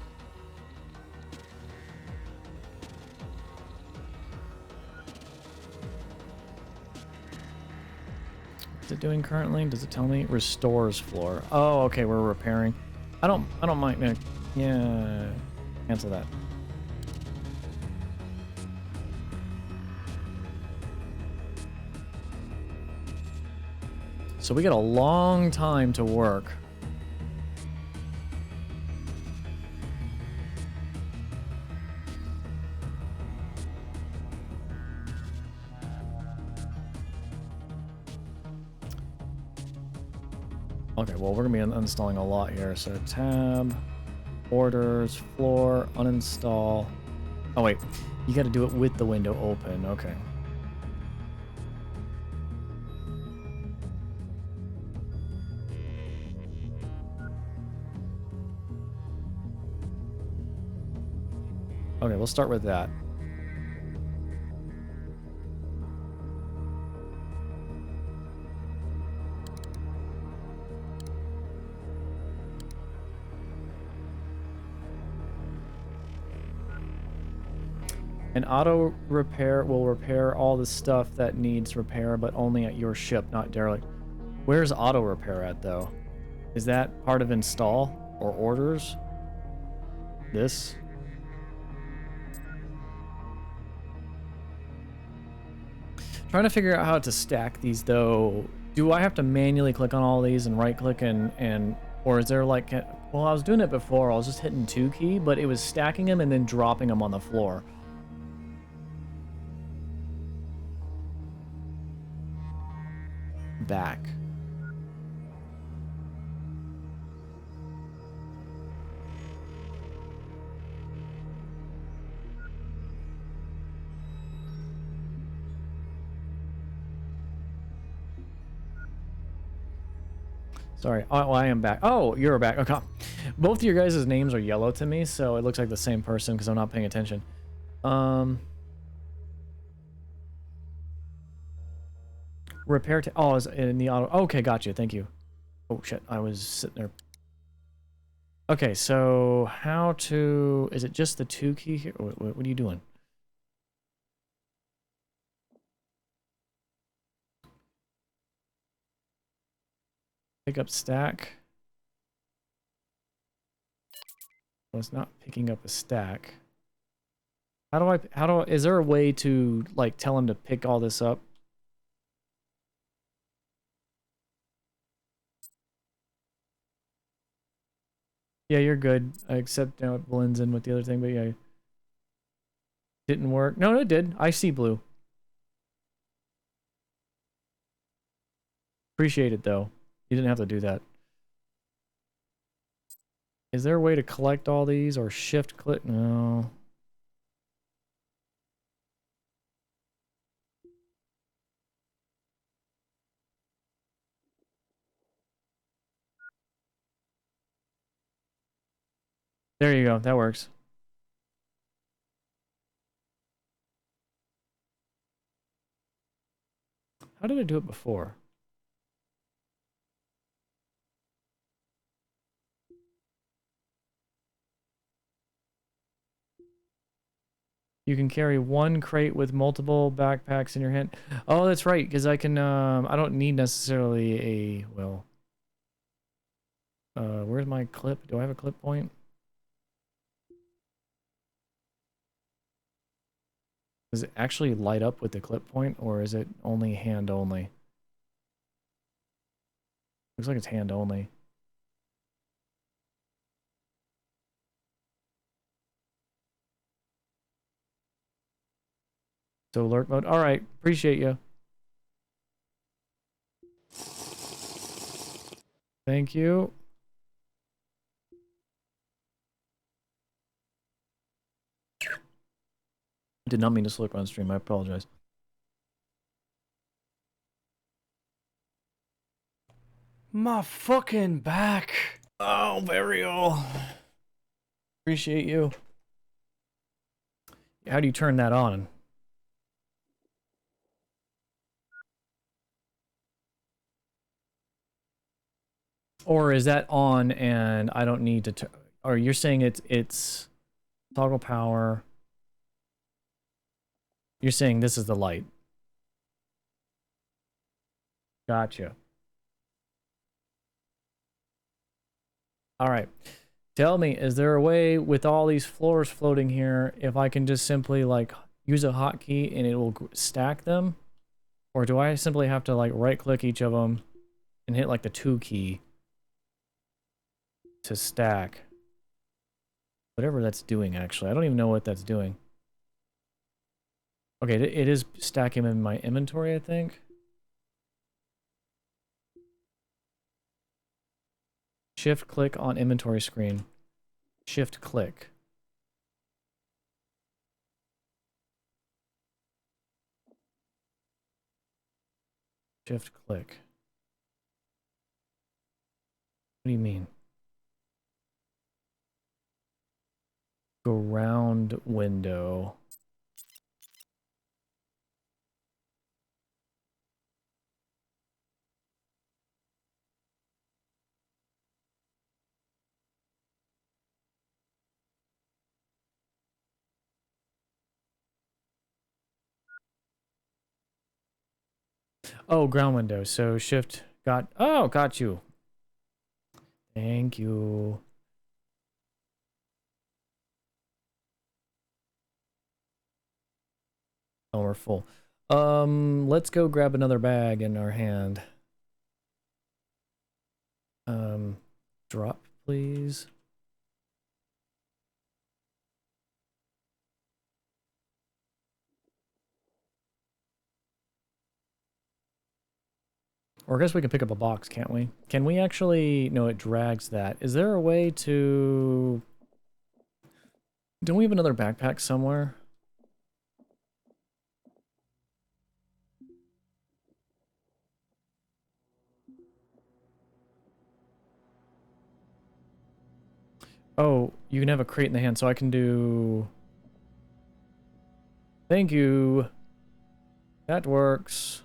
What's it doing currently? Does it tell me? Restores floor. Oh, okay, we're repairing. I don't mind. Yeah, cancel that. So we got a long time to work. Okay, well, we're gonna be uninstalling a lot here. So tab, orders, floor, uninstall. Oh wait, you got to do it with the window open. Okay. Okay, we'll start with that. An auto repair will repair all the stuff that needs repair, but only at your ship, not derelict. Where's auto repair at, though? Is that part of install or orders? This? Trying to figure out how to stack these, though. Do I have to manually click on all these and right-click and or is there like... Well, I was doing it before. I was just hitting 2 key, but it was stacking them and then dropping them on the floor. Back. Sorry. Oh, I am back. Oh, you're back. Okay. Both of your guys' names are yellow to me, so it looks like the same person because I'm not paying attention. Repair to... Oh, is in the auto... Okay, gotcha. Thank you. Oh, shit. I was sitting there. Okay, so how to... Is it just the 2 key here? What are you doing? Pick up stack. Well, it's not picking up a stack. Is there a way to, like, tell him to pick all this up? Yeah, you're good. I accept now it blends in with the other thing, but yeah. Didn't work. No, it did. I see blue. Appreciate it, though. You didn't have to do that. Is there a way to collect all these or shift click? No. There you go. That works. How did I do it before? You can carry one crate with multiple backpacks in your hand. Oh, that's right, because I can, I don't need necessarily a, well, where's my clip? Do I have a clip point? Does it actually light up with the clip point, or is it only hand only? Looks like it's hand only. So alert mode. All right, appreciate you. Thank you. Did not mean to slip on stream. I apologize. My fucking back. Oh, burial. Appreciate you. How do you turn that on? Or is that on and I don't need to or you're saying it's toggle power. You're saying this is the light. Gotcha. All right. Tell me, is there a way with all these floors floating here if I can just simply like use a hotkey and it will stack them? Or do I simply have to like right click each of them and hit like the 2 key to stack? Whatever that's doing, actually. I don't even know what that's doing. Okay, it is stacking in my inventory, I think. Shift click on inventory screen. Shift click. Shift click. What do you mean? Go round window. Oh, ground window. So shift got you. Thank you. Oh, we're full. Let's go grab another bag in our hand. Drop, please. Or I guess we can pick up a box, can't we? Can we actually... No, it drags that. Is there a way to... Don't we have another backpack somewhere? Oh, you can have a crate in the hand, so I can do... Thank you. That works.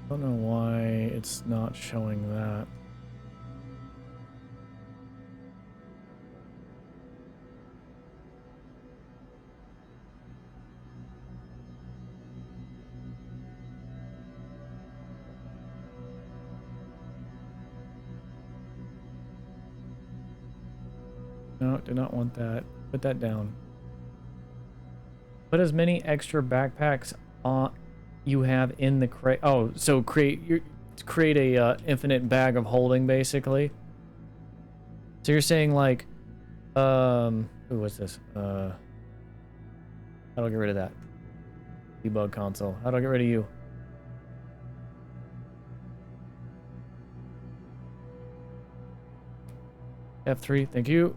I don't know why it's not showing that. No, do not want that. Put that down. Put as many extra backpacks on you have in the crate. Oh, so create a infinite bag of holding, basically. So you're saying like, Ooh, what's this? How do I get rid of that? Debug console. How do I get rid of you? F3, thank you.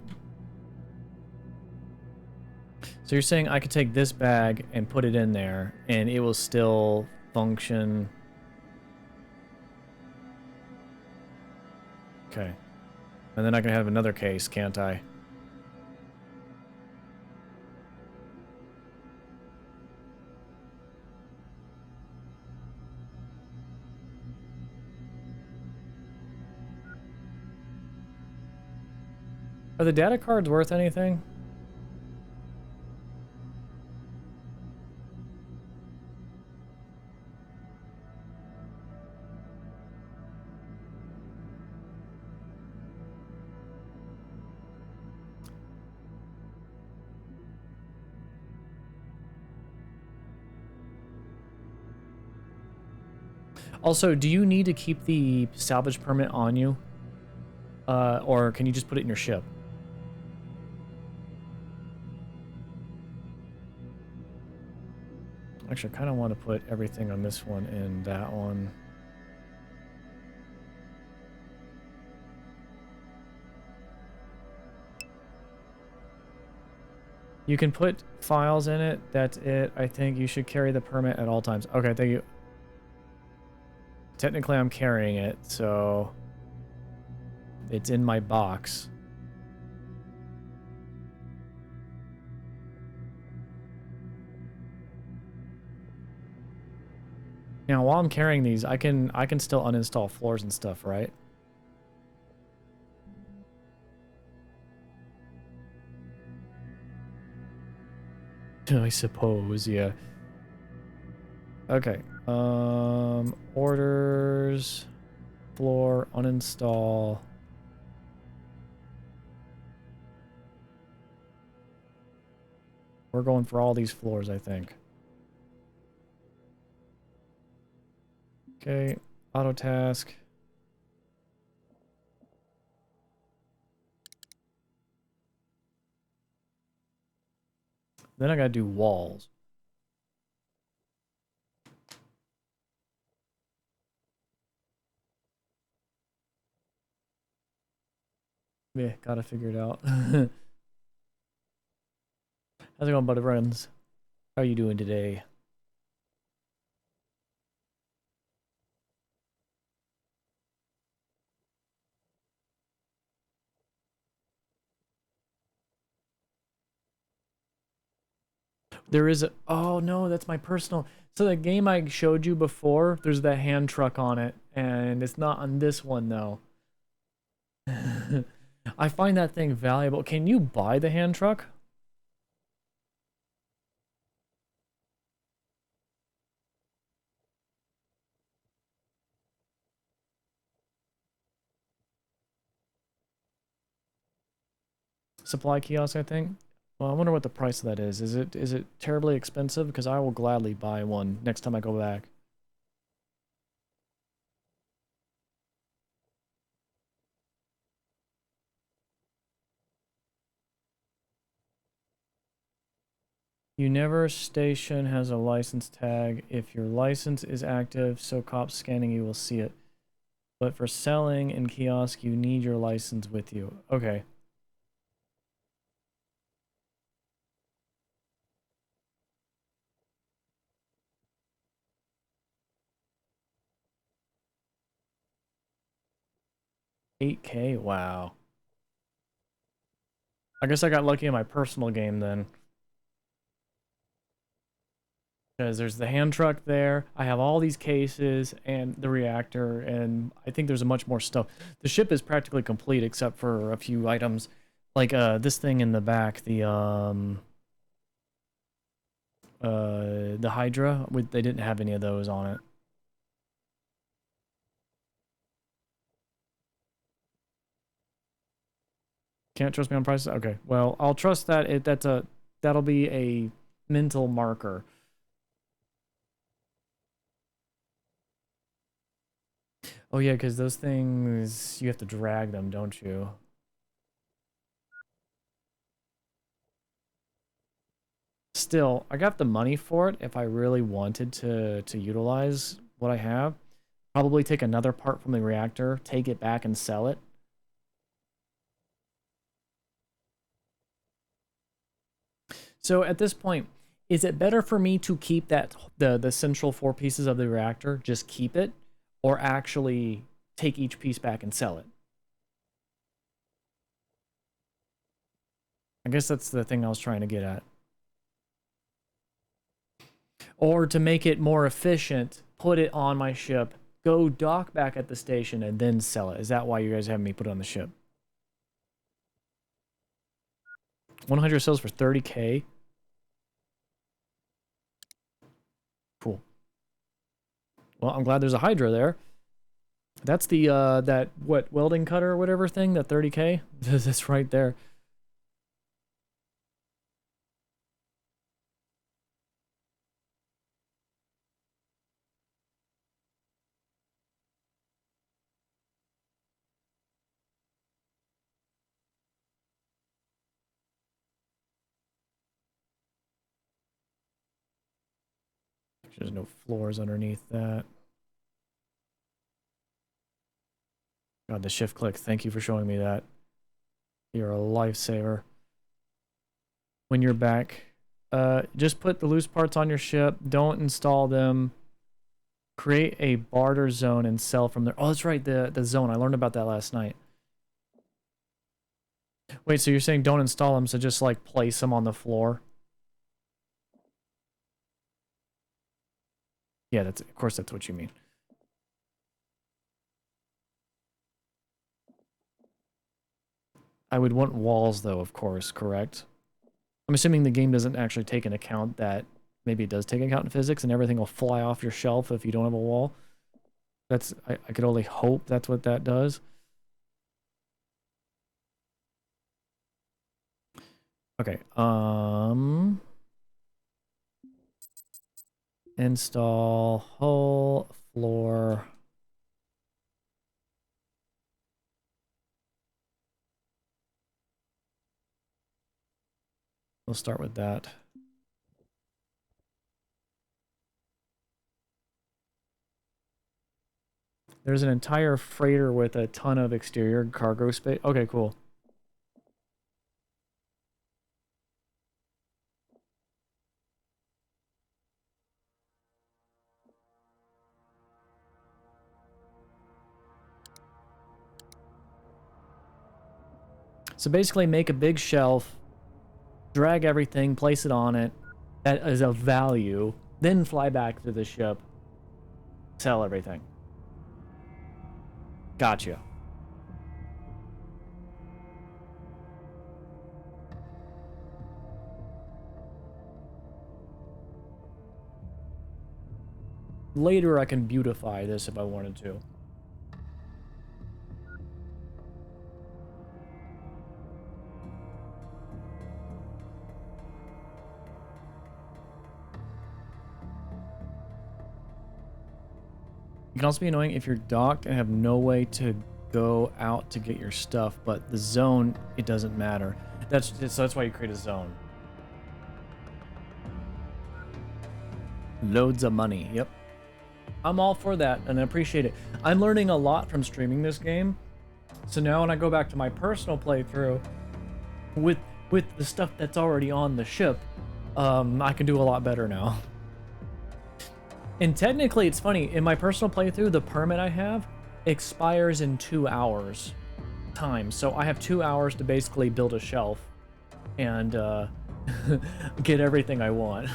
So you're saying I could take this bag and put it in there, and it will still function. Okay. And then I can have another case, can't I? Are the data cards worth anything? Also, do you need to keep the salvage permit on you? Or can you just put it in your ship? Actually, I kind of want to put everything on this one and that one. You can put files in it. That's it. I think you should carry the permit at all times. Okay, thank you. Technically, I'm carrying it, so it's in my box. Now, while I'm carrying these, I can still uninstall floors and stuff, right? I suppose, yeah. Okay. Orders, floor, uninstall. We're going for all these floors, I think. Okay, auto task. Then I gotta do walls. Yeah, gotta figure it out. How's it going, buddy friends? How are you doing today? There is a... Oh, no, that's my personal... So the game I showed you before, there's that hand truck on it, and it's not on this one, though. I find that thing valuable. Can you buy the hand truck? Supply kiosk, I think. Well, I wonder what the price of that is. Is it terribly expensive? Because I will gladly buy one next time I go back. You never station has a license tag. If your license is active, so cops scanning you will see it. But for selling in kiosk, you need your license with you. Okay. $8K? Wow. I guess I got lucky in my personal game then. Because there's the hand truck there, I have all these cases, and the reactor, and I think there's a much more stuff. The ship is practically complete except for a few items. Like, this thing in the back, the Hydra, they didn't have any of those on it. Can't trust me on prices? Okay, well, I'll trust that that'll be a mental marker. Oh yeah, because those things, you have to drag them, don't you? still, I got the money for it if I really wanted to utilize what I have. Probably take another part from the reactor, take it back and sell it. So at this point, is it better for me to keep that the central 4 pieces of the reactor, just keep it, or actually take each piece back and sell it? I guess that's the thing I was trying to get at. Or to make it more efficient, put it on my ship, go dock back at the station, and then sell it. Is that why you guys have me put it on the ship? 100 sells for 30k. Cool. Well, I'm glad there's a Hydra there. That's the, that, what, welding cutter or whatever thing, that 30k? That's right there. There's no floors underneath that. God, the shift click. Thank you for showing me that. You're a lifesaver. When you're back, just put the loose parts on your ship. Don't install them. Create a barter zone and sell from there. Oh, that's right, the zone. I learned about that last night. Wait, so you're saying don't install them, so just like place them on the floor? Yeah, that's, of course that's what you mean. I would want walls though, of course, correct? I'm assuming the game doesn't actually take into account that maybe it does take into account in physics and everything will fly off your shelf if you don't have a wall. That's, I could only hope that's what that does. Okay, install whole floor. We'll start with that. There's an entire freighter with a ton of exterior cargo space. Okay, cool. So basically make a big shelf, drag everything, place it on it, that is of value, then fly back to the ship, sell everything. Gotcha. Later I can beautify this if I wanted to. It can also be annoying if you're docked and have no way to go out to get your stuff, but the zone, it doesn't matter. That's why you create a zone. Loads of money, yep. I'm all for that, and I appreciate it. I'm learning a lot from streaming this game, so now when I go back to my personal playthrough, with the stuff that's already on the ship, I can do a lot better now. And technically, it's funny, in my personal playthrough, the permit I have expires in 2 hours time. So I have 2 hours to basically build a shelf and get everything I want.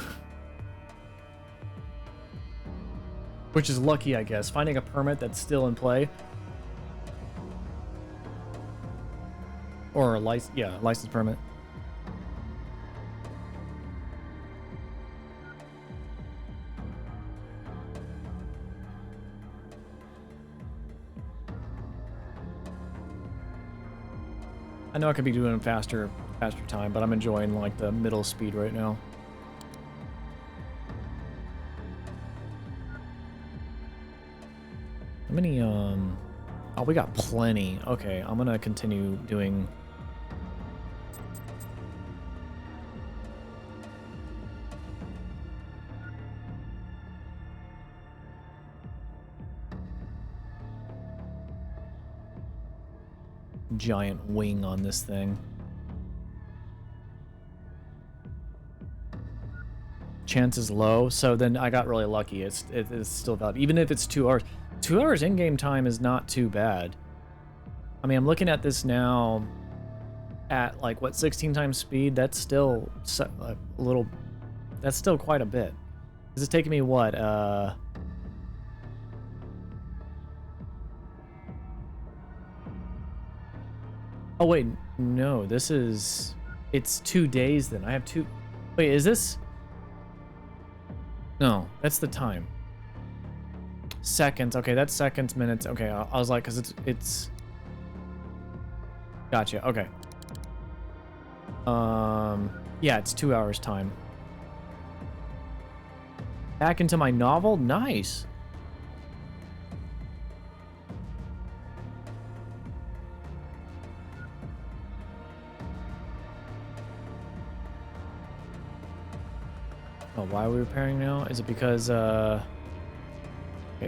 Which is lucky, I guess. Finding a permit that's still in play. Or a license permit. I know I could be doing faster time, but I'm enjoying like the middle speed right now. How many, oh, we got plenty. Okay, I'm gonna continue doing... giant wing on this thing. Chance is low, so then I got really lucky. It's still valid, even if it's 2 hours. 2 hours in-game time is not too bad. I mean, I'm looking at this now at like what 16 times speed. That's still a little. That's still quite a bit. This is taking me what? Oh wait, no. This is. It's 2 days then. I have 2. Wait, is this? No, that's the time. Seconds. Okay, that's seconds, minutes. Okay, I was like, because it's. Gotcha. Okay. Yeah, it's 2 hours time. Back into my novel? Nice. Oh, why are we repairing now? Is it because, okay,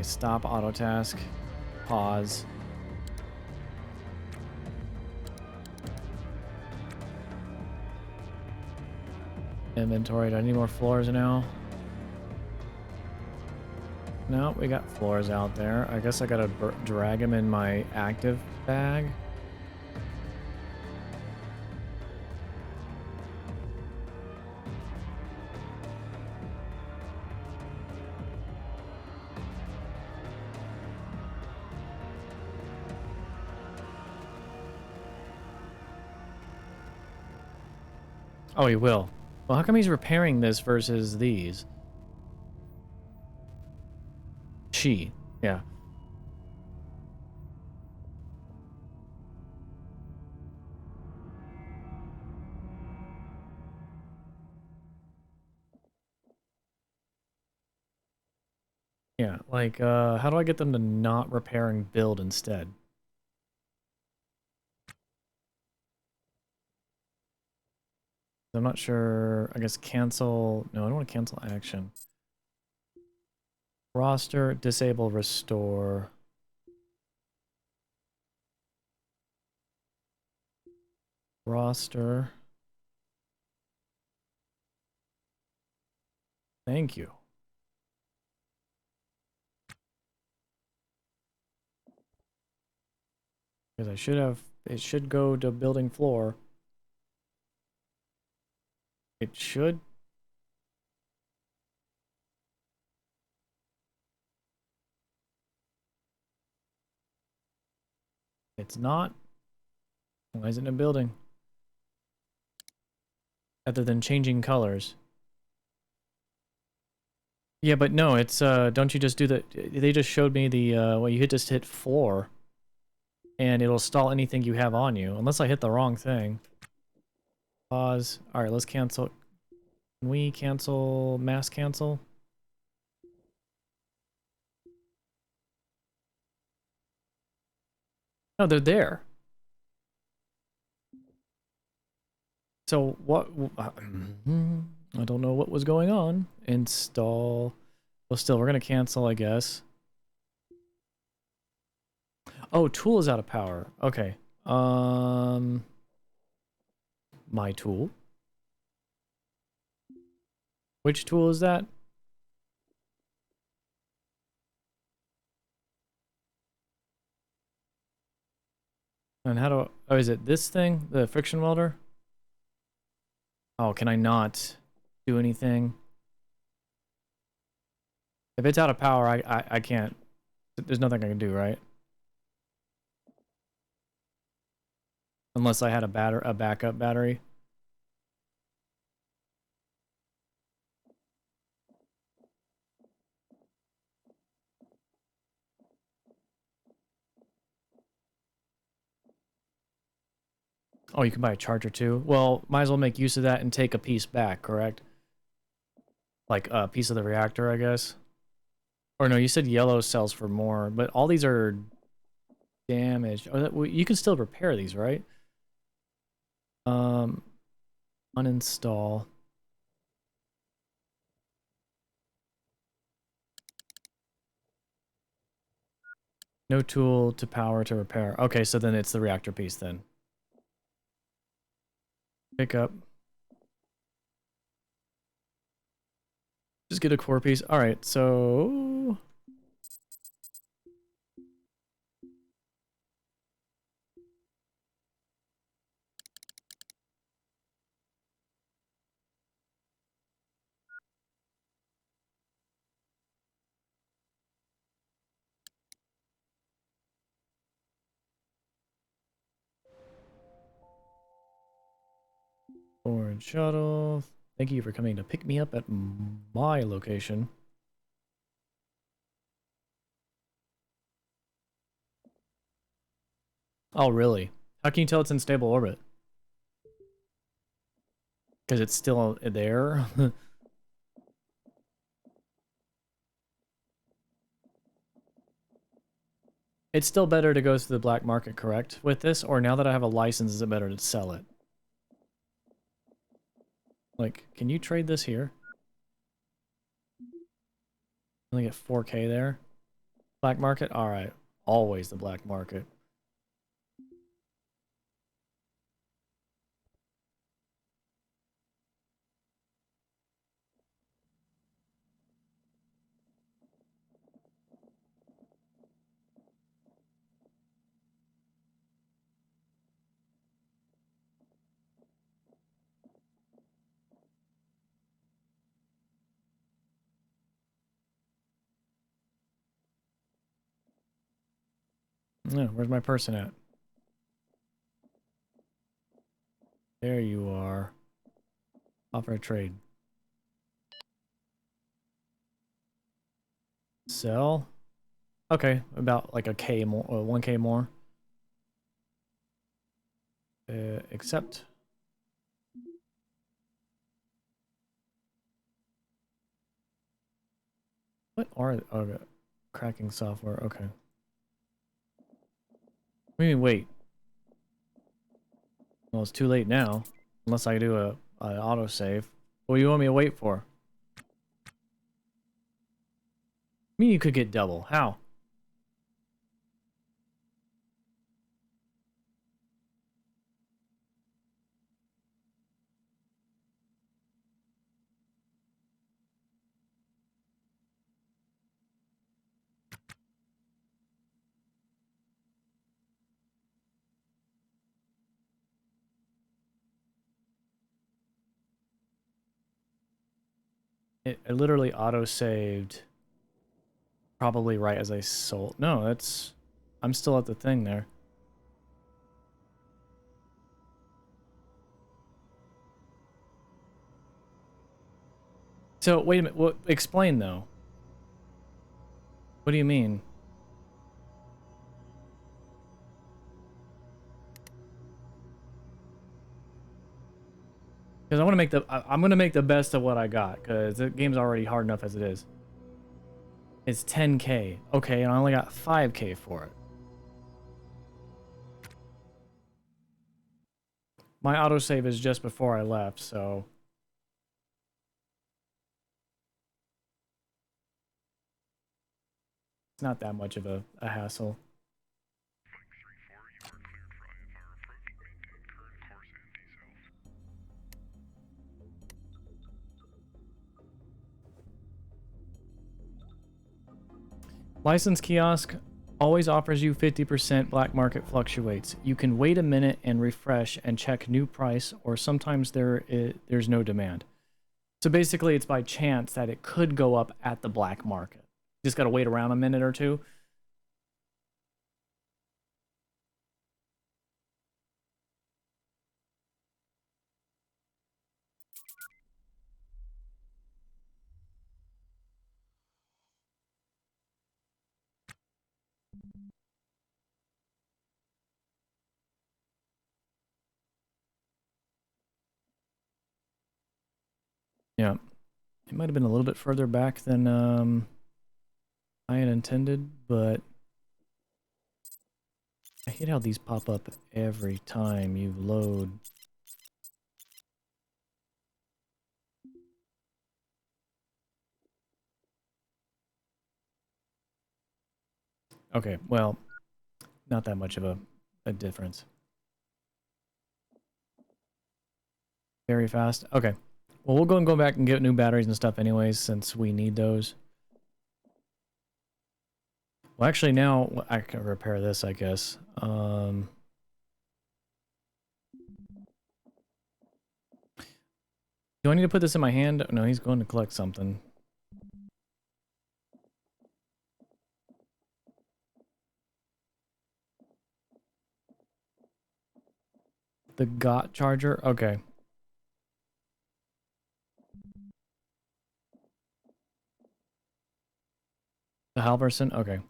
stop auto task. Pause. Inventory. Do I need more floors now? No, we got floors out there. I guess I gotta drag them in my active bag. Oh, he will. Well, how come he's repairing this versus these? She. Yeah. Yeah, like, how do I get them to not repair and build instead? I'm not sure. I guess cancel. No, I don't want to cancel action. Roster, disable, restore. Roster. Thank you. Because I should have, it should go to building floor. It should. It's not. Why is it in a building? Other than changing colors. Yeah, but no, it's, don't you just do the, they just showed me the, well, you just hit floor. And it'll stall anything you have on you, unless I hit the wrong thing. Pause. Alright, let's cancel. Can we cancel, mass cancel? No, they're there. So what, I don't know what was going on. Install. Well, still, we're gonna cancel, I guess. Oh, tool is out of power. Okay. My tool. Which tool is that? And how do, oh, is it this thing? The friction welder? Oh, can I not do anything? If it's out of power, I can't. There's nothing I can do, right? Unless I had a backup battery. Oh, you can buy a charger too? Well, might as well make use of that and take a piece back, correct? Like a piece of the reactor, I guess. Or no, you said yellow sells for more, but all these are damaged. Oh, you can still repair these, right? Uninstall. No tool to power to repair. Okay, so then it's the reactor piece then. Pick up. Just get a core piece. All right, so Orange shuttle. Thank you for coming to pick me up at my location. Oh, really? How can you tell it's in stable orbit? Because it's still there? It's still better to go to the black market, correct? With this? Or now that I have a license, is it better to sell it? Like, can you trade this here? Only get 4K there. Black market? Alright. Always the black market. Yeah, where's my person at? There you are. Offer a trade. Sell? Okay, about like a K more, or 1K more. Accept. What are cracking software? Okay. What do you mean wait? Well, it's too late now. Unless I do a autosave. What do you want me to wait for? I mean, you could get double. How? It literally autosaved probably right as I sold. No, that's... I'm still at the thing there. So, wait a minute. What? Explain, though. What do you mean? Because I want to make the... I'm going to make the best of what I got. Because the game's already hard enough as it is. It's 10K. Okay, and I only got 5K for it. My autosave is just before I left, so... It's not that much of a hassle. License kiosk always offers you 50% black market fluctuates. You can wait a minute and refresh and check new price, or sometimes there's no demand. So basically it's by chance that it could go up at the black market. You just got to wait around a minute or two. Yeah. It might have been a little bit further back than I had intended, but I hate how these pop up every time you load. Okay, well, not that much of a difference. Very fast. Okay. Well, we'll go back and get new batteries and stuff anyways, since we need those. Well, actually, now I can repair this, I guess. Do I need to put this in my hand? No, he's going to collect something. The GOT charger? Okay. The Halverson? Okay.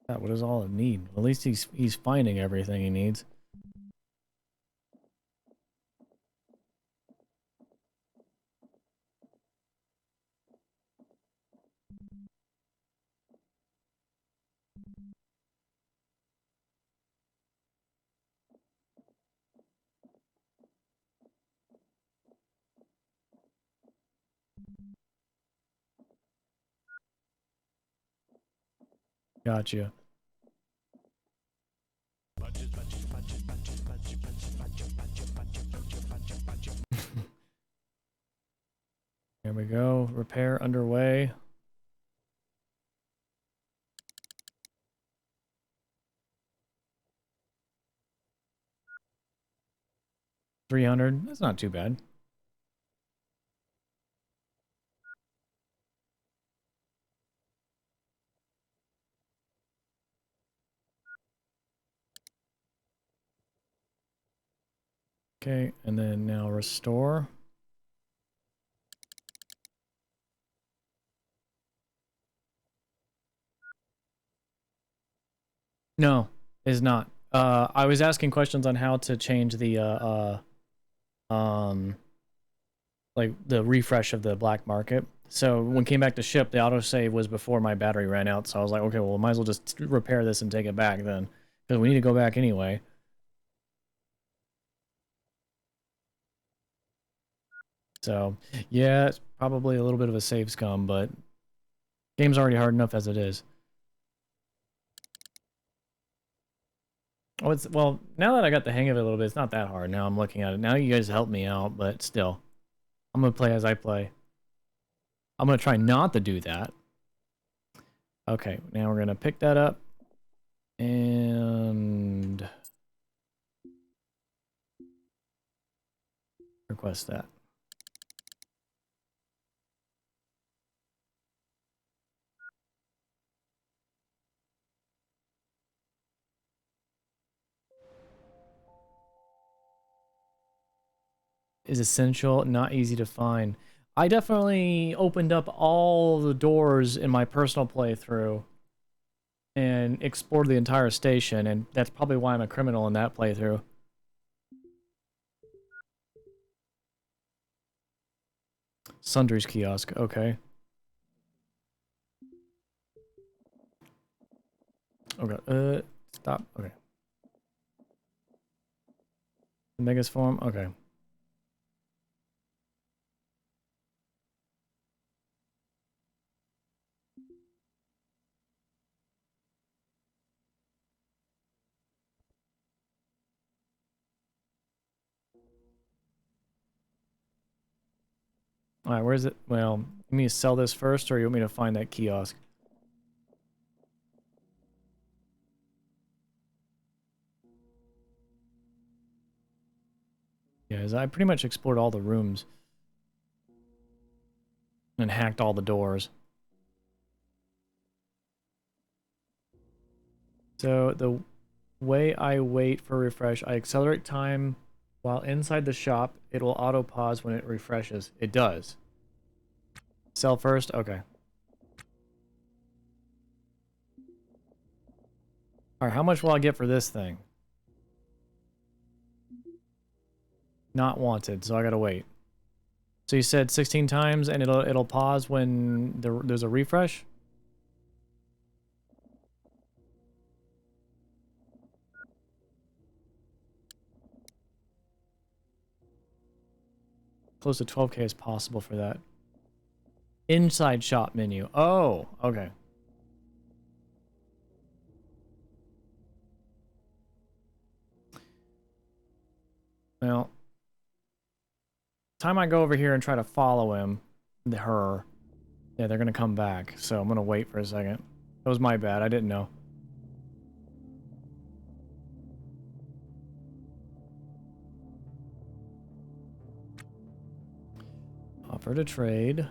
That what is all it need? At least he's finding everything he needs. Gotcha. There we go. Repair underway. $300. That's not too bad. Okay, and then now restore. No, is not. I was asking questions on how to change the like the refresh of the black market. So when came back to ship, the autosave was before my battery ran out. So I was like, okay, well, might as well just repair this and take it back then, because we need to go back anyway. So yeah, it's probably a little bit of a save scum, but game's already hard enough as it is. Oh, it's well, now that I got the hang of it a little bit, it's not that hard. Now I'm looking at it. Now you guys help me out, but still, I'm gonna play as I play. I'm gonna try not to do that. Okay, now we're gonna pick that up and request that. Is essential, not easy to find. I definitely opened up all the doors in my personal playthrough and explored the entire station, and that's probably why I'm a criminal in that playthrough. Sundry's kiosk, okay. Okay, stop, okay. Megas form, okay. Alright, where is it? Well, you want me to sell this first, or you want me to find that kiosk? Yeah, I pretty much explored all the rooms. And hacked all the doors. So, the way I wait for refresh, I accelerate time while inside the shop. It will auto-pause when it refreshes. It does. Sell first? Okay. Alright, how much will I get for this thing? Not wanted, so I gotta wait. So you said 16 times and it'll pause when there's a refresh? close to 12k as possible for that. Inside shop menu. Oh, okay. Well, time I go over here and try to follow him, her, yeah, they're gonna come back. So I'm gonna wait for a second. That was my bad. I didn't know. Offer to trade.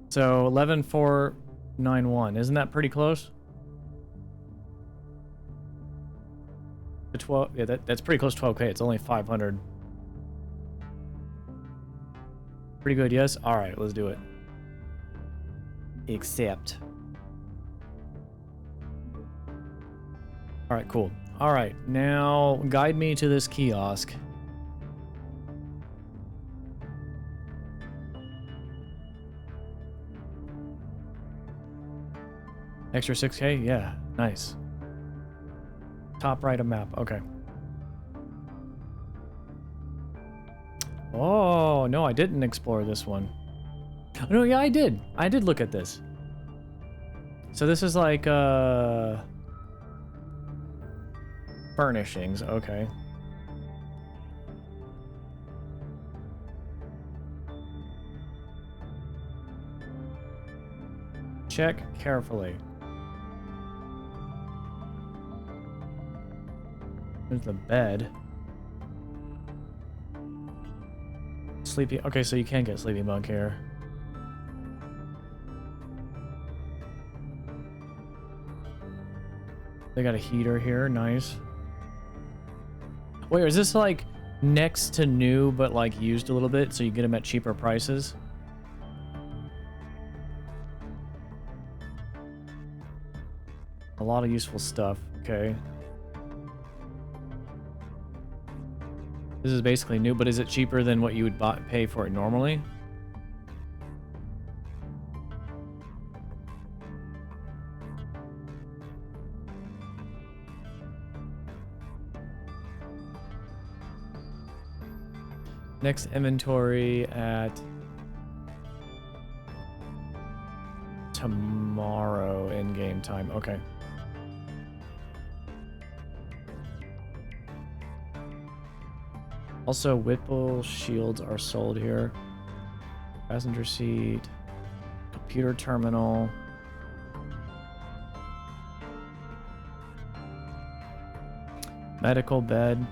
So 11,491. Isn't that pretty close? The 12. Yeah, that's pretty close to 12k. It's only 500. Pretty good, yes? Alright, let's do it. Accept. Alright, cool. Alright, now guide me to this kiosk. Extra 6k? Yeah, nice. Top right of map, okay. Oh, no, I didn't explore this one. No, yeah, I did. I did look at this. So this is like, furnishings, okay. Check carefully. There's the bed. Sleepy. Okay, so you can get sleeping bug here. They got a heater here. Nice. Wait, is this like next to new but like used a little bit so you get them at cheaper prices? A lot of useful stuff. Okay. This is basically new, but is it cheaper than what you would pay for it normally? Next inventory at tomorrow in game time. Okay. Also, Whipple shields are sold here. Passenger seat, computer terminal. Medical bed.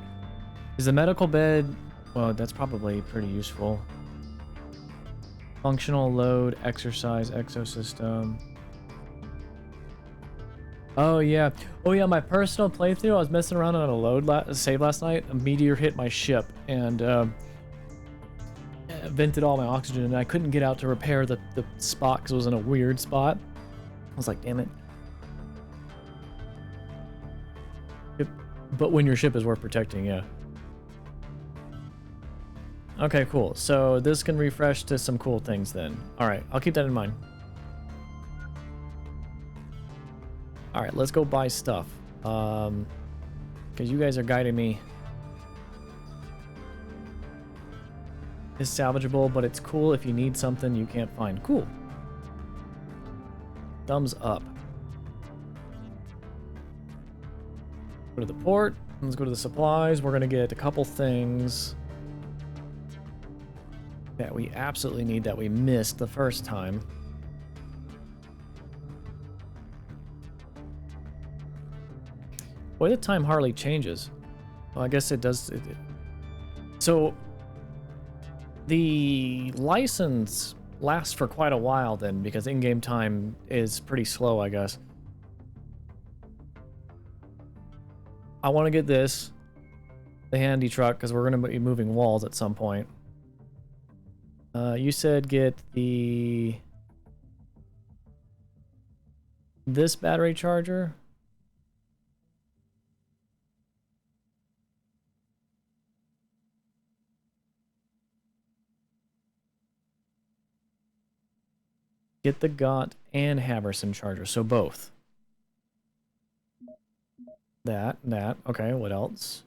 Is the medical bed... Well, that's probably pretty useful. Functional load, exercise, exosystem. Oh yeah. Oh yeah, my personal playthrough, I was messing around on a load save last night. A meteor hit my ship and vented all my oxygen and I couldn't get out to repair the spot because it was in a weird spot. I was like, damn it. But when your ship is worth protecting, yeah. Okay, cool. So this can refresh to some cool things then. Alright, I'll keep that in mind. Alright, let's go buy stuff. Because you guys are guiding me. It's salvageable, but it's cool if you need something you can't find. Cool. Thumbs up. Go to the port. Let's go to the supplies. We're going to get a couple things that we absolutely need that we missed the first time. Boy, the time hardly changes. Well, I guess it does. So the license lasts for quite a while then, because in-game time is pretty slow, I guess. I want to get this, the handy truck, because we're going to be moving walls at some point. You said get this battery charger. Get the Gott and Haverson charger, so both. That. Okay, what else?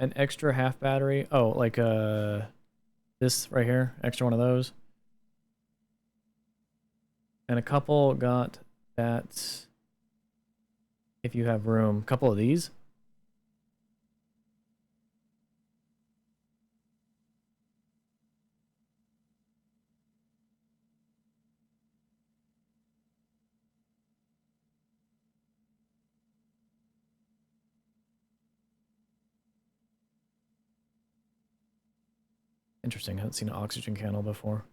An extra half battery. Oh, like this right here, extra one of those. And a couple got that if you have room. A couple of these. Interesting, I haven't seen an oxygen candle before.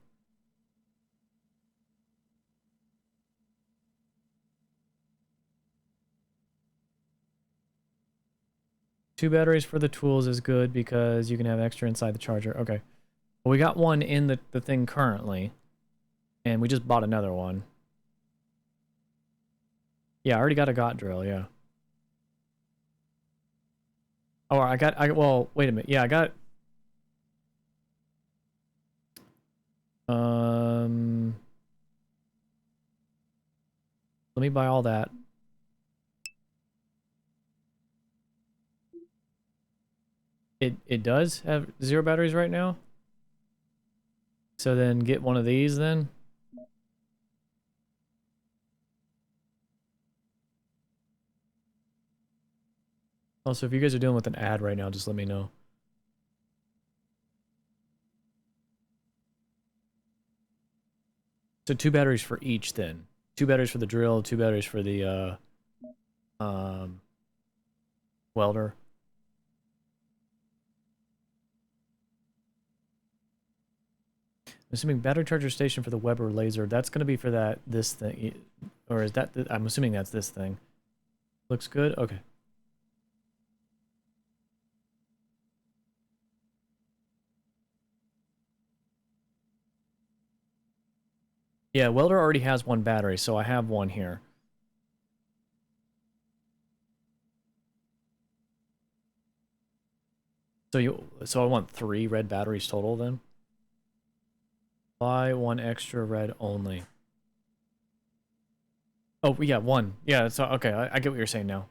Two batteries for the tools is good because you can have extra inside the charger. Okay. Well, we got one in the thing currently. And we just bought another one. Yeah, I already got a got drill, yeah. Oh, well, wait a minute. Yeah, I got... Let me buy all that. It does have 0 batteries right now? So then get one of these then? Also, if you guys are dealing with an ad right now, just let me know. So 2 batteries for each then. 2 batteries for the drill, 2 batteries for the welder. I'm assuming battery charger station for the Weber laser. That's going to be for this thing. Or is that... I'm assuming that's this thing. Looks good? Okay. Yeah, welder already has 1 battery, so I have one here. So I want 3 red batteries total then? Buy 1 extra red only. Oh, yeah, 1. Yeah, so okay, I get what you're saying now.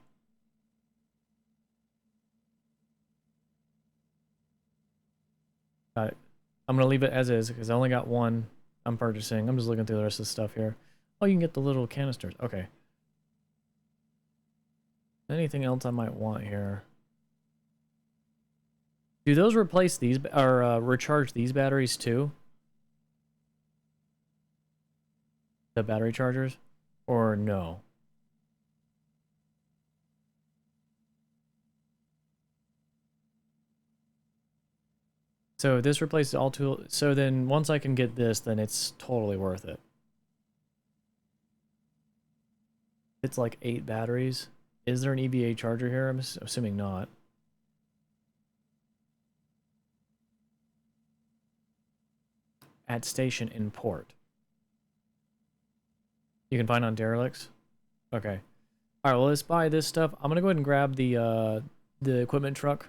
Got it. I'm gonna leave it as is because I only got 1 I'm purchasing. I'm just looking through the rest of the stuff here. Oh, you can get the little canisters. Okay. Anything else I might want here? Do those replace these or recharge these batteries too? The battery chargers? Or no? So this replaces all tool. So then once I can get this, then it's totally worth it. It's like 8 batteries. Is there an EVA charger here? I'm assuming not. At station in port. You can find on derelicts? Okay. Alright, well let's buy this stuff. I'm gonna go ahead and grab the equipment truck.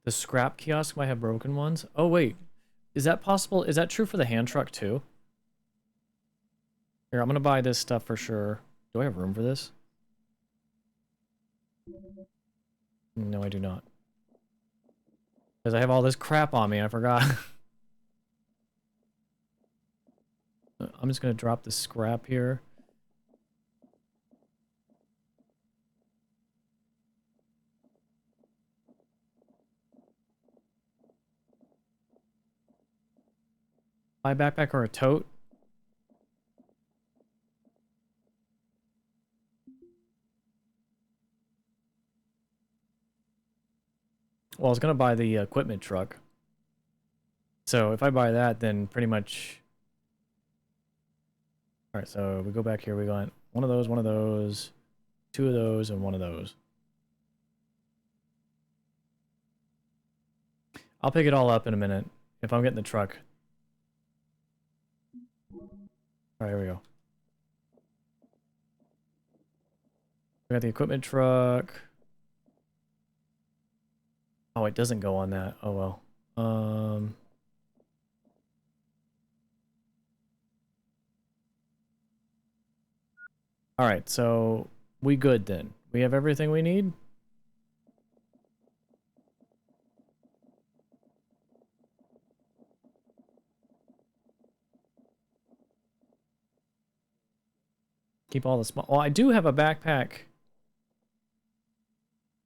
The scrap kiosk might have broken ones. Oh wait. Is that possible? Is that true for the hand truck too? Here, I'm gonna buy this stuff for sure. Do I have room for this? No, I do not. Because I have all this crap on me, I forgot. I'm just gonna drop the scrap here. Buy a backpack or a tote? Well, I was gonna buy the equipment truck. So if I buy that, then pretty much... Alright, so we go back here, we got one of those, 2 of those, and 1 of those. I'll pick it all up in a minute, if I'm getting the truck. Alright, here we go. We got the equipment truck. Oh, it doesn't go on that. Oh well. All right, so we good then. We have everything we need. Keep all the small. Well, I do have a backpack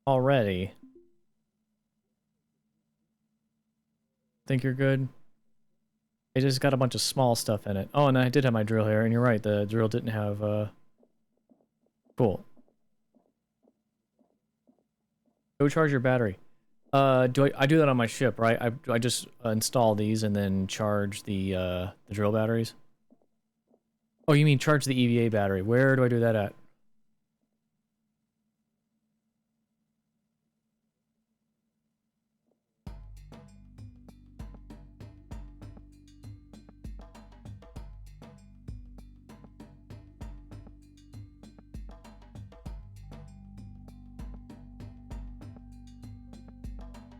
already. Think you're good? It just got a bunch of small stuff in it. Oh, and I did have my drill here, and you're right, the drill didn't have, Cool. Go charge your battery. I do that on my ship, right? I just install these and then charge the drill batteries? Oh, you mean charge the EVA battery. Where do I do that at?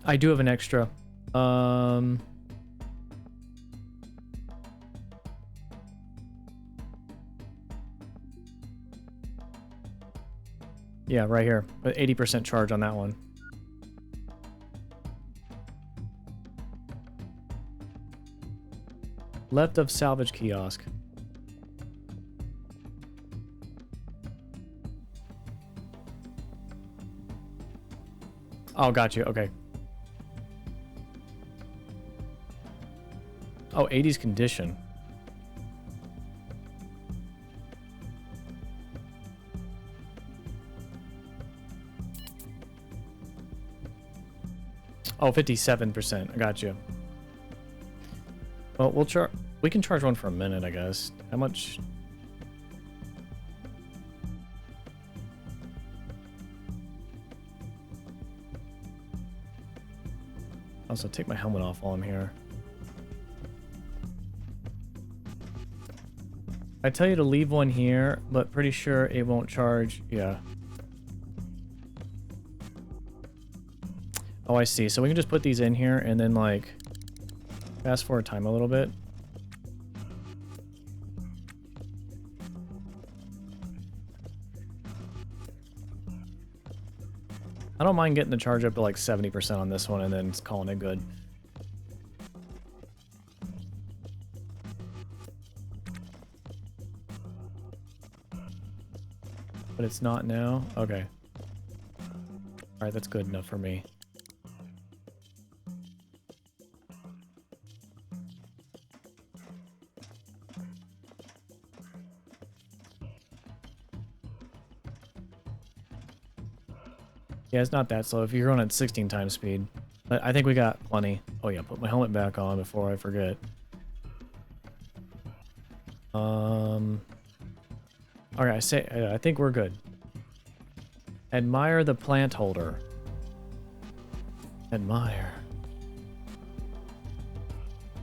I do have an extra. Yeah, right here. 80% charge on that one. Left of salvage kiosk. Oh, got you. Okay. Oh, 80's condition. Oh, 57%. I got you. Well, we can charge one for a minute, I guess. How much? Also, take my helmet off while I'm here. I tell you to leave one here, but pretty sure it won't charge. Yeah. Oh, I see. So we can just put these in here and then, like, fast forward time a little bit. I don't mind getting the charge up to like 70% on this one and then calling it good. But it's not now? Okay. Alright, that's good enough for me. Yeah, it's not that slow if you're going at 16 times speed. But I think we got plenty. Oh yeah, put my helmet back on before I forget. Alright, I think we're good. Admire the plant holder. Admire.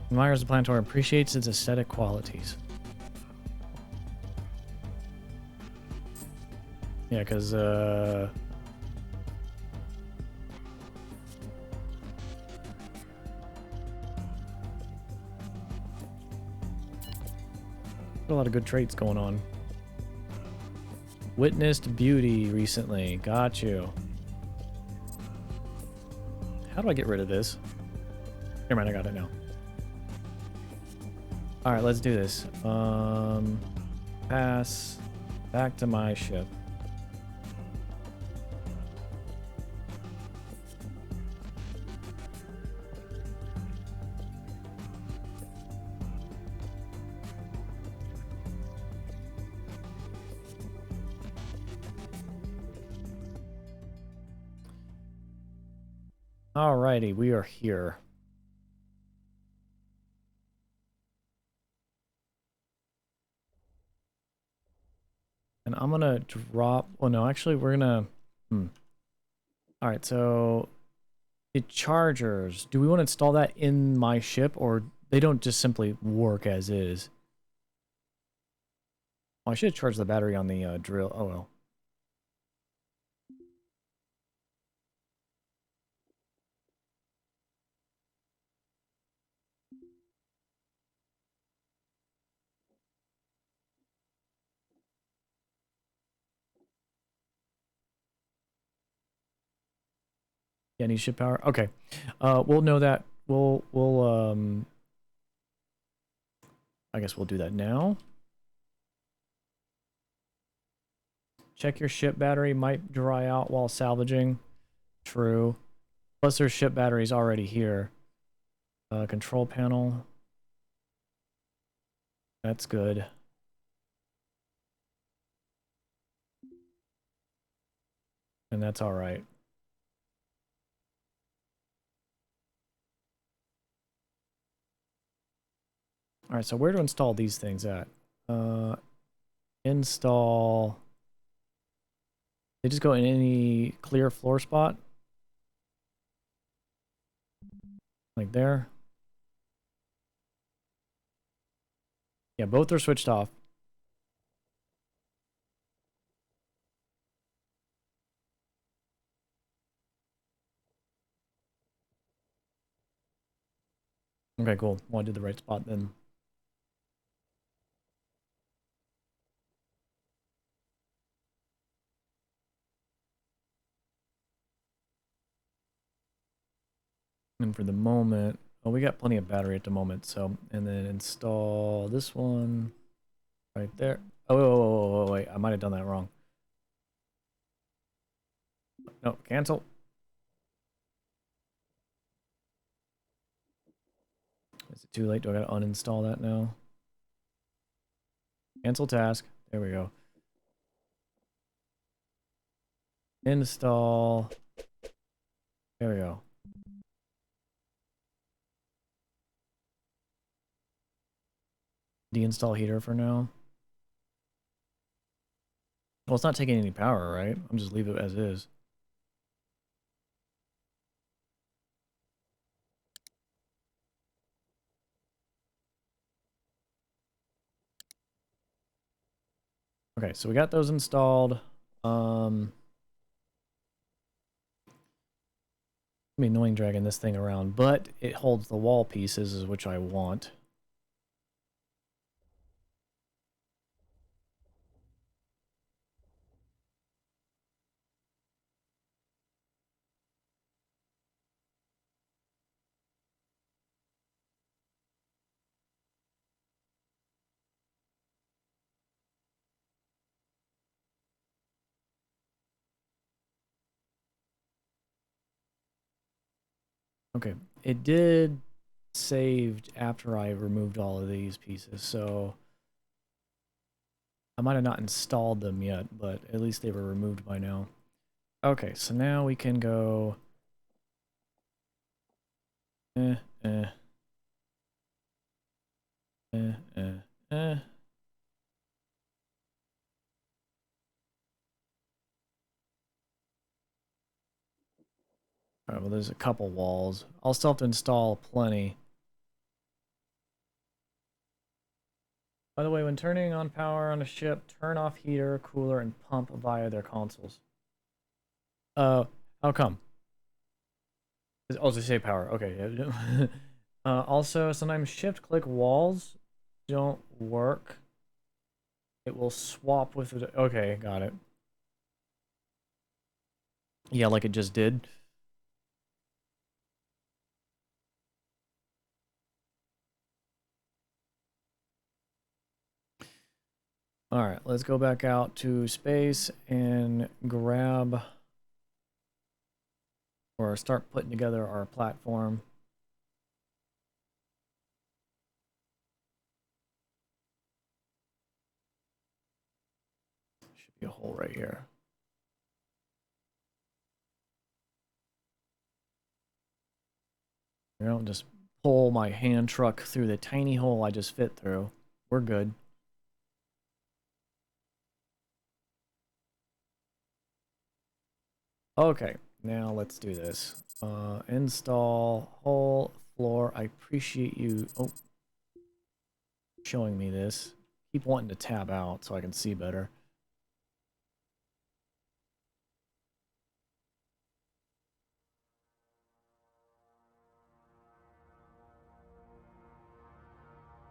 Admires the plant holder, appreciates its aesthetic qualities. Yeah, because, a lot of good traits going on. Witnessed beauty recently. Got you. How do I get rid of this? Never mind, I got it now. Alright, let's do this. Pass. Back to my ship. Alrighty, we are here. And I'm gonna drop... Oh no, actually we're gonna... Alright, so... The chargers. Do we want to install that in my ship, or they don't just simply work as is? Oh, I should charge the battery on the drill. Oh well. Yeah, need ship power. Okay. We'll know that. We'll I guess we'll do that now. Check your ship battery. Might dry out while salvaging. True. Plus there's ship batteries already here. Control panel. That's good. And that's all right. All right, so where to install these things at? Install. They just go in any clear floor spot? Like there? Yeah, both are switched off. Okay, cool. Well, I did the right spot then. And for the moment, well, we got plenty of battery at the moment, so, and then install this one right there. Oh, wait, I might have done that wrong. No, cancel. Is it too late? Do I gotta uninstall that now? Cancel task. There we go. Install. There we go. Deinstall heater for now. Well, it's not taking any power, right? I'm just leave it as is. Okay, so we got those installed. It's gonna be annoying dragging this thing around, but it holds the wall pieces, which I want. Okay, it did saved after I removed all of these pieces, so I might have not installed them yet, but at least they were removed by now. Okay, so now we can go eh, eh, eh, eh, eh. Alright, well there's a couple walls. I'll still have to install plenty. By the way, when turning on power on a ship, turn off heater, cooler, and pump via their consoles. How come? Oh, to save power. Okay. Also, sometimes shift-click walls don't work. It will swap with it. Okay, got it. Yeah, like it just did. All right, let's go back out to space and grab or start putting together our platform. Should be a hole right here. You know, just pull my hand truck through the tiny hole I just fit through. We're good. Okay, now let's do this. Install whole floor. I appreciate you showing me this. Keep wanting to tab out so I can see better.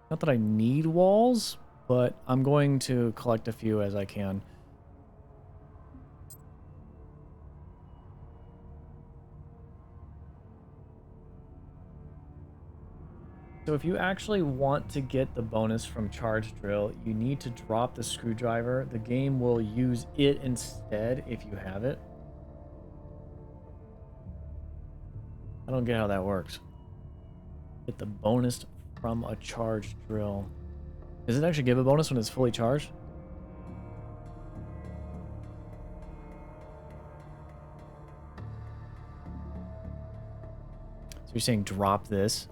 Not that I need walls, but I'm going to collect a few as I can. So if you actually want to get the bonus from charge drill, you need to drop the screwdriver. The game will use it instead if you have it. I don't get how that works. Get the bonus from a charge drill. Does it actually give a bonus when it's fully charged? So you're saying drop this.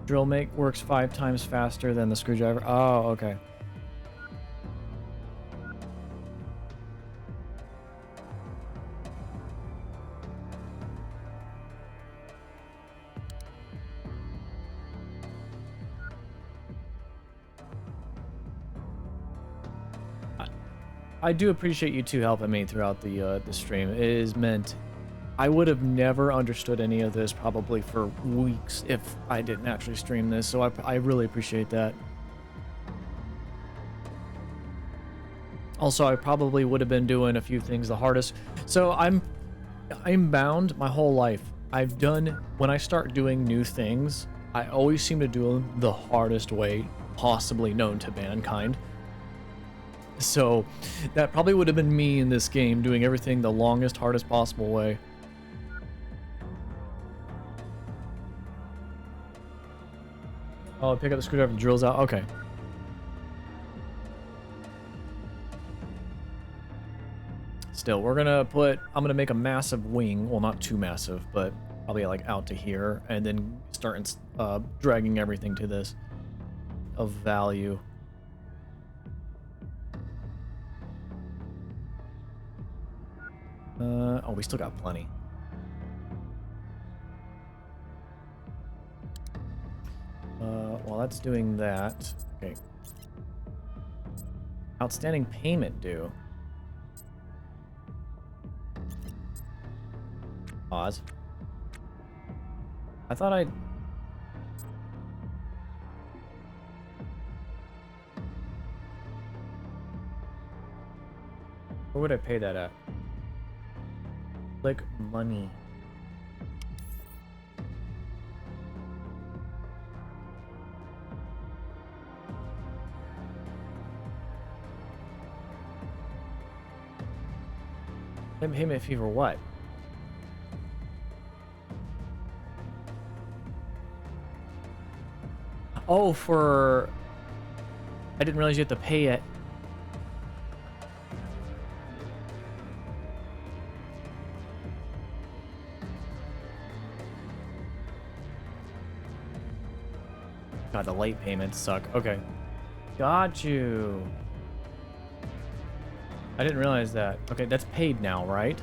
Drill make works 5 times faster than the screwdriver. Oh, okay. I do appreciate you two helping me throughout the stream. It is meant. I would have never understood any of this probably for weeks if I didn't actually stream this, so I really appreciate that. Also, I probably would have been doing a few things the hardest. So I'm bound my whole life. I've done, when I start doing new things, I always seem to do them the hardest way possibly known to mankind. So that probably would have been me in this game, doing everything the longest, hardest possible way. Oh, pick up the screwdriver and drills out. Okay. Still, we're gonna put, I'm gonna make a massive wing. Well, not too massive, but probably like out to here, and then start dragging everything to this of value. Oh, we still got plenty. While that's doing that, okay. Outstanding payment due. Pause. I thought I'd... Where would I pay that at? Click money. Payment fee for what? Oh, for... I didn't realize you had to pay it. God, the late payments suck. Okay. Got you. I didn't realize that. Okay, that's paid now, right?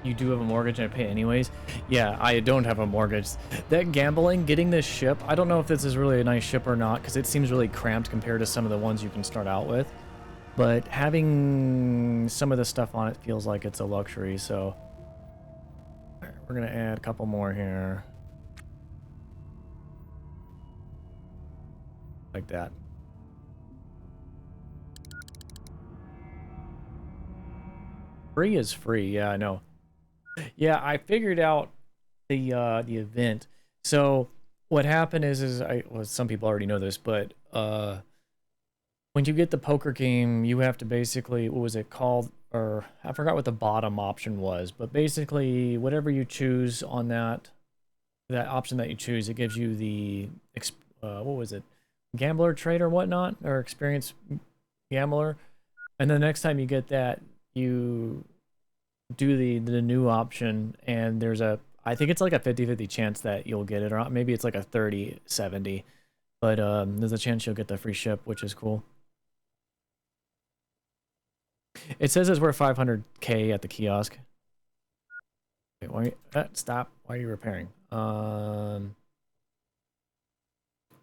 You do have a mortgage and I pay anyways? Yeah, I don't have a mortgage. That gambling, getting this ship, I don't know if this is really a nice ship or not, because it seems really cramped compared to some of the ones you can start out with. But having some of the stuff on it feels like it's a luxury, so... Alright, we're gonna add a couple more here. Like that. Free is free, yeah, I know. Yeah, I figured out the event. So what happened is well, some people already know this, but when you get the poker game, you have to basically, what was it called? Or I forgot what the bottom option was, but basically whatever you choose on that option that you choose, it gives you the what was it? Gambler trait or whatnot, or experienced gambler. And the next time you get that, you do the new option, and there's a, I think it's like a 50-50 chance that you'll get it, or maybe it's like a 30-70, but there's a chance you'll get the free ship, which is cool. It says it's worth 500k at the kiosk. Wait, why stop, why are you repairing?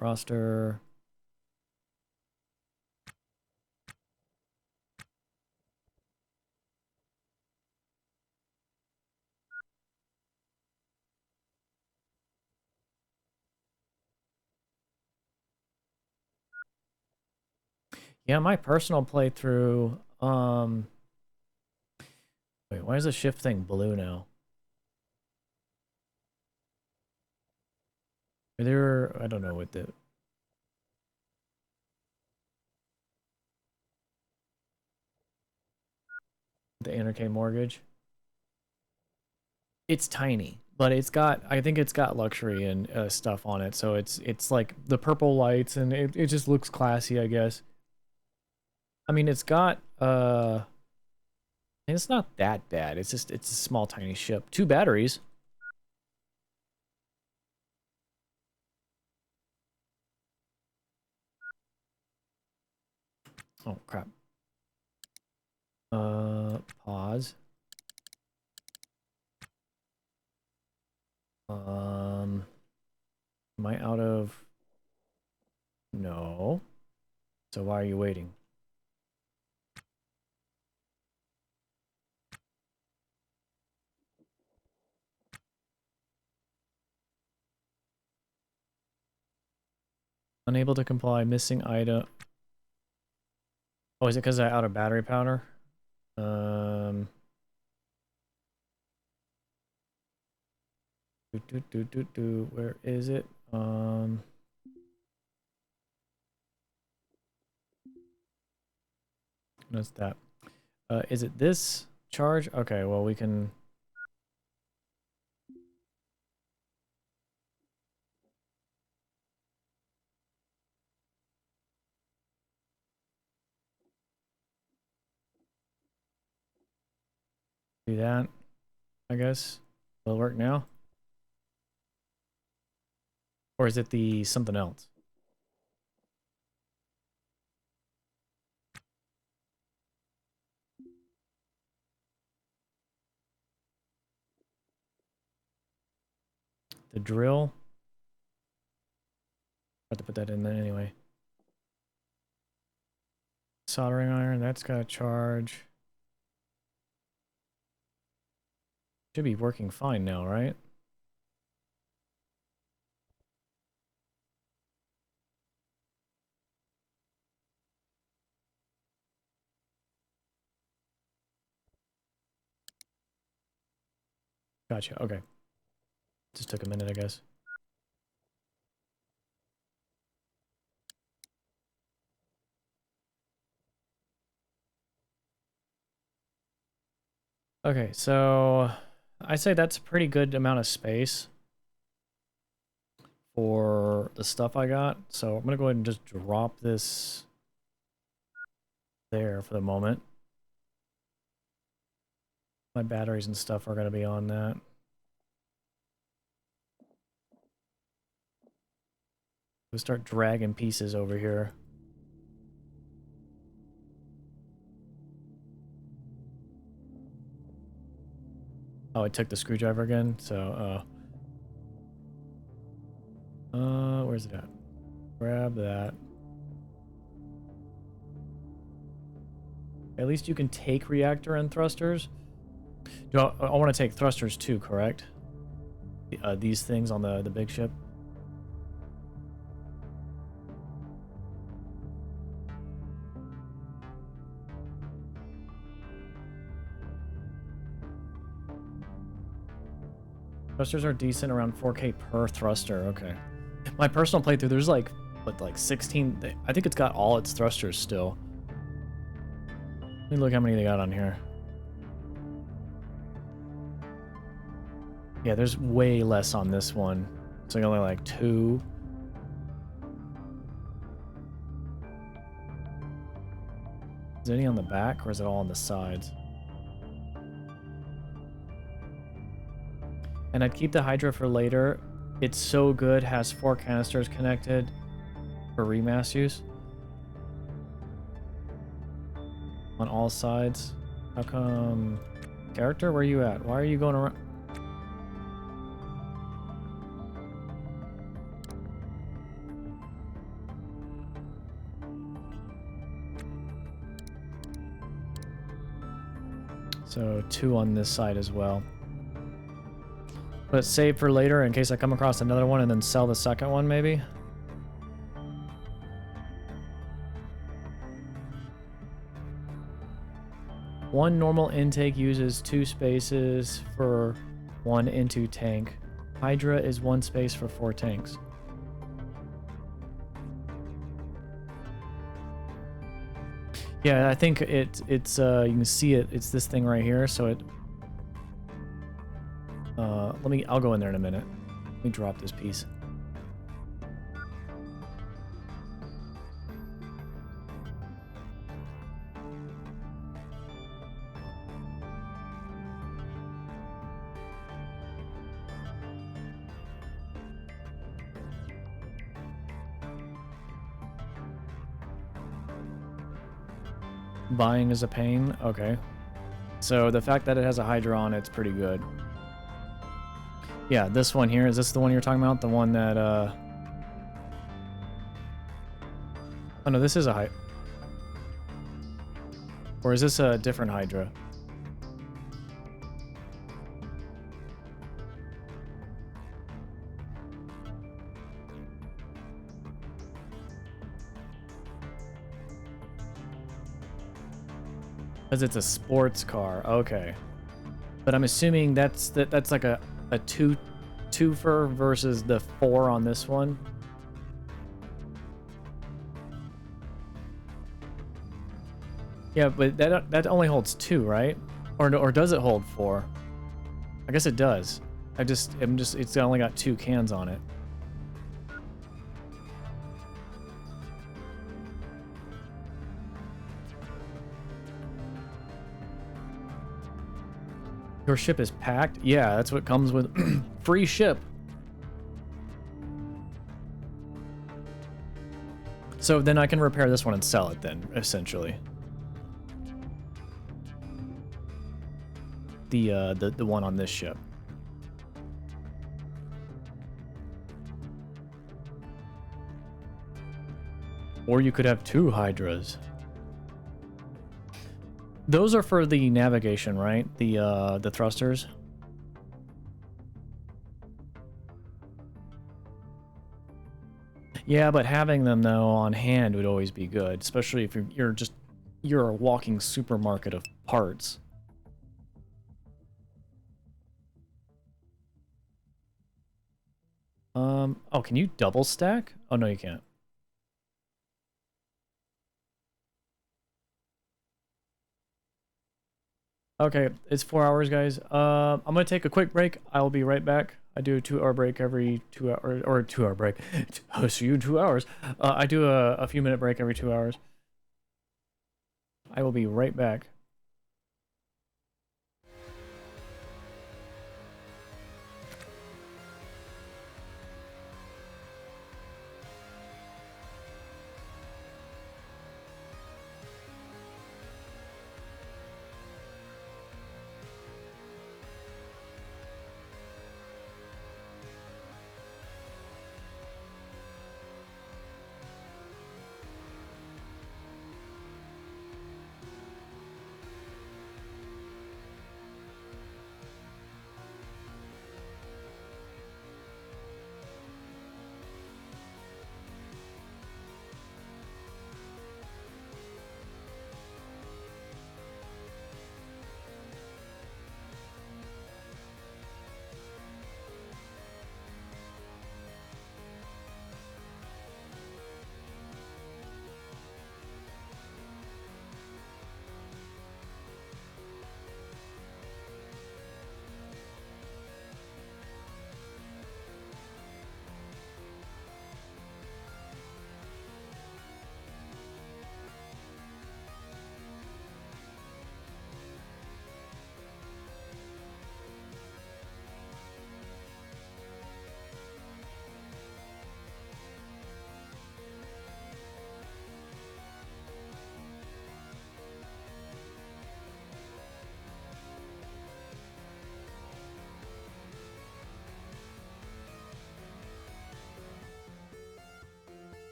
roster. Yeah, my personal playthrough, wait, why is the shift thing blue now? Are there, I don't know what the Anarchy Mortgage. It's tiny, but it's got, I think it's got luxury and stuff on it, so it's like the purple lights and it just looks classy, I guess. I mean, it's got it's not that bad. It's just it's a small tiny ship. 2 batteries. Oh crap. Pause. Am I out of? No. So why are you waiting? Unable to comply, missing item. Oh, is it because I out of battery powder? Where is it? What's that? Is it this charge? Okay, well we can. Do that, I guess. Will it work now? Or is it the something else? The drill? I have to put that in there anyway. Soldering iron, that's got a charge. Should be working fine now, right? Gotcha, okay. Just took a minute, I guess. Okay, so I say that's a pretty good amount of space for the stuff I got. So I'm gonna go ahead and just drop this there for the moment. My batteries and stuff are gonna be on that. We'll start dragging pieces over here. Oh, I took the screwdriver again, so where's it at? Grab that. At least you can take reactor and thrusters. I want to take thrusters too, correct? These things on the big ship. Thrusters are decent, around 4K per thruster. Okay. My personal playthrough, there's like, what, like 16? I think it's got all its thrusters still. Let me look how many they got on here. Yeah, there's way less on this one. It's like only like 2. Is there any on the back, or is it all on the sides? And I'd keep the Hydra for later. It's so good, has 4 canisters connected for remass use. On all sides. How come... Character, where are you at? Why are you going around? So 2 on this side as well. But save for later in case I come across another one and then sell the second one maybe. One normal intake uses 2 spaces for 1 into tank. Hydra is 1 space for 4 tanks. Yeah, I think it's you can see it. It's this thing right here. So it. I'll go in there in a minute. Let me drop this piece. Buying is a pain. Okay. So the fact that it has a Hydra on it's pretty good. Yeah, this one here, is this the one you're talking about? The one that, Oh no, this is a Hydra. Or is this a different Hydra? Because it's a sports car. Okay. But I'm assuming that's like a twofer versus the 4 on this one. Yeah, but that only holds 2, right? Or does it hold 4? I guess it does. It's only got 2 cans on it. Your ship is packed? Yeah, that's what comes with free ship. So then I can repair this one and sell it then, essentially. The one on this ship. Or you could have 2 Hydras. Those are for the navigation, right? The thrusters. Yeah, but having them though on hand would always be good, especially if you're a walking supermarket of parts. Oh, can you double stack? Oh no, you can't. Okay, it's 4 hours, guys. I'm gonna take a quick break. I'll be right back. I do a 2-hour break every 2 hours, or a 2-hour break. So you 2 hours. I do a few minute break every 2 hours. I will be right back.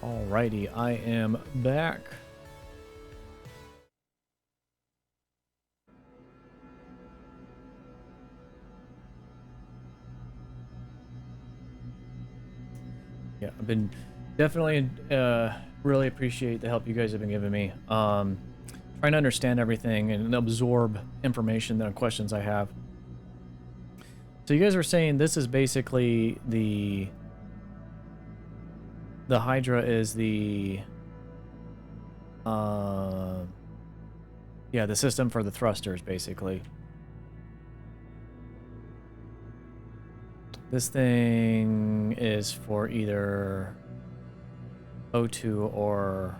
Alrighty, I am back. Yeah, I've been definitely really appreciate the help you guys have been giving me. Trying to understand everything and absorb information and questions I have. So you guys were saying this is basically the Hydra is the yeah, the system for the thrusters basically. This thing is for either O2 or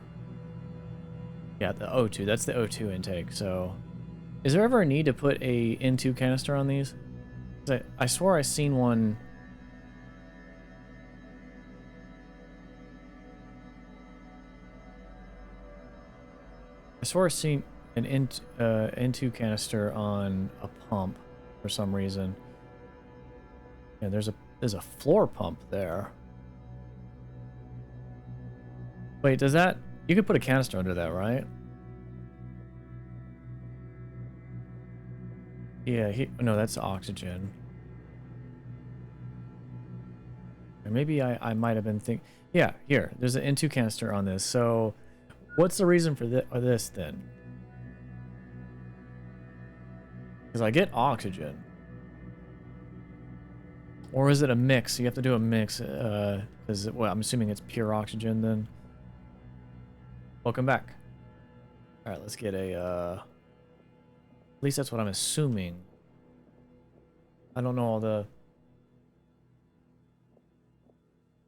yeah, the O2. That's the O2 intake. So is there ever a need to put a N2 canister on these? I swore I seen one. I swore I seen an N2 canister on a pump for some reason. Yeah, there's a floor pump there. Wait, does that... You could put a canister under that, right? Yeah, no, that's oxygen. Or maybe I might have been thinking... Yeah, here, there's an N2 canister on this. So, what's the reason for this then? Because I get oxygen. Or is it a mix? You have to do a mix. Because, well, I'm assuming it's pure oxygen then. Welcome back. Alright, let's get a, at least that's what I'm assuming. I don't know all the...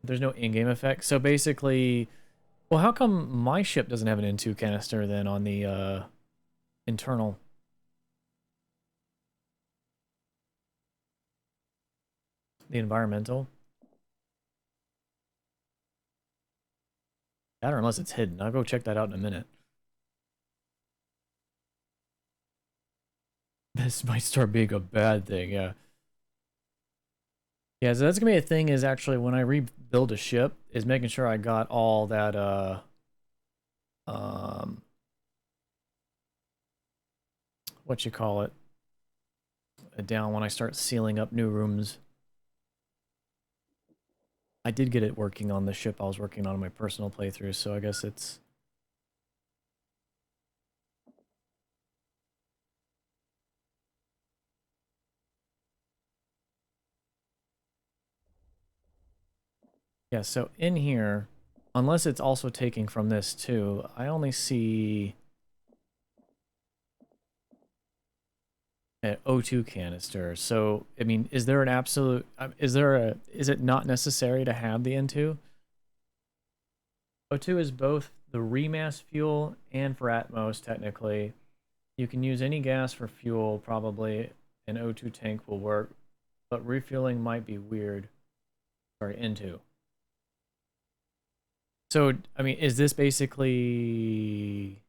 There's no in-game effect. So basically... Well, how come my ship doesn't have an N2 canister then on the, internal? The environmental? That or unless it's hidden. I'll go check that out in a minute. This might start being a bad thing, yeah. Yeah, so that's gonna be a thing is actually when I rebuild a ship, is making sure I got all that, what you call it, down when I start sealing up new rooms. I did get it working on the ship I was working on in my personal playthrough, so I guess it's... Yeah, so in here, unless it's also taking from this too, I only see an O2 canister. So, I mean, is there an absolute, is it not necessary to have the N2? O2 is both the remass fuel and for Atmos, technically. You can use any gas for fuel, probably. An O2 tank will work, but refueling might be weird. Sorry, N2. So, I mean, is this basically...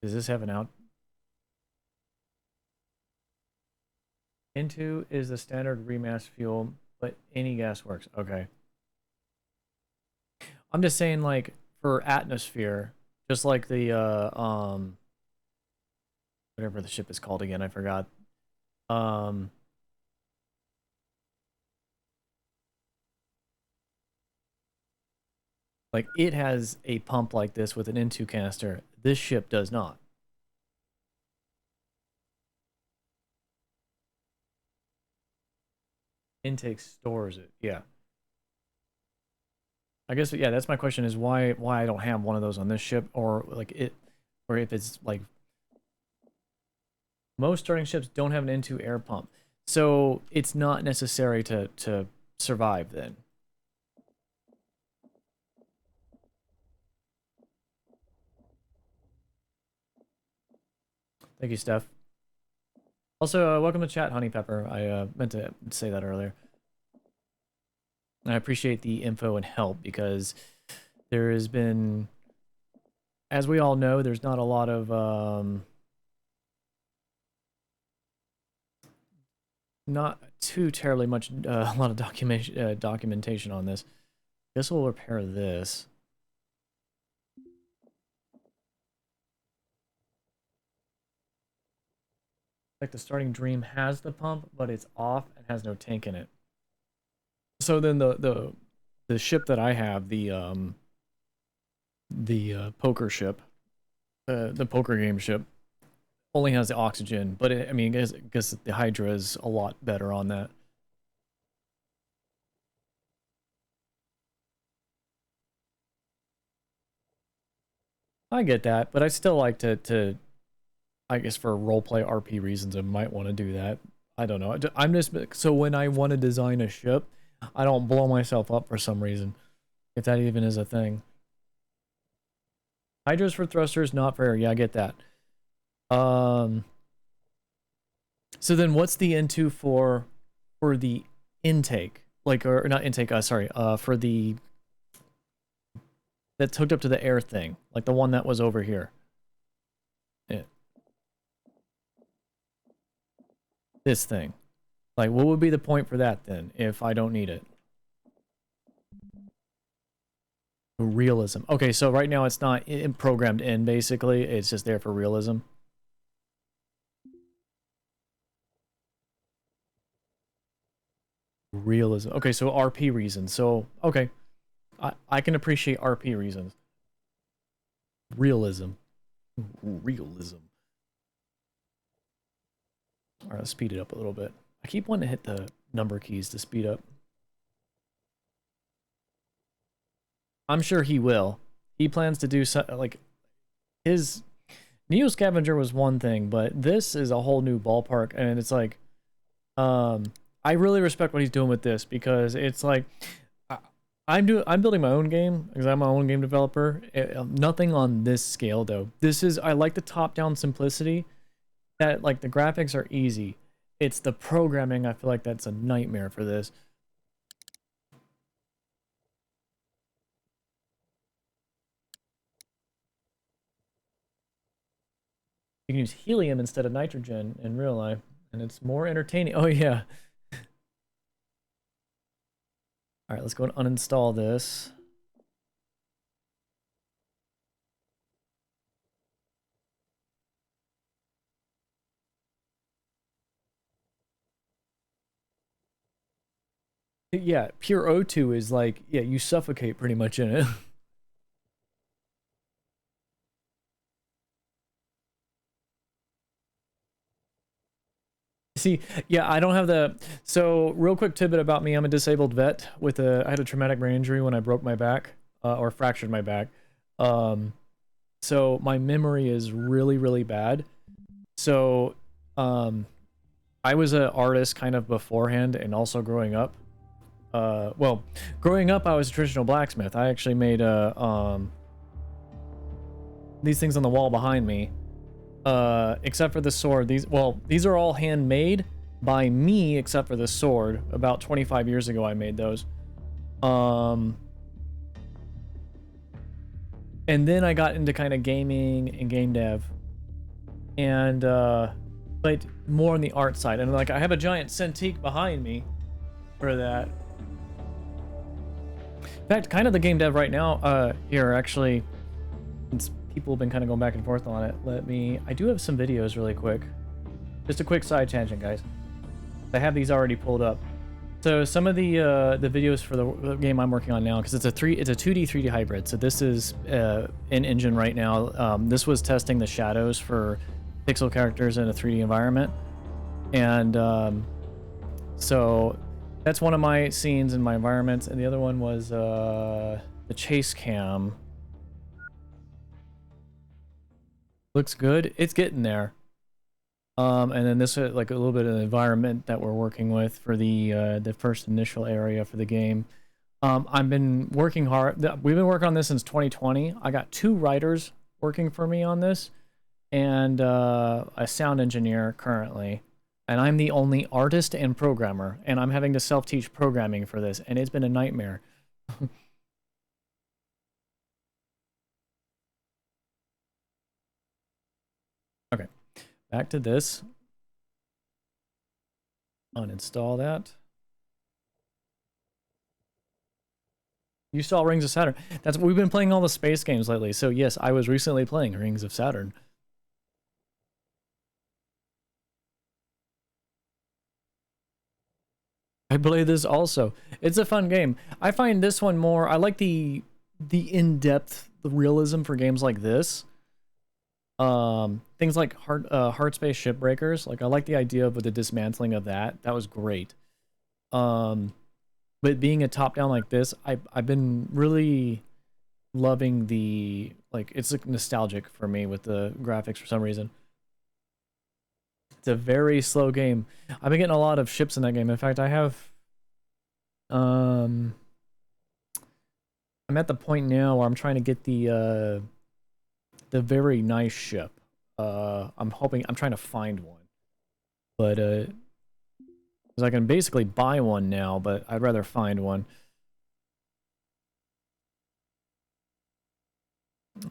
Does this have an out? N2 is the standard remass fuel, but any gas works. Okay. I'm just saying, like, for atmosphere, just like the, whatever the ship is called again, I forgot. Like, it has a pump like this with an N2 canister. This ship does not. Intake stores it, yeah. I guess, yeah, that's my question is why I don't have one of those on this ship, or like it, or if it's like most starting ships don't have an N2 air pump, so it's not necessary to survive then. Thank you, Steph. Also, welcome to chat, Honey Pepper. I meant to say that earlier. And I appreciate the info and help because there has been, as we all know, there's not a lot of not too terribly much a lot of documentation on this. Guess we'll repair this. Like the starting dream has the pump, but it's off and has no tank in it. So then the ship that I have, the poker ship, the poker game ship, only has the oxygen, but I mean, I guess the Hydra is a lot better on that. I get that, but I still like to I guess for roleplay RP reasons, I might want to do that. I don't know. I'm just so when I want to design a ship, I don't blow myself up for some reason, if that even is a thing. Hydras for thrusters, not for air. Yeah, I get that. So then what's the N2 for the intake? Like, or not intake, sorry, for the that's hooked up to the air thing, like the one that was over here. Yeah. This thing. Like, what would be the point for that then, if I don't need it? Realism. Okay, so right now it's not programmed in, basically. It's just there for realism. Realism. Okay, so RP reasons. So, okay. I can appreciate RP reasons. Realism. Realism. Alright, let's speed it up a little bit. I keep wanting to hit the number keys to speed up. I'm sure he will. He plans to do like his Neo Scavenger was one thing, but this is a whole new ballpark, and it's like, I really respect what he's doing with this because it's like, I'm building my own game because I'm my own game developer. Nothing on this scale though. This is I like the top-down simplicity. That like the graphics are easy. It's the programming I feel like that's a nightmare for this. You can use helium instead of nitrogen in real life, and it's more entertaining. Oh yeah. All right, let's go and uninstall this. Yeah, pure O2 is like, yeah, you suffocate pretty much in it. See, yeah, I don't have the... So, real quick tidbit about me, I'm a disabled vet with I had a traumatic brain injury when I broke my back, or fractured my back. So my memory is really, really bad. So, I was an artist kind of beforehand and also growing up. Well, growing up, I was a traditional blacksmith. I actually made these things on the wall behind me. Except for the sword. These are all handmade by me, except for the sword. About 25 years ago, I made those. And then I got into kind of gaming and game dev. And, but more on the art side. And like, I have a giant Cintiq behind me for that. In fact, kind of the game dev right now, here, actually, since people have been kind of going back and forth on it, I do have some videos really quick. Just a quick side tangent, guys. I have these already pulled up. So some of the videos for the game I'm working on now, because it's a 2D 3D hybrid. So this is in engine right now. This was testing the shadows for pixel characters in a 3D environment, and so that's one of my scenes in my environments, and the other one was the chase cam. Looks good. It's getting there. And then this is like a little bit of the environment that we're working with for the first initial area for the game. I've been working hard. We've been working on this since 2020. I got 2 writers working for me on this, and a sound engineer currently. And I'm the only artist and programmer, and I'm having to self-teach programming for this, and it's been a nightmare. Okay, back to this. Uninstall that. You saw Rings of Saturn. We've been playing all the space games lately. So yes, I was recently playing Rings of Saturn. I play this also. It's a fun game. I find this one more. I like the in-depth realism for games like this. Things like hard space shipbreakers. Like I like the idea of the dismantling of that. That was great. But being a top-down like this, I've been really loving the, like, it's like nostalgic for me with the graphics for some reason. It's a very slow game. I've been getting a lot of ships in that game. In fact, I have I'm at the point now where I'm trying to get the very nice ship. I'm trying to find one. But because I can basically buy one now, but I'd rather find one.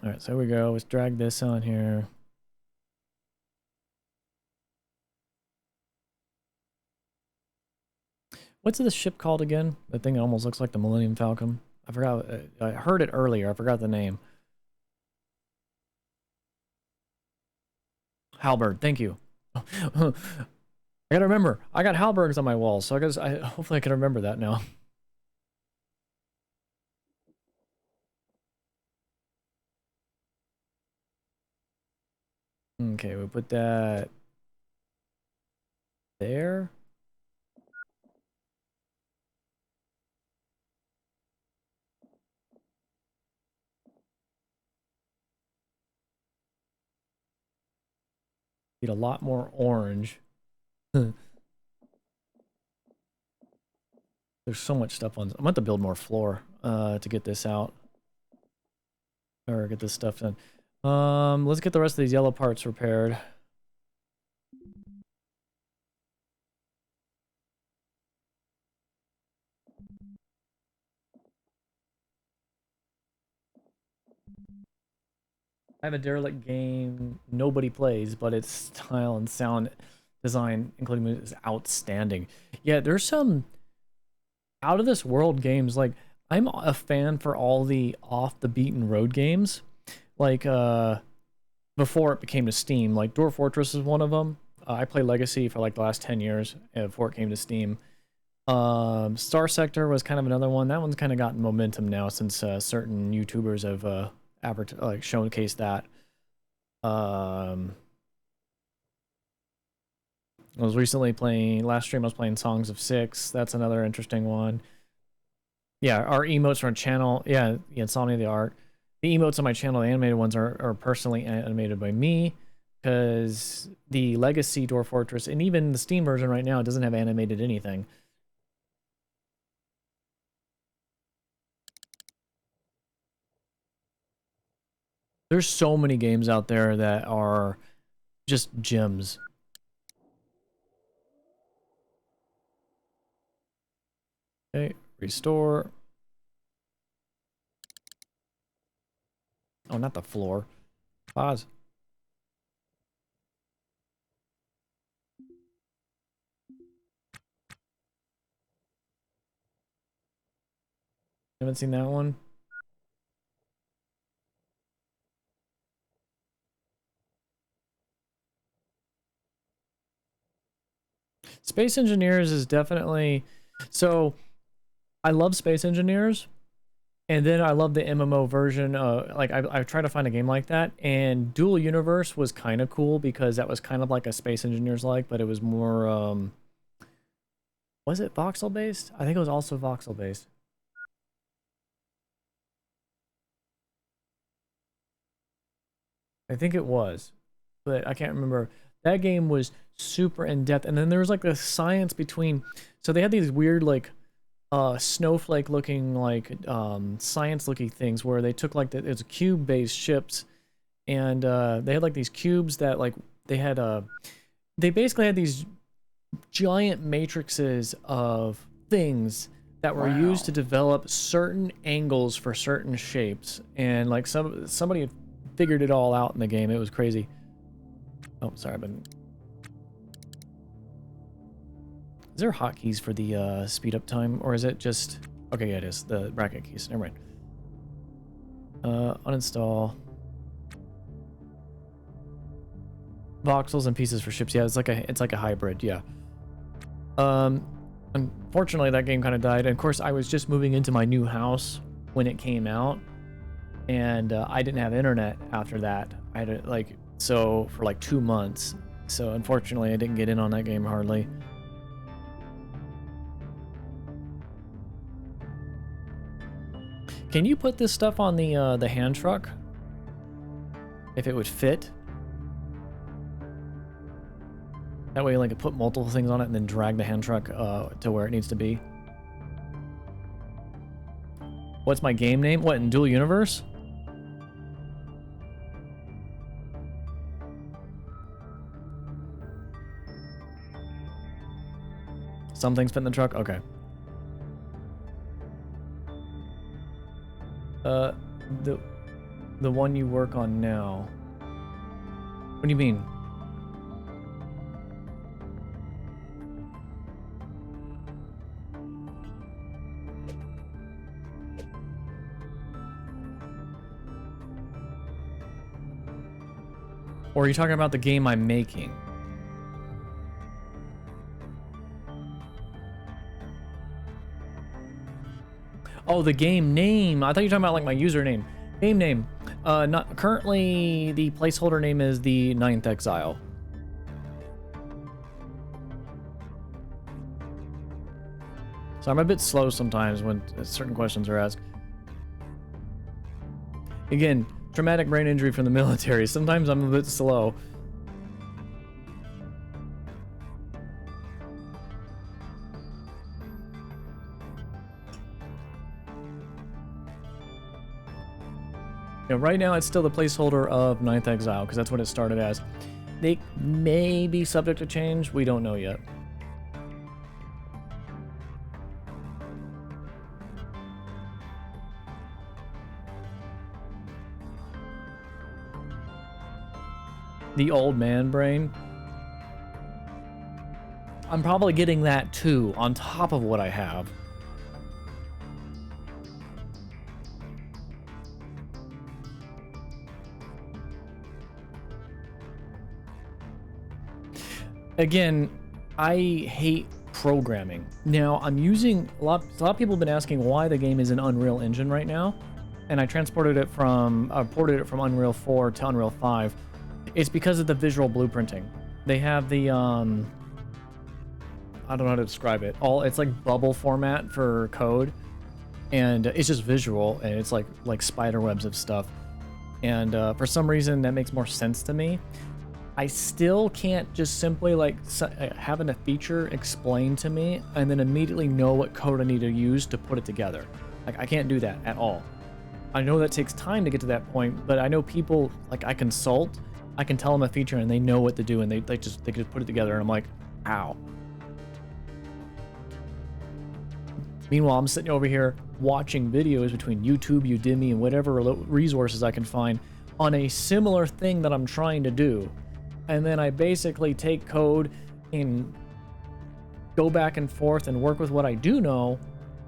Alright, so here we go. Let's drag this on here. What's this ship called again? The thing that almost looks like the Millennium Falcon. I forgot. I heard it earlier. I forgot the name. Halberd. Thank you. I gotta remember. I got halberds on my wall, so hopefully I can remember that now. Okay, we put that there. Need a lot more orange. There's so much stuff on. I'm going to build more floor to get this out. Or get this stuff done. Let's get the rest of these yellow parts repaired. I have a derelict game nobody plays, but its style and sound design, including music, is outstanding. Yeah, there's some out of this world games. Like, I'm a fan for all the off the beaten road games. Like, before it became to Steam, like Dwarf Fortress is one of them. I play Legacy for like the last 10 years before it came to Steam. Star Sector was kind of another one. That one's kind of gotten momentum now since certain YouTubers have showcased that. I was recently playing, last stream I was playing Songs of Six. That's another interesting one. Yeah, our emotes from our channel, yeah, Insomnia the Art. The emotes on my channel, the animated ones, are personally animated by me, because the Legacy Dwarf Fortress, and even the Steam version right now, doesn't have animated anything. There's so many games out there that are just gems. Okay, restore. Oh, not the floor. Pause. Haven't seen that one. Space Engineers is definitely... So, I love Space Engineers, and then I love the MMO version. Like, I tried to find a game like that, and Dual Universe was kind of cool, because that was kind of like a Space Engineers-like, but it was more, was it voxel-based? I think it was also voxel-based. I think it was, but I can't remember. That game was super in-depth, and then there was like the science between... So they had these weird, like, snowflake looking, like, science looking things where they took like it's cube based ships, and they had like these cubes that, like, they had they basically had these giant matrices of things that were used to develop certain angles for certain shapes, and like somebody had figured it all out in the game. It was crazy. Oh, sorry, I've been... Is there hotkeys for the speed up time, or is it just... Okay, yeah, it is. The bracket keys. Never mind. Uninstall. Voxels and pieces for ships. Yeah, it's like a hybrid. Yeah. Unfortunately, that game kind of died. And of course, I was just moving into my new house when it came out, and I didn't have internet after that. I had it like so for like 2 months. So unfortunately, I didn't get in on that game hardly. Can you put this stuff on the hand truck? If it would fit? That way, like, I put multiple things on it and then drag the hand truck to where it needs to be. What's my game name? What, in Dual Universe? Some things fit in the truck? Okay. The one you work on now. What do you mean? Or are you talking about the game I'm making? Oh, the game name. I thought you were talking about like my username. Game name. Not currently, the placeholder name is the Ninth Exile. So I'm a bit slow sometimes when certain questions are asked. Again, traumatic brain injury from the military. Sometimes I'm a bit slow. You know, right now it's still the placeholder of Ninth Exile because that's what it started as. They may be subject to change. We don't know yet. The old man brain. I'm probably getting that too, on top of what I have. Again, I hate programming. Now, I'm using a lot of people have been asking why the game is in Unreal Engine right now, and I ported it from Unreal 4 to Unreal 5. It's because of the visual blueprinting. They have the I don't know how to describe it. It's like bubble format for code, and it's just visual, and it's like spider webs of stuff. And for some reason, that makes more sense to me. I still can't just simply like having a feature explained to me and then immediately know what code I need to use to put it together. Like, I can't do that at all. I know that takes time to get to that point, but I know people, like, I consult, I can tell them a feature and they know what to do, and they just put it together, and I'm like, how? Meanwhile, I'm sitting over here watching videos between YouTube, Udemy, and whatever resources I can find on a similar thing that I'm trying to do. And then I basically take code and go back and forth and work with what I do know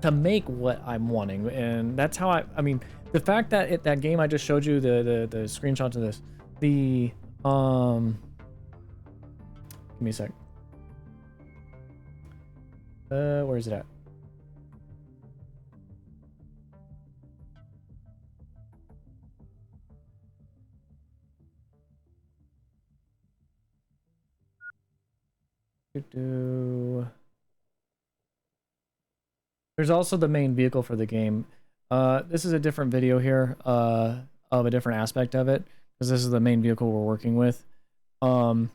to make what I'm wanting. And that's how I mean, the fact that that game I just showed you, the screenshots of this, give me a sec. Where is it at? There's also the main vehicle for the game. This is a different video here of a different aspect of it, because this is the main vehicle we're working with. And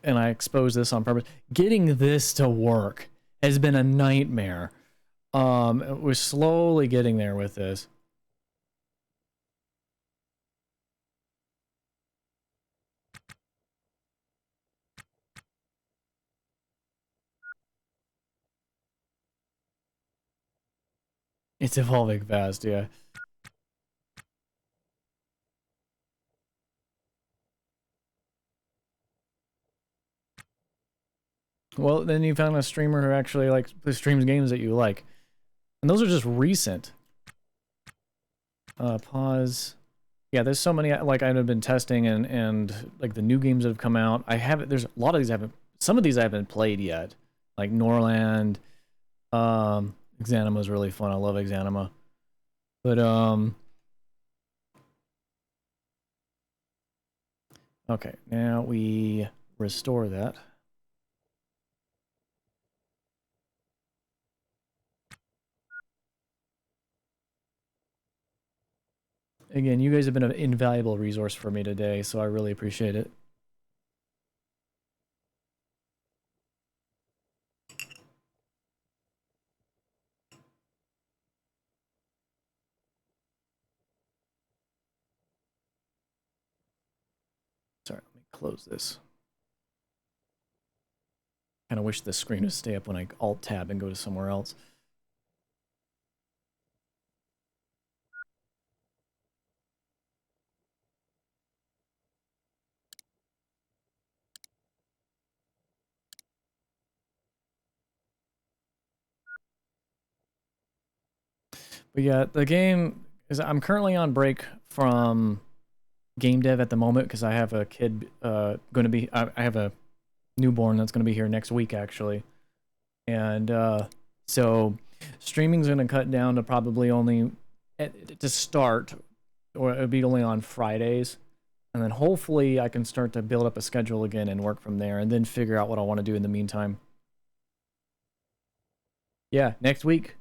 I exposed this on purpose. Getting this to work has been a nightmare. We're slowly getting there with this. It's evolving fast, yeah. Well, then you found a streamer who actually streams games that you like. And those are just recent. Pause. Yeah, there's so many I've been testing and like the new games that have come out. There's a lot of these some of these I haven't played yet. like Norland. Exanima is really fun. I love Exanima. But okay, now we restore that. Again, you guys have been an invaluable resource for me today, so I really appreciate it. Sorry, let me close this. Kind of wish this screen would stay up when I Alt-Tab and go to somewhere else. But yeah, the game is. I'm currently on break from game dev at the moment because I have a kid going to be. I have a newborn that's going to be here next week actually, and so streaming's going to cut down to probably only to start, or it'll be only on Fridays, and then hopefully I can start to build up a schedule again and work from there, and then figure out what I want to do in the meantime. Yeah, next week.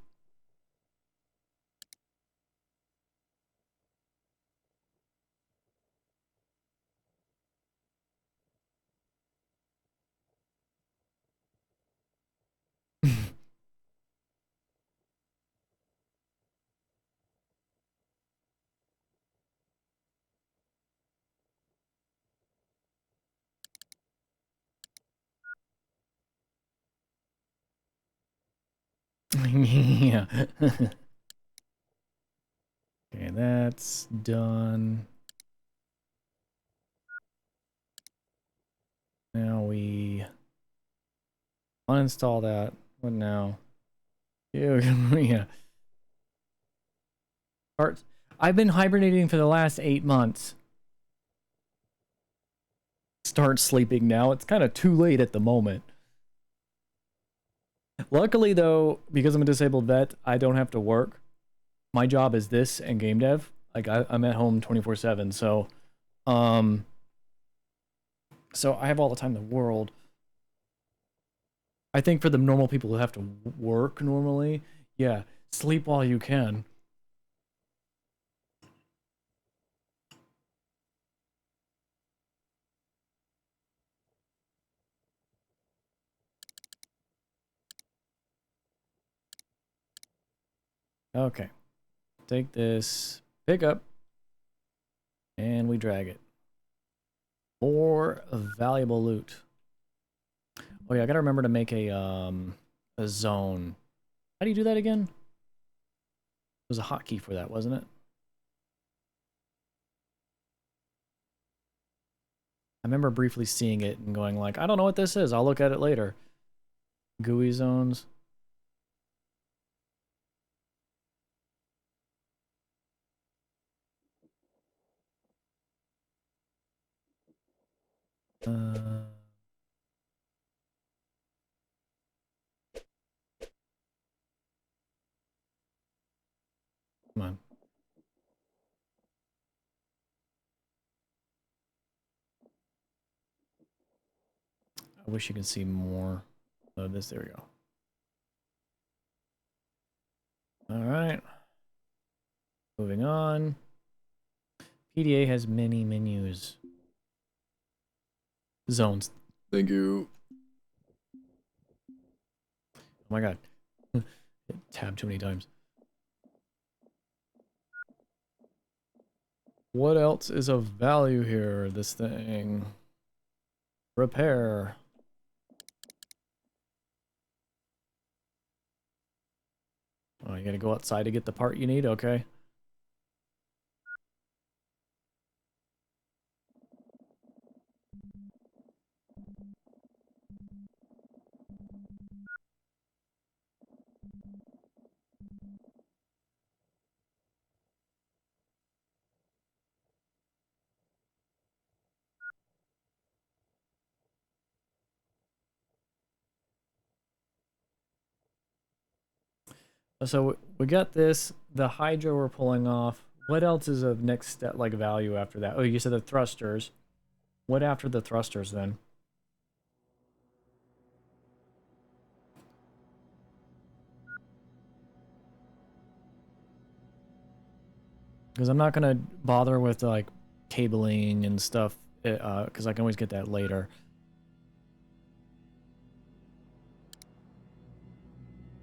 Yeah. Okay, that's done. Now we uninstall that. What now? Yeah. Start. I've been hibernating for the last 8 months. Start sleeping now. It's kind of too late at the moment. Luckily, though, because I'm a disabled vet, I don't have to work. My job is this and game dev. Like I'm at home 24/7, um, so I have all the time in the world. I think for the normal people who have to work normally, yeah, sleep while you can. Okay, take this, pick up, and we drag it. More valuable loot. Oh yeah, I gotta remember to make a zone. How do you do that again? There was a hotkey for that, wasn't it? I remember briefly seeing it and going like, I don't know what this is. I'll look at it later. GUI zones. Come on. I wish you could see more of this. There we go. All right. Moving on. PDA has many menus. Zones. Thank you. Oh my god. Hit tab too many times. What else is of value here? This thing. Repair. Oh, you gotta go outside to get the part you need? Okay. So we got this, the hydro we're pulling off. What else is of next step, like value after that? Oh, you said the thrusters. What after the thrusters then? Because I'm not gonna bother with like cabling and stuff, because I can always get that later.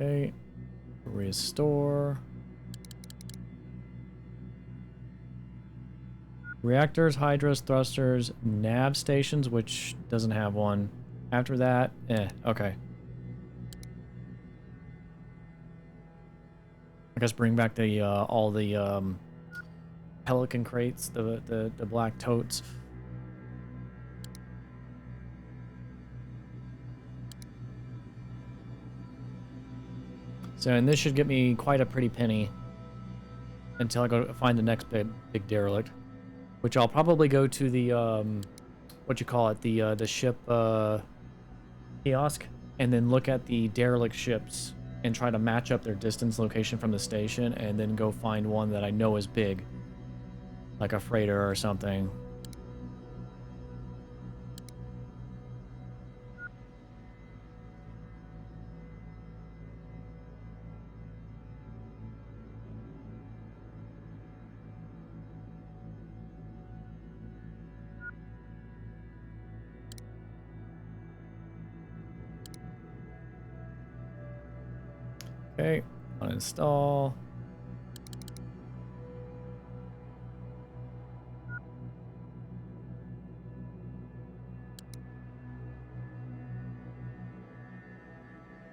Okay, restore. Reactors, hydros, thrusters, nav stations, which doesn't have one. After that, okay. I guess bring back the all the pelican crates, the black totes. So, and this should get me quite a pretty penny until I go find the next big derelict, which I'll probably go to the what you call it, the ship kiosk, and then look at the derelict ships and try to match up their distance location from the station, and then go find one that I know is big, like a freighter or something. Okay, uninstall.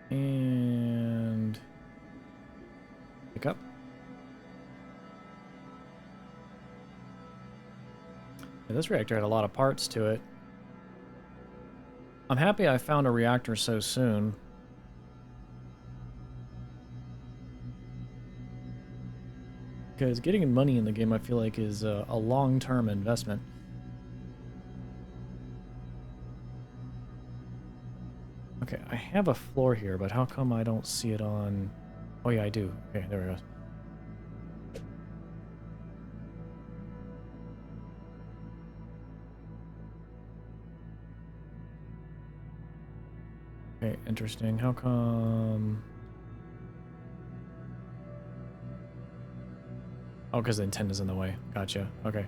And pick up. Yeah, this reactor had a lot of parts to it. I'm happy I found a reactor so soon. Because getting money in the game, I feel like, is a long-term investment. Okay, I have a floor here, but how come I don't see it on... Oh yeah, I do. Okay, there it goes. Okay, interesting. How come... Oh, because the antenna's in the way. Gotcha. Okay.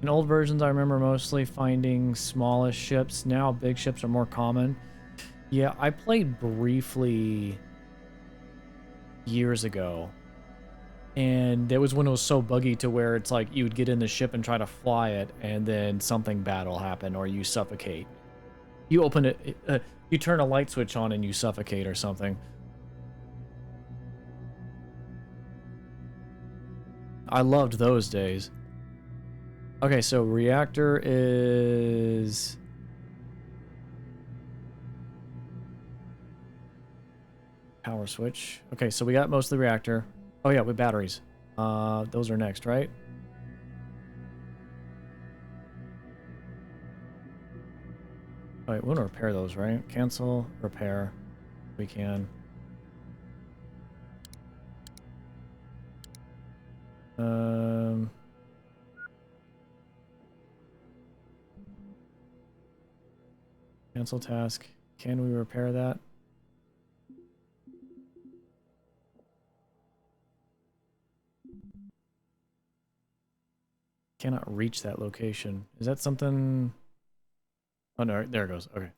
In old versions, I remember mostly finding smallest ships. Now, big ships are more common. Yeah, I played briefly years ago. And it was when it was so buggy to where it's like you would get in the ship and try to fly it, and then something bad will happen, or you suffocate. You open it, you turn a light switch on and you suffocate or something. I loved those days. Okay, so reactor is... Power switch. Okay, so we got most of the reactor. Oh yeah, with batteries. Those are next, right? Oh, wait, we want to repair those, right? Cancel, repair. We can. Cancel task. Can we repair that? Cannot reach that location. Is that something... Oh no, there it goes. Okay.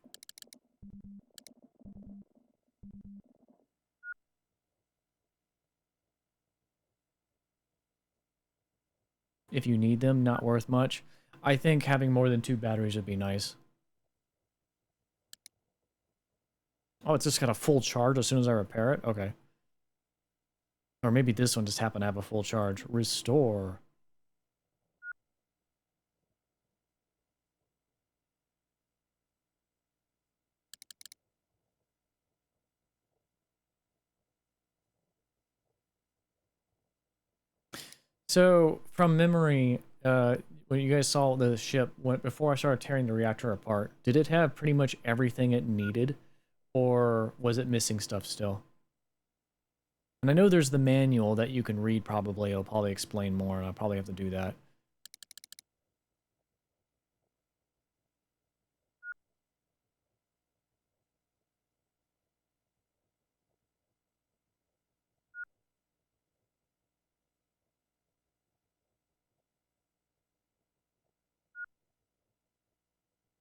If you need them, not worth much. I think having more than 2 batteries would be nice. Oh, it's just got a full charge as soon as I repair it? Okay. Or maybe this one just happened to have a full charge. Restore. So, from memory, when you guys saw the ship, before I started tearing the reactor apart, did it have pretty much everything it needed? Or was it missing stuff still? And I know there's the manual that you can read probably. It'll probably explain more, and I'll probably have to do that.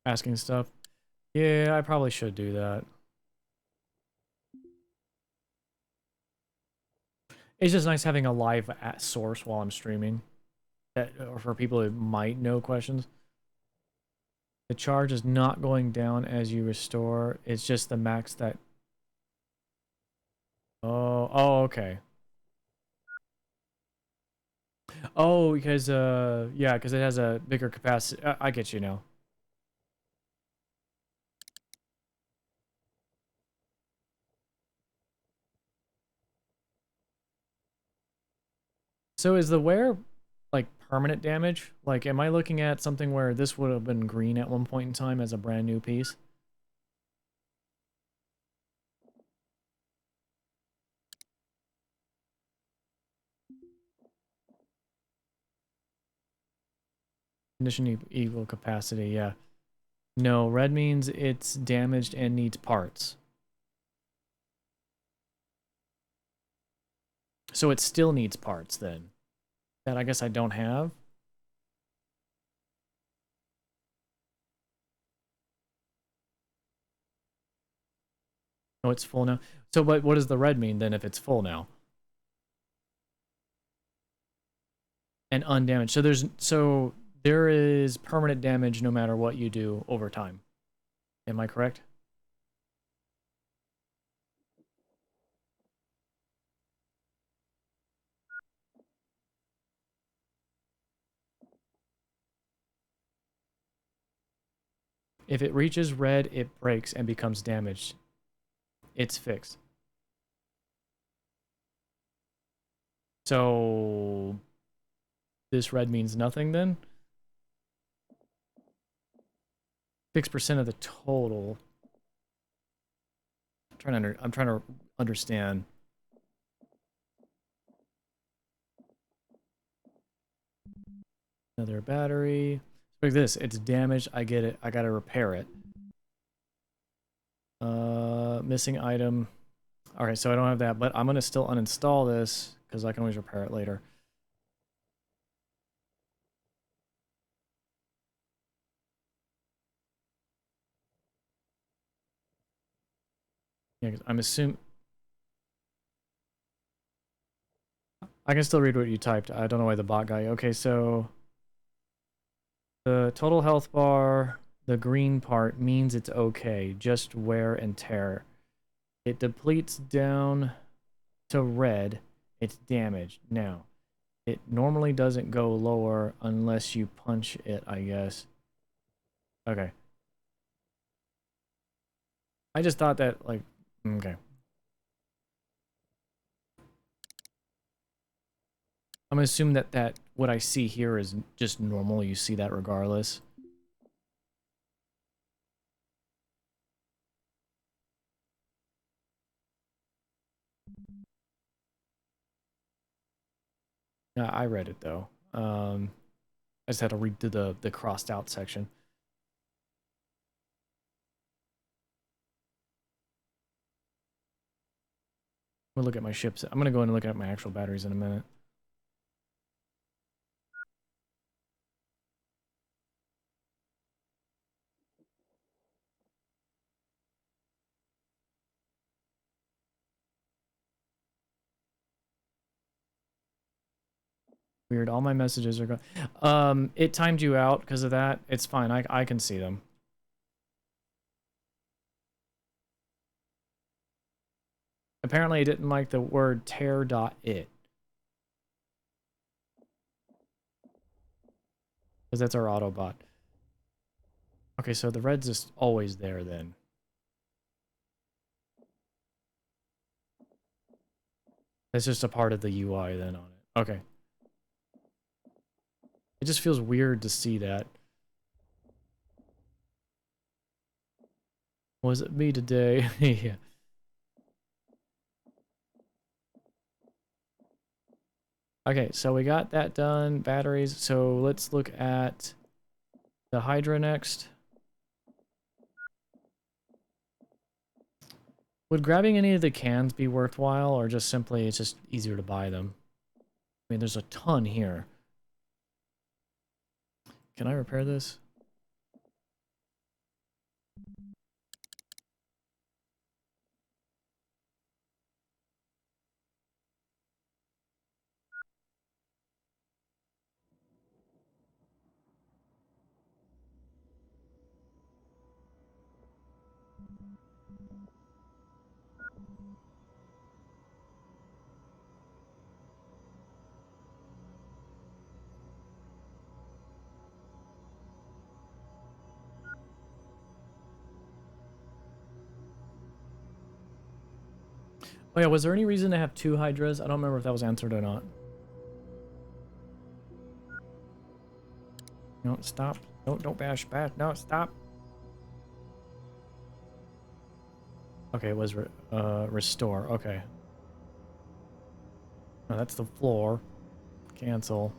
Asking stuff. Yeah, I probably should do that. It's just nice having a live source while I'm streaming. Or for people who might know questions. The charge is not going down as you restore. It's just the max that... Oh, okay. Oh, because, yeah, because it has a bigger capacity. I get you now. So is the wear, like, permanent damage? Like, am I looking at something where this would have been green at one point in time as a brand new piece? Condition equal capacity, yeah. No, red means it's damaged and needs parts. So it still needs parts then. That I guess I don't have. Oh, it's full now. So what does the red mean then if it's full now? And undamaged. So there is permanent damage no matter what you do over time. Am I correct? If it reaches red, it breaks and becomes damaged. It's fixed. So this red means nothing then? 6% of the total. I'm trying to understand. Another battery. Like this, it's damaged. I get it. I gotta repair it. Missing item. Alright, so I don't have that, but I'm gonna still uninstall this because I can always repair it later. Yeah, 'cause I'm assuming I can still read what you typed. I don't know why the bot guy. Okay, so the total health bar, the green part means it's okay. Just wear and tear. It depletes down to red. It's damaged. Now, it normally doesn't go lower unless you punch it, I guess. Okay. I just thought that, like, okay. I'm gonna assume that what I see here is just normal. You see that regardless. Yeah, I read it though. I just had to read through the crossed out section. I'm gonna look at my ships. I'm gonna go in and look at my actual batteries in a minute. Weird. All my messages are gone. It timed you out because of that. It's fine. I can see them. Apparently, I didn't like the word tear.it. Because that's our Autobot. Okay, so the red's just always there then. That's just a part of the UI then on it. Okay. It just feels weird to see that. Was it me today? Yeah. Okay, so we got that done. Batteries. So let's look at the Hydra next. Would grabbing any of the cans be worthwhile, or just simply it's just easier to buy them? I mean, there's a ton here. Can I repair this? Oh yeah, was there any reason to have two Hydras? I don't remember if that was answered or not. No, stop. Don't bash. No, stop. Okay, it was restore. Okay. Oh, that's the floor. Cancel.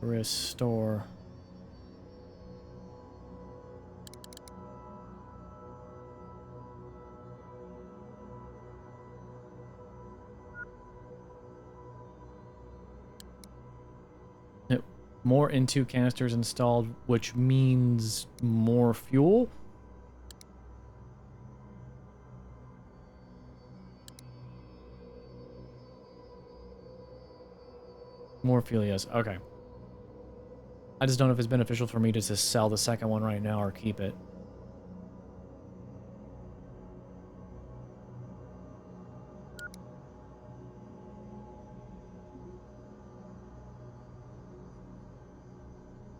Restore. Yep. More N2 canisters installed, which means more fuel. More fuel, yes. Okay. I just don't know if it's beneficial for me to just sell the second one right now or keep it.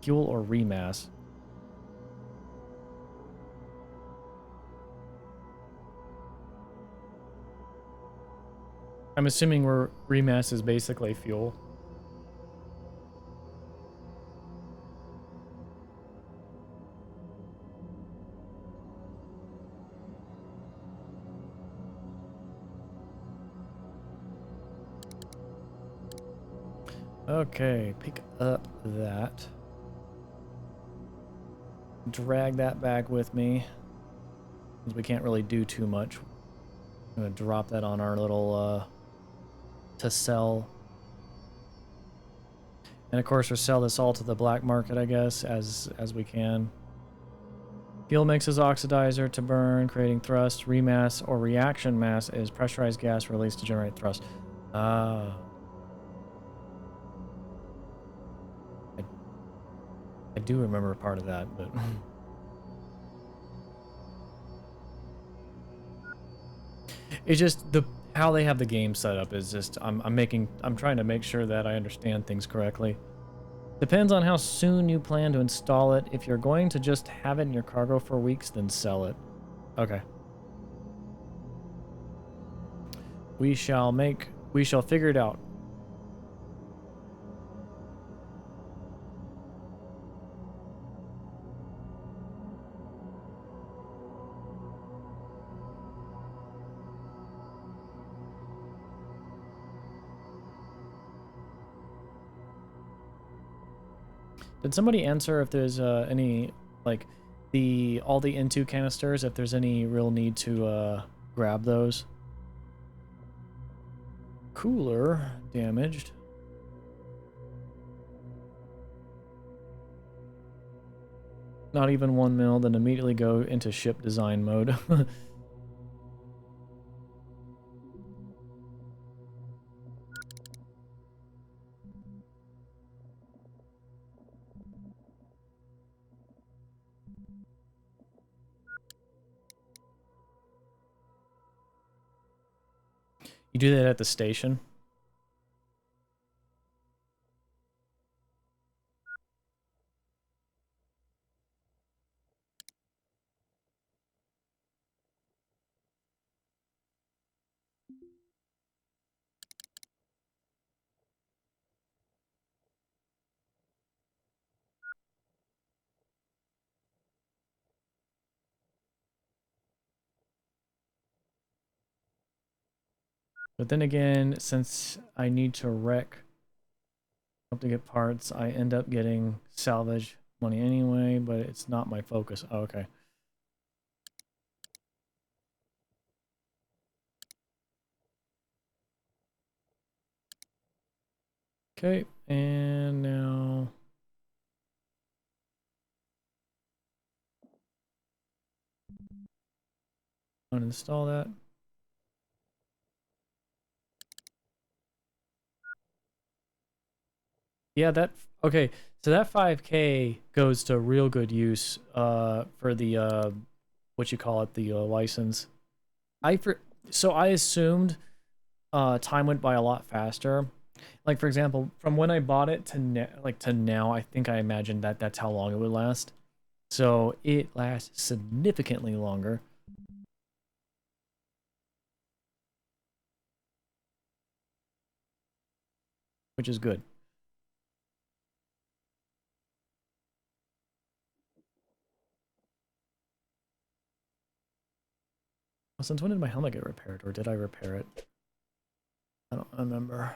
Fuel or remass? I'm assuming remass is basically fuel. Okay, pick up that. Drag that back with me. We can't really do too much. I'm gonna drop that on our little to sell. And of course we'll sell this all to the black market, I guess, as we can. Fuel mixes oxidizer to burn, creating thrust. Remass or reaction mass is pressurized gas released to generate thrust. Ah. I do remember part of that, but it's just how they have the game set up is just I'm trying to make sure that I understand things correctly. Depends on how soon you plan to install it. If you're going to just have it in your cargo for weeks, then sell it. Okay. We shall figure it out. Did somebody answer if there's any, like, all the N2 canisters, if there's any real need to grab those? Cooler damaged. Not even 1 mil, then immediately go into ship design mode. You do that at the station? But then again, since I need to wreck up to get parts, I end up getting salvage money anyway, but it's not my focus. Oh, okay. Okay, and now uninstall that. Yeah, that okay. So that 5K goes to real good use for the what you call it, the license. So I assumed time went by a lot faster. Like for example, from when I bought it to now, I think I imagined that that's how long it would last. So it lasts significantly longer, which is good. Well, since when did my helmet get repaired, or did I repair it? I don't remember.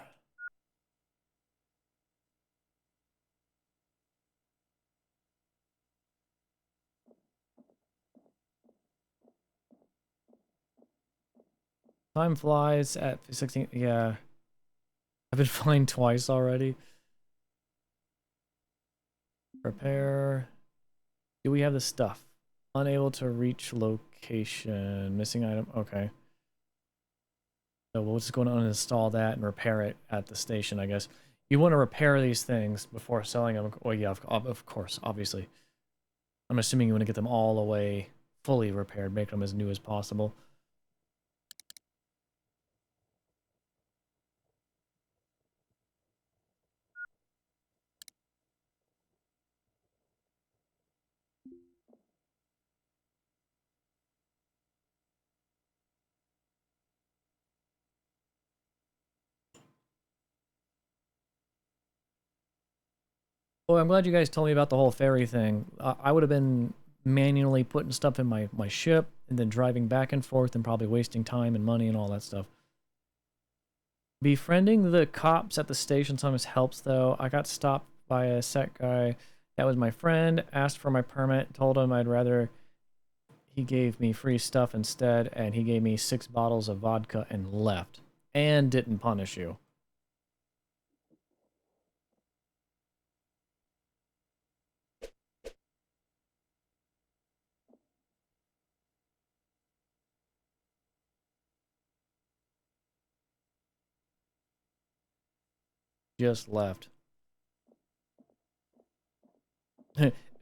Time flies at 16. Yeah, I've been flying twice already. Repair. Do we have the stuff? Unable to reach location. Missing item. Okay. So we'll just go and uninstall that and repair it at the station, I guess. You want to repair these things before selling them. Well, yeah, of course, obviously. I'm assuming you want to get them all the way fully repaired, make them as new as possible. Well, I'm glad you guys told me about the whole ferry thing. I would have been manually putting stuff in my ship and then driving back and forth and probably wasting time and money and all that stuff. Befriending the cops at the station sometimes helps, though. I got stopped by a set guy that was my friend, asked for my permit, told him I'd rather he gave me free stuff instead, and he gave me 6 bottles of vodka and left. And didn't punish you. Just left.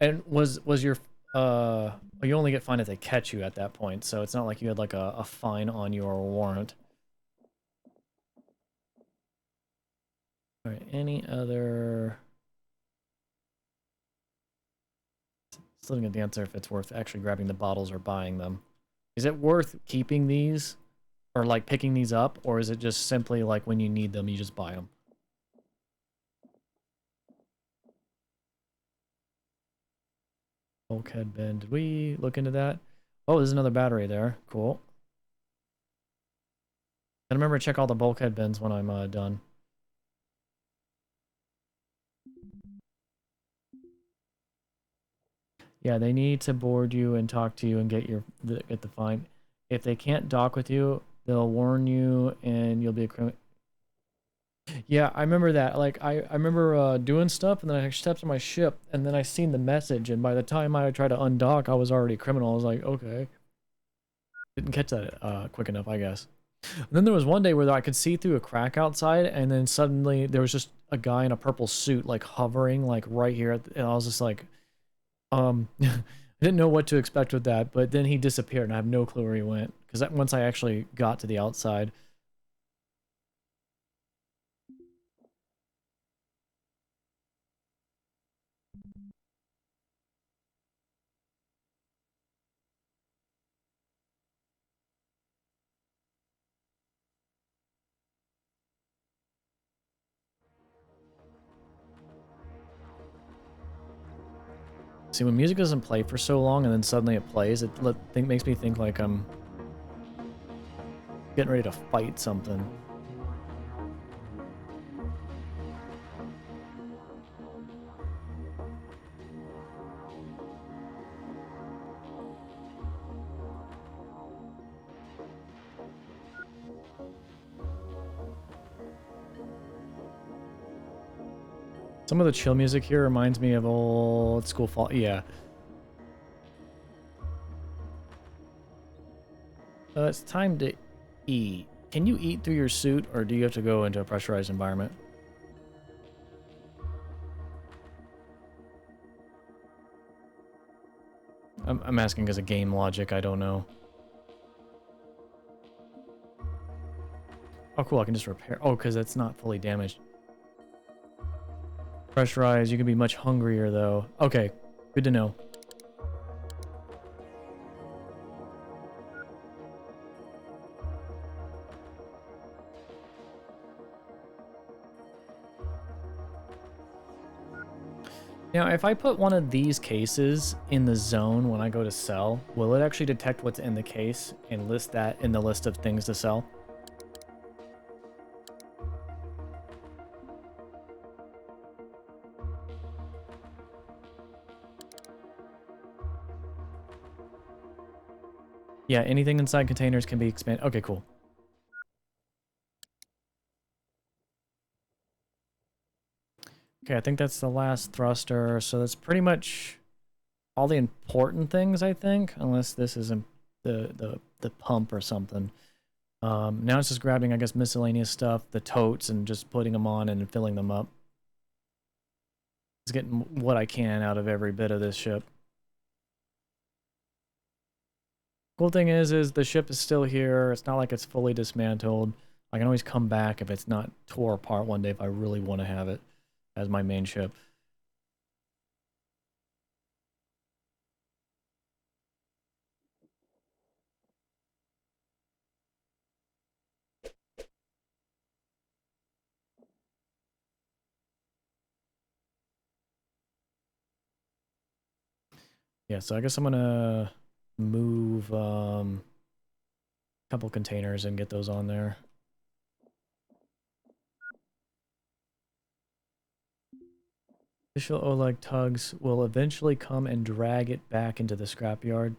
And was your well, you only get fined if they catch you at that point, so it's not like you had like a fine on your warrant. All right, any other? Still didn't get the answer if it's worth actually grabbing the bottles or buying them. Is it worth keeping these, or like picking these up, or is it just simply like when you need them, you just buy them? Bulkhead bin. Did we look into that? Oh, there's another battery there. Cool. And remember to check all the bulkhead bins when I'm done. Yeah, they need to board you and talk to you and get the fine. If they can't dock with you, they'll warn you and you'll be a criminal. Yeah, I remember that. Like, I remember doing stuff, and then I stepped on my ship, and then I seen the message, and by the time I tried to undock, I was already a criminal. I was like, okay. Didn't catch that quick enough, I guess. And then there was one day where I could see through a crack outside, and then suddenly there was just a guy in a purple suit, like, hovering, like, right here. And I was just like, I didn't know what to expect with that, but then he disappeared, and I have no clue where he went. Because once I actually got to the outside... See, when music doesn't play for so long and then suddenly it plays, it makes me think like I'm getting ready to fight something. Some of the chill music here reminds me of old school fall. Yeah. It's time to eat. Can you eat through your suit, or do you have to go into a pressurized environment? I'm asking as a game logic, I don't know. Oh, cool, I can just repair. Oh, because it's not fully damaged. Pressurized, you can be much hungrier, though. Okay, good to know. Now, if I put one of these cases in the zone when I go to sell, will it actually detect what's in the case and list that in the list of things to sell? Yeah, anything inside containers can be expanded. Okay, cool. Okay, I think that's the last thruster, so that's pretty much all the important things, I think, unless this isn't the pump or something. Now it's just grabbing, I guess, miscellaneous stuff, the totes, and just putting them on and filling them up. It's getting what I can out of every bit of this ship. Cool thing is the ship is still here. It's not like it's fully dismantled. I can always come back if it's not tore apart one day if I really want to have it as my main ship. Yeah, so I guess I'm gonna move a couple containers and get those on there. Official Oleg tugs will eventually come and drag it back into the scrapyard.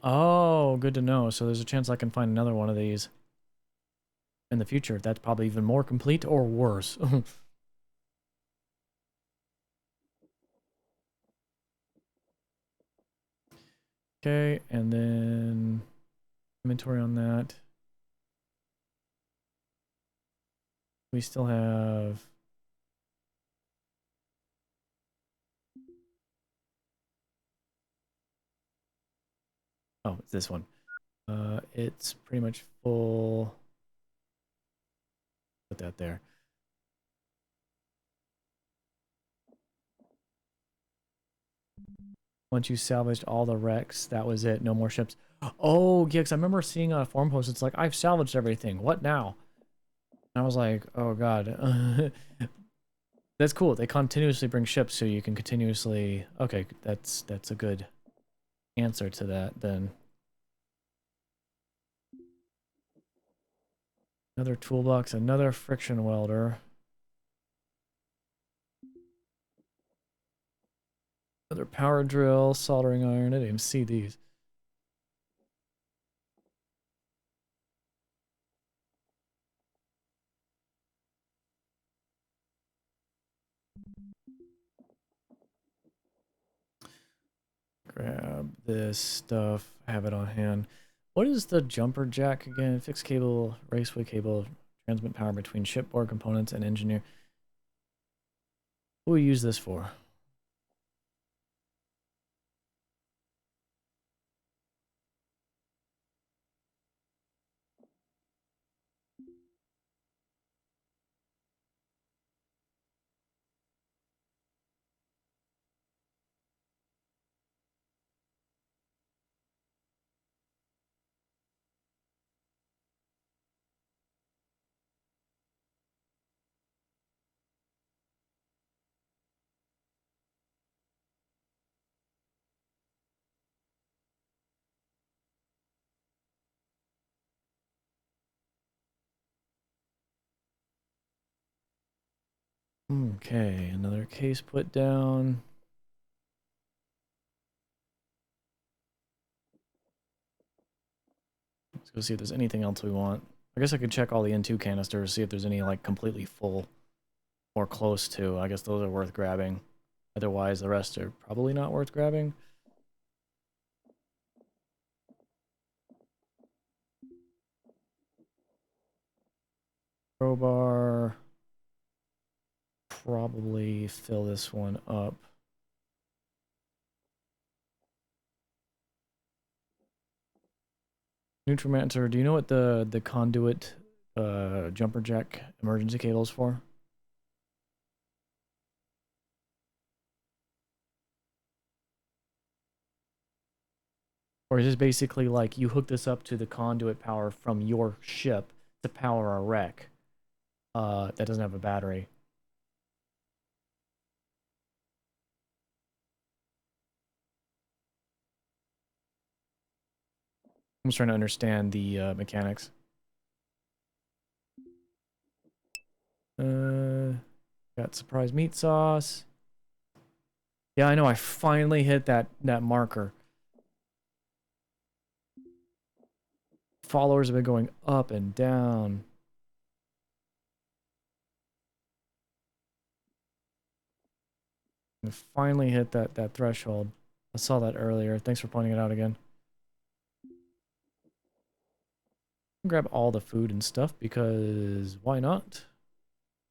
Oh, good to know. So there's a chance I can find another one of these in the future. That's probably even more complete or worse. Okay, and then inventory on that. We still have... Oh, it's this one. It's pretty much full. Put that there. Once you salvaged all the wrecks, that was it. No more ships. Oh, yeah, because I remember seeing on a forum post, it's like, I've salvaged everything. What now? And I was like, oh, God. That's cool. They continuously bring ships, so you can continuously... Okay, that's a good answer to that, then. Another toolbox, another friction welder. Another power drill, soldering iron. I didn't even see these. Grab this stuff, have it on hand. What is the jumper jack again? Fixed cable, raceway cable, transmit power between shipboard components and engineer. What do we use this for? Okay, another case put down. Let's go see if there's anything else we want. I guess I could check all the N2 canisters, see if there's any like completely full or close to. I guess those are worth grabbing. Otherwise, the rest are probably not worth grabbing. Crowbar. Probably fill this one up. Neutromancer, do you know what the conduit jumper jack emergency cable is for? Or is this basically like you hook this up to the conduit power from your ship to power a wreck that doesn't have a battery? I'm just trying to understand the mechanics. Got surprise meat sauce. Yeah, I know. I finally hit that marker. Followers have been going up and down. I finally hit that threshold. I saw that earlier. Thanks for pointing it out again. Grab all the food and stuff because why not?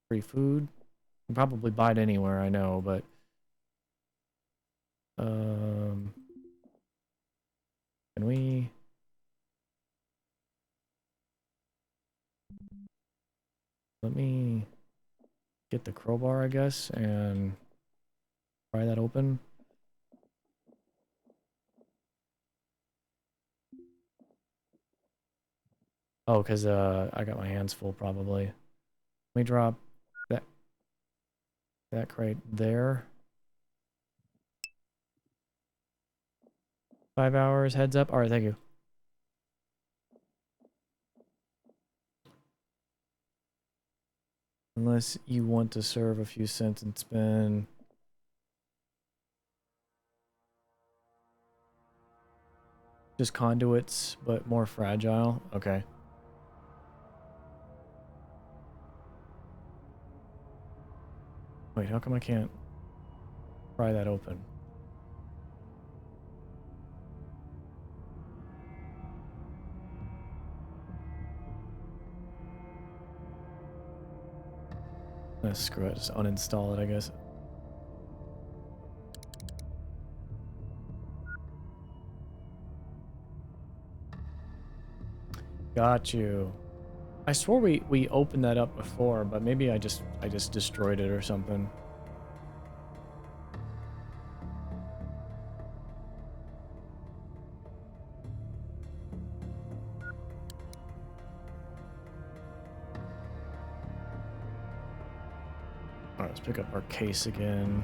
Free food. You can probably buy it anywhere, I know, but can we let me get the crowbar, I guess, and pry that open. Oh, because I got my hands full probably. Let me drop that crate there. 5 hours, heads up. Alright, thank you. Unless you want to serve a few cents and spend. Just conduits, but more fragile. Okay. Wait, how come I can't pry that open? Screw it, just uninstall it, I guess. Got you. I swore we opened that up before, but maybe I just destroyed it or something. Alright, let's pick up our case again.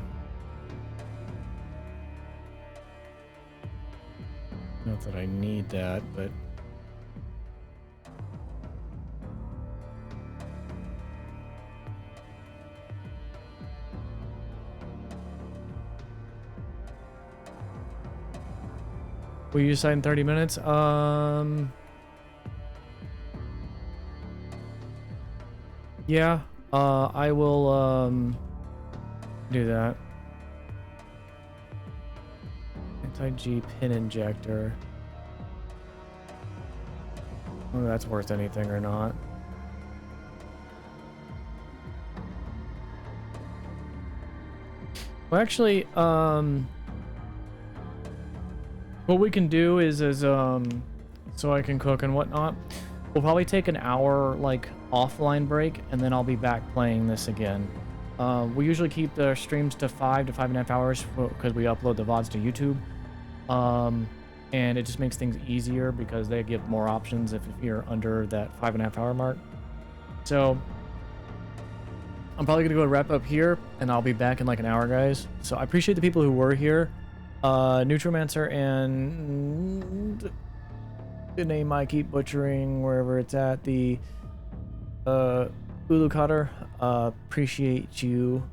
Not that I need that, but will you decide in 30 minutes? Yeah, I will do that. Anti-G pin injector. Whether that's worth anything or not. Well, actually, what we can do is so I can cook and whatnot. We'll probably take an hour like offline break, and then I'll be back playing this again. We usually keep the streams to 5 to 5.5 hours because we upload the VODs to YouTube. And it just makes things easier because they give more options if you're under that 5.5 hour mark. So I'm probably gonna go wrap up here, and I'll be back in like an hour, guys. So I appreciate the people who were here. Neutromancer and the name I keep butchering wherever it's at, the Ulu Cutter. Appreciate you.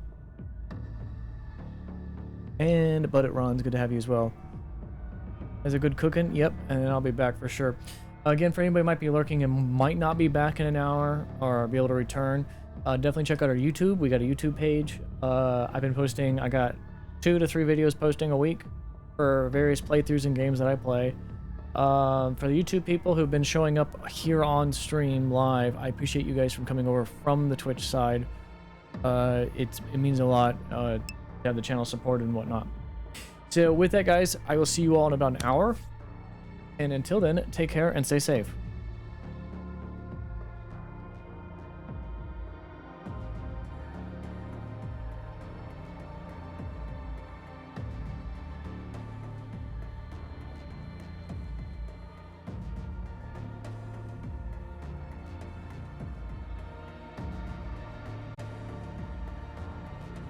And But It Ron's good to have you as well. Is it good cooking? Yep, and I'll be back for sure. Again, for anybody who might be lurking and might not be back in an hour or be able to return, definitely check out our YouTube. We got a YouTube page. I've been posting, I got 2 to 3 videos posting a week for various playthroughs and games that I play. For the YouTube people who've been showing up here on stream live, I appreciate you guys from coming over from the Twitch side. It means a lot to have the channel supported and whatnot. So with that, guys, I will see you all in about an hour. And until then, take care and stay safe.